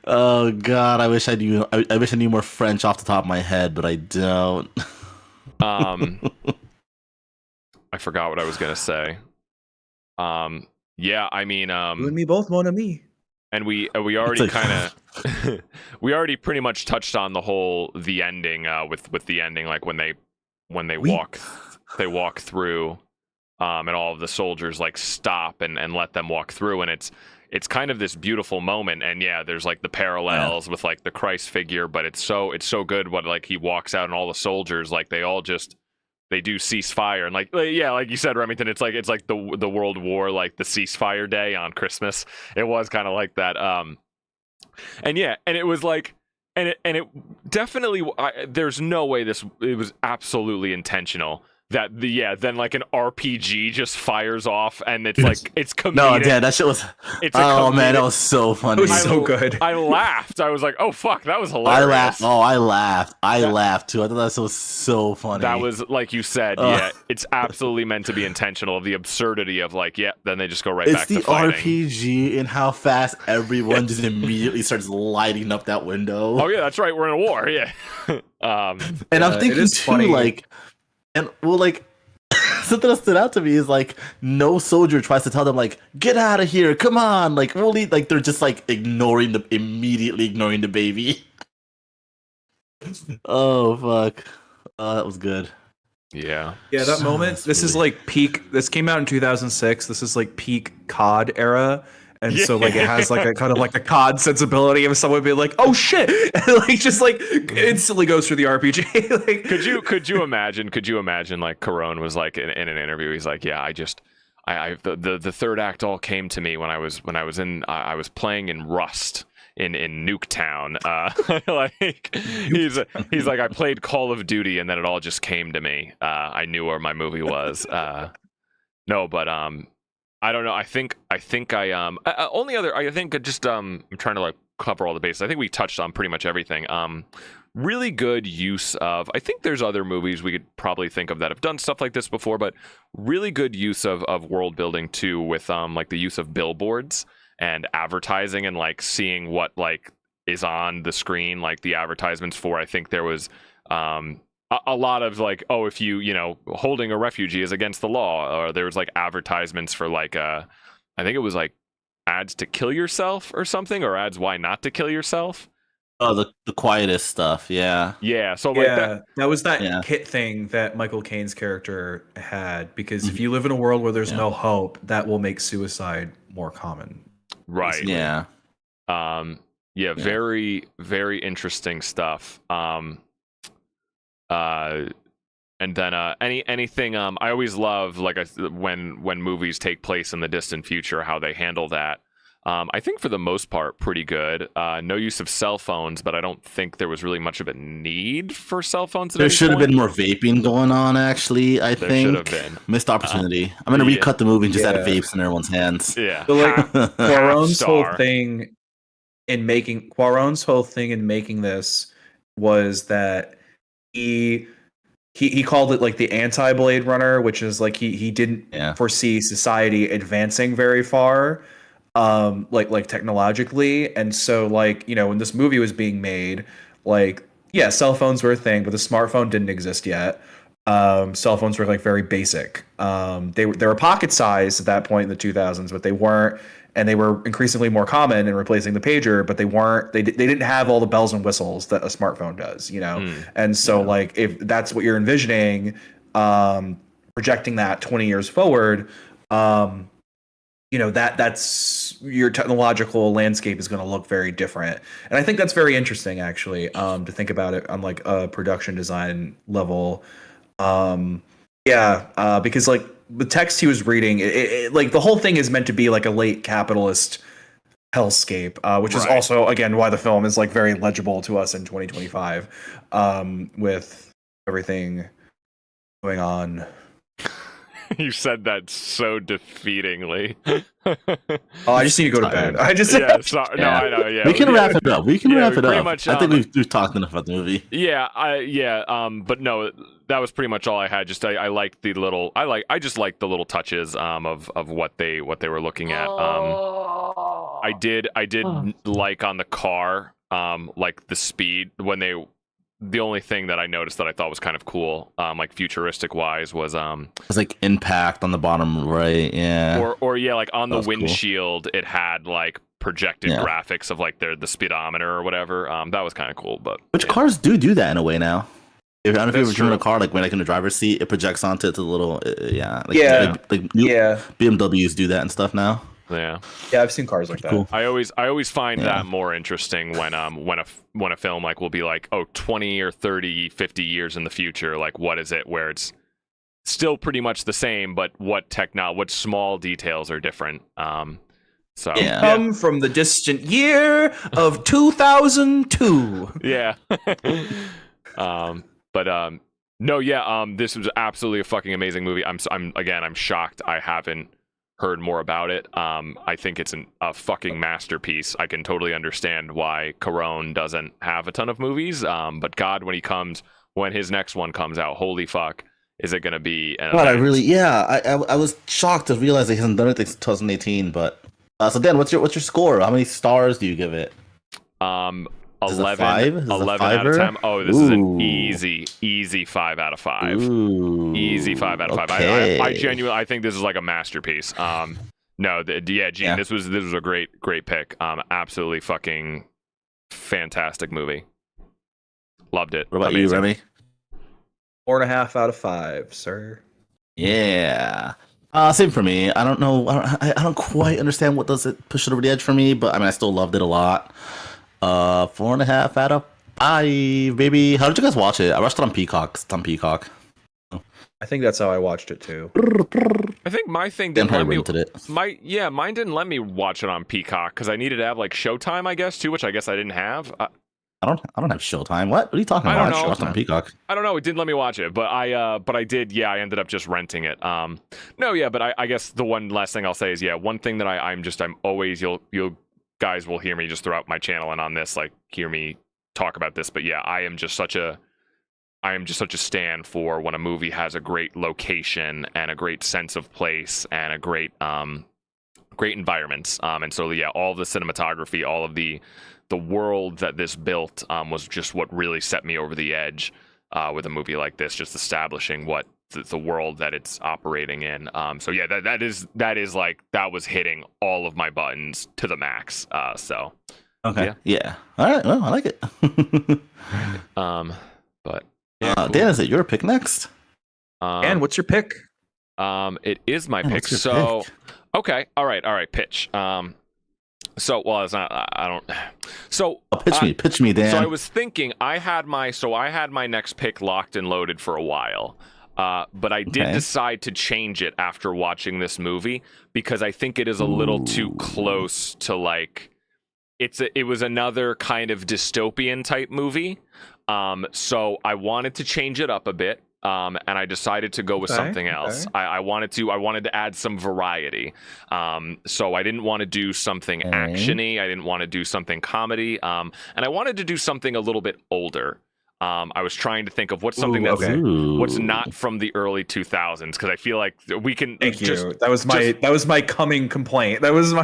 Oh god, I wish I knew more French off the top of my head, but I don't. forgot what I was gonna say. Yeah, I mean, You and me both, mon ami. and we already It's kind of we already pretty much touched on the ending with the ending, like when they walk through, and all of the soldiers like stop and let them walk through, and it's kind of this beautiful moment. And yeah, there's like the parallels with like the Christ figure, but it's so good what like he walks out and all the soldiers like they do ceasefire, and like yeah, like you said, Remington, it's like the World War, like the ceasefire day on Christmas. It was kind of like that. And yeah, and it was like, and it definitely, there's no way it was absolutely intentional. That then like an RPG just fires off, and it's like it's comedic. No, damn, that shit was. Oh man, that was so funny. It was so good. I laughed. I was like, "Oh fuck, that was hilarious." I laughed. I laughed too. I thought that was so funny. That was like you said. Yeah, it's absolutely meant to be intentional. Of the absurdity of like, yeah, then they just go right back to fighting. It's the RPG and how fast everyone just immediately starts lighting up that window. Oh yeah, that's right. We're in a war. Yeah. And I'm thinking too, funny. like. And well, like something that stood out to me is like no soldier tries to tell them like get out of here, come on, like we'll eat. Like they're just like immediately ignoring the baby. Oh fuck, that was good. Yeah, that moment. This is like peak. This came out in 2006. This is like peak COD era. And so like it has like a kind of like a COD sensibility of someone being like, "Oh shit!" and like just like instantly goes through the RPG. Like, could you imagine like Corone was like in an interview, he's like, "Yeah, the third act all came to me when I was playing in Rust in Nuketown. Like he's like, I played Call of Duty and then it all just came to me. I knew where my movie was. No, but I don't know. I think only other. I think just I'm trying to like cover all the bases. I think we touched on pretty much everything. Really good use of. I think there's other movies we could probably think of that have done stuff like this before, but really good use of world building too, with like the use of billboards and advertising and like seeing what like is on the screen, like the advertisements for. I think there was a lot of like, oh, if you holding a refugee is against the law, or there was like advertisements for like I think it was like ads to kill yourself or something, or ads why not to kill yourself. Oh, the quietest stuff, yeah. So like that was that hit thing that Michael Caine's character had, because if you live in a world where there's no hope, that will make suicide more common. Right. Basically. Yeah. Very, very interesting stuff. And then anything I always love like when movies take place in the distant future, how they handle that. I think for the most part pretty good. No use of cell phones, but I don't think there was really much of a need for cell phones. There should have been more vaping going on. Actually, I think should have been missed opportunity. I'm gonna recut the movie and just add vapes in everyone's hands. Yeah. So like Quaron's whole thing in making this was that he called it like the anti-Blade Runner, which is like he didn't foresee society advancing very far, like technologically. And so like, when this movie was being made, like, yeah, cell phones were a thing, but the smartphone didn't exist yet. Cell phones were like very basic. They were pocket sized at that point in the 2000s, but they weren't, and they were increasingly more common in replacing the pager, but they didn't have all the bells and whistles that a smartphone does, And so like, if that's what you're envisioning, projecting that 20 years forward, that's your technological landscape is going to look very different. And I think that's very interesting actually, to think about it on like a production design level. Because like the text he was reading, it like the whole thing is meant to be like a late capitalist hellscape, which is also again why the film is like very legible to us in 2025, with everything going on. You said that so defeatingly. I just need to go to bed. I know. Yeah, we can wrap it up. We can wrap it up. Much, I think we've talked enough about the movie. But no, that was pretty much all I had. Just I like the little. I just like the little touches of what they were looking at. I did like on the car, like the speed when they the only thing that I noticed that I thought was kind of cool, like futuristic wise, was It's like impact on the bottom right. Yeah. or yeah, like on the That's cool. windshield, it had like projected Yeah. graphics of like the speedometer or whatever. That was kind of cool. But Which cars do that in a way now? I don't know if you That's ever driven a true. car, like when like in the driver's seat, it projects onto it to the little, yeah. Like, Yeah. Like new Yeah, BMWs do that and stuff now. yeah, yeah, I've seen cars like that. Cool. I always find Yeah. that more interesting when a film like will be like, oh, 20 or 30, 50 years in the future, like what is it where it's still pretty much the same, but what small details are different. So Yeah. Come from the distant year of 2002. yeah. No, yeah, this was absolutely a fucking amazing movie. I'm shocked I haven't heard more about it. I think it's a fucking masterpiece. I can totally understand why Cuarón doesn't have a ton of movies. But God, when his next one comes out, holy fuck, is it gonna be an God, event? I was shocked to realize he hasn't done it since 2018. But so Dan, what's your score? How many stars do you give it? 11, Is this a 11 out of fiver? 10. Oh, this is an Ooh. easy 5 out of 5. Ooh, Easy 5 out of 5. okay. I genuinely, I think this is like a masterpiece. No, yeah, Gene, Yeah. this was a great pick. Absolutely fucking fantastic movie. Loved it. What about Amazing. you, Remy? 4.5 out of 5, sir. Yeah. Same for me. I don't know. I don't quite understand what does it push it over the edge for me, but I mean, I still loved it a lot. 4.5 out of 5, baby. How did you guys watch it? I watched it on Peacock. It's on Peacock. I think that's how I watched it too. I think my thing Dan didn't let probably me. rented it. Mine didn't let me watch it on Peacock because I needed to have like Showtime, I guess, too, which I guess I didn't have. I don't have Showtime. What are you talking I about? don't know. I watched it on Peacock. I don't know. It didn't let me watch it, but I did. Yeah, I ended up just renting it. No, yeah, but I guess the one last thing I'll say is, yeah, one thing that I'm always, you'll guys will hear me just throughout my channel and on this, like, hear me talk about this. But yeah, I am just such a stan for when a movie has a great location and a great sense of place and a great environments. And so yeah, all the cinematography, all of the world that this built was just what really set me over the edge with a movie like this, just establishing what the world that it's operating in. So yeah, that is like, that was hitting all of my buttons to the max. So Okay. Yeah. All right. Well, I like it. but yeah, cool. Dan, is it your pick next? And what's your pick? It is my Dan, pick. what's your So pick? okay, all right, pitch. So well, it's not. I don't. So Pitch me, Dan. So I was thinking I had my next pick locked and loaded for a while. But I did Okay. decide to change it after watching this movie because I think it is a little too close to like it was another kind of dystopian type movie. So I wanted to change it up a bit. And I decided to go with something else. I wanted to add some variety. So I didn't want to do something actiony. I didn't want to do something comedy. And I wanted to do something a little bit older. I was trying to think of what's something that's what's not from the early 2000s because I feel like we can. Thank you. That was my coming complaint. That was my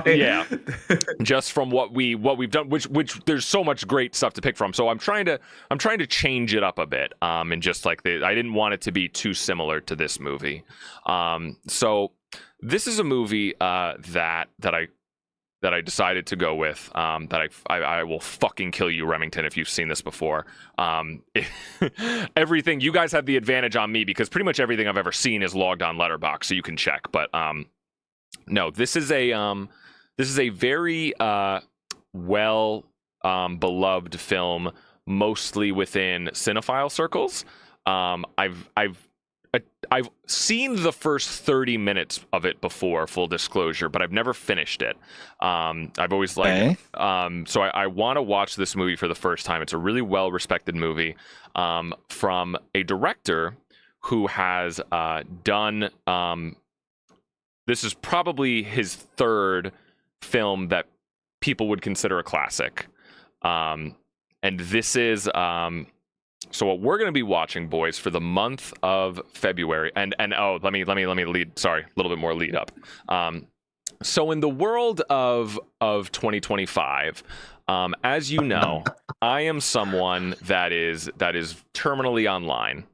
just from what we've done, which there's so much great stuff to pick from. So I'm trying to change it up a bit. And just like I didn't want it to be too similar to this movie. So this is a movie that I decided to go with, that I will fucking kill you, Remington, if you've seen this before. Everything, you guys have the advantage on me because pretty much everything I've ever seen is logged on Letterboxd, so you can check. But no, this is a very well beloved film, mostly within cinephile circles. I've seen the first 30 minutes of it before, full disclosure, but I've never finished it. I've always liked it. So I want to watch this movie for the first time. It's a really well-respected movie from a director who has done... this is probably his third film that people would consider a classic. And this is... So what we're going to be watching, boys, for the month of February, and oh, let me lead. Sorry, a little bit more lead up. So in the world of 2025, as you know, I am someone that is terminally online.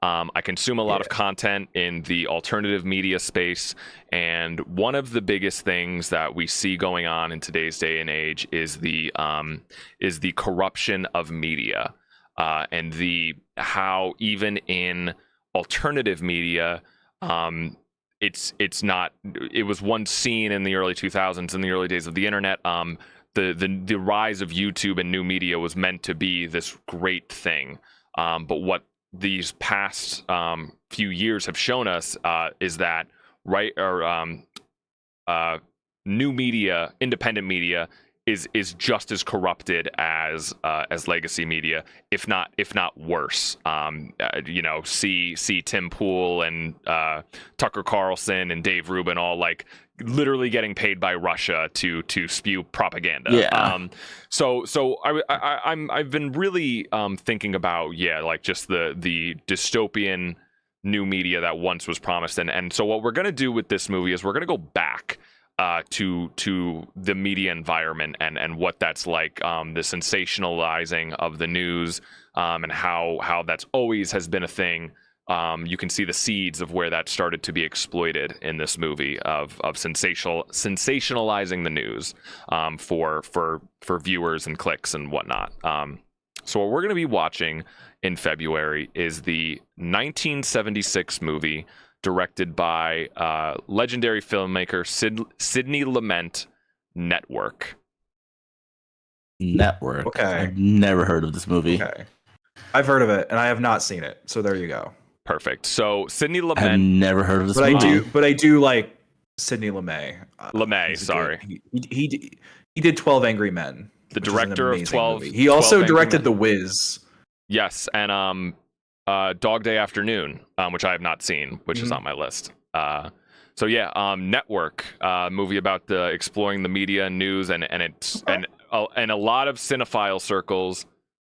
I consume a lot of content in the alternative media space, and one of the biggest things that we see going on in today's day and age is the corruption of media, and how even in alternative media, it was once seen in the early 2000s, in the early days of the internet. The rise of YouTube and new media was meant to be this great thing, but what these past few years have shown us is that new media, independent media, is just as corrupted as legacy media, if not worse. See Tim Pool and Tucker Carlson and Dave Rubin all like literally getting paid by Russia to spew propaganda. Yeah. So I've been really thinking about like just the dystopian new media that once was promised, and so what we're gonna do with this movie is we're gonna go back to the media environment and what that's like, the sensationalizing of the news, and how that's always has been a thing. You can see the seeds of where that started to be exploited in this movie of sensationalizing the news for viewers and clicks and whatnot. So what we're going to be watching in February is the 1976 movie directed by legendary filmmaker Sidney Lumet, Network. Network. Okay. I've never heard of this movie. Okay. I've heard of it, and I have not seen it. So there you go. Perfect. So Sidney I've Lumet. never heard of this But movie. I do like Sidney Lumet. Lumet, sorry. He did 12 Angry Men. The which is an director of amazing 12 movie. He also 12 Angry directed Men. The Wiz. Yes, and Dog Day Afternoon, which I have not seen, which is on my list. So yeah, Network, movie about exploring the media and news, and a lot of cinephile circles,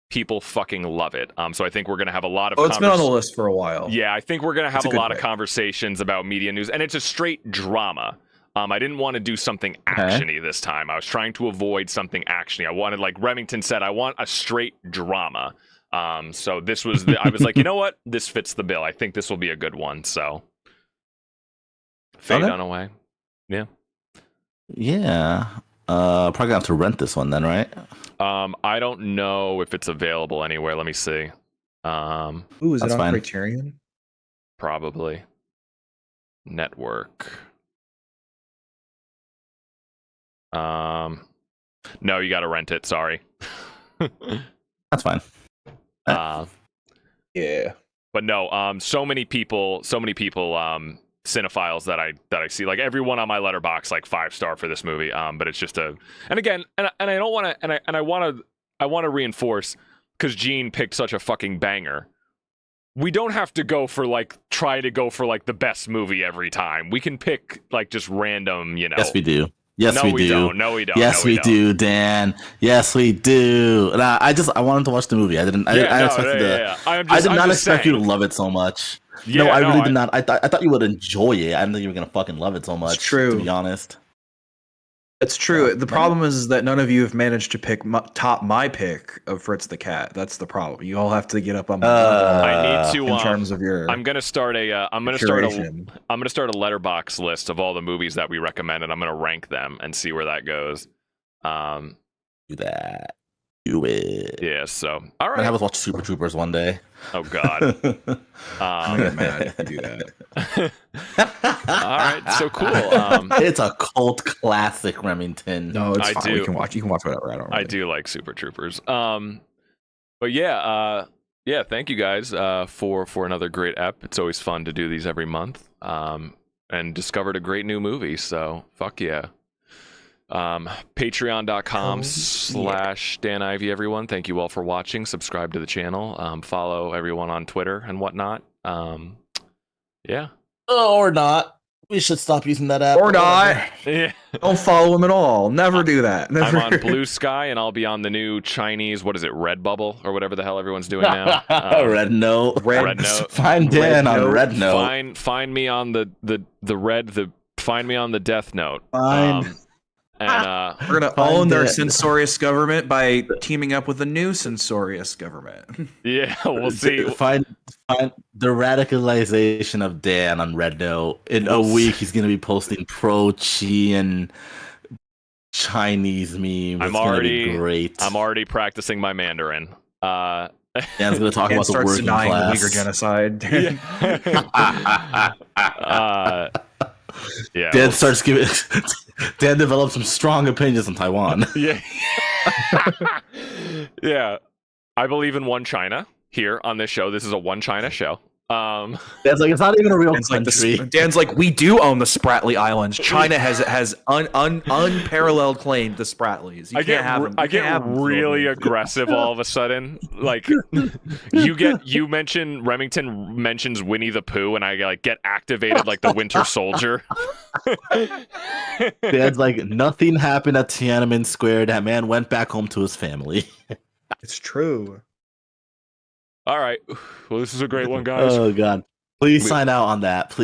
people fucking love it. So I think we're gonna have a lot of. Oh, it's been on the list for a while. Yeah, I think we're gonna have It's a a good lot of pick. conversations about media news, and it's a straight drama. I didn't want to do something actiony this time. I was trying to avoid something actiony. I wanted, like Remington said, I want a straight drama. So this was, I was like, you know what? This fits the bill. I think this will be a good one. So Faye Okay. Dunaway. Yeah. Yeah. Probably gonna have to rent this one then, right? I don't know if it's available anywhere. Let me see. Ooh, is That's it on fine. Criterion? Probably. Network. No, you got to rent it. Sorry. That's fine. Yeah. But no, so many people, cinephiles that I see, like everyone on my letterbox, like 5-star for this movie. But it's just and again, and I don't want to, and I want to reinforce, because Gene picked such a fucking banger. We don't have to try to go for the best movie every time. We can pick just random, Yes, we do. Yes, no, we do. Don't. No, we don't. Yes, no, we don't. do, Dan. Yes, we do. And I wanted to watch the movie. I did not expect you to love it so much. Yeah, no, I really did not. I thought you would enjoy it. I didn't think you were gonna fucking love it so much. It's true. To be honest. It's true. The problem is that none of you have managed to top my pick of Fritz the Cat. That's the problem. You all have to get up on my I need to. in terms of your. I'm gonna start a. I'm gonna start a letterbox list of all the movies that we recommend, and I'm gonna rank them and see where that goes. Do that. Do it. Yeah. So all I right. have us watch Super Troopers one day. Oh God. I'm gonna get mad if you do that. All right. So cool. It's a cult classic, Remington. No, it's I fine. do. You can watch whatever. I don't. I do like Super Troopers. But yeah. Yeah. Thank you guys for another great ep. It's always fun to do these every month. And discovered a great new movie. So fuck yeah. Patreon.com/Dan Ivy, everyone. Thank you all for watching. Subscribe to the channel. Follow everyone on Twitter and whatnot. Yeah. Or not. We should stop using that app. Or not. Yeah. Don't follow him at all. Never do that. Never. I'm on Blue Sky, and I'll be on the new Chinese, what is it, Redbubble, or whatever the hell everyone's doing now. Red Note. Red Note. Find Dan Red on Note. Red Note. Find me on the Find me on the Death Note. Fine. And We're gonna Find own their it. censorious government by teaming up with a new censorious government. yeah, we'll see. Find the radicalization of Dan on Red Note. In a week, he's gonna be posting pro-Chi and Chinese memes. It's gonna be great. I'm already practicing my Mandarin. Dan's gonna talk And about the starts working denying the class. Uyghur genocide. Yeah. Dan starts giving. Dan develops some strong opinions on Taiwan. Yeah. Yeah. I believe in one China here on this show. This is a one China show. Dan's like, it's not even a real Dan's like, country. Dan's like, we do own the Spratly Islands. China has unparalleled claim to Spratlys. You I can't have them. I get really aggressive all of a sudden. Like you mention Remington mentions Winnie the Pooh, and I like get activated like the Winter Soldier. Dan's like, nothing happened at Tiananmen Square. That man went back home to his family. It's true. All right. Well, this is a great one, guys. Oh God! Please sign out on that, please.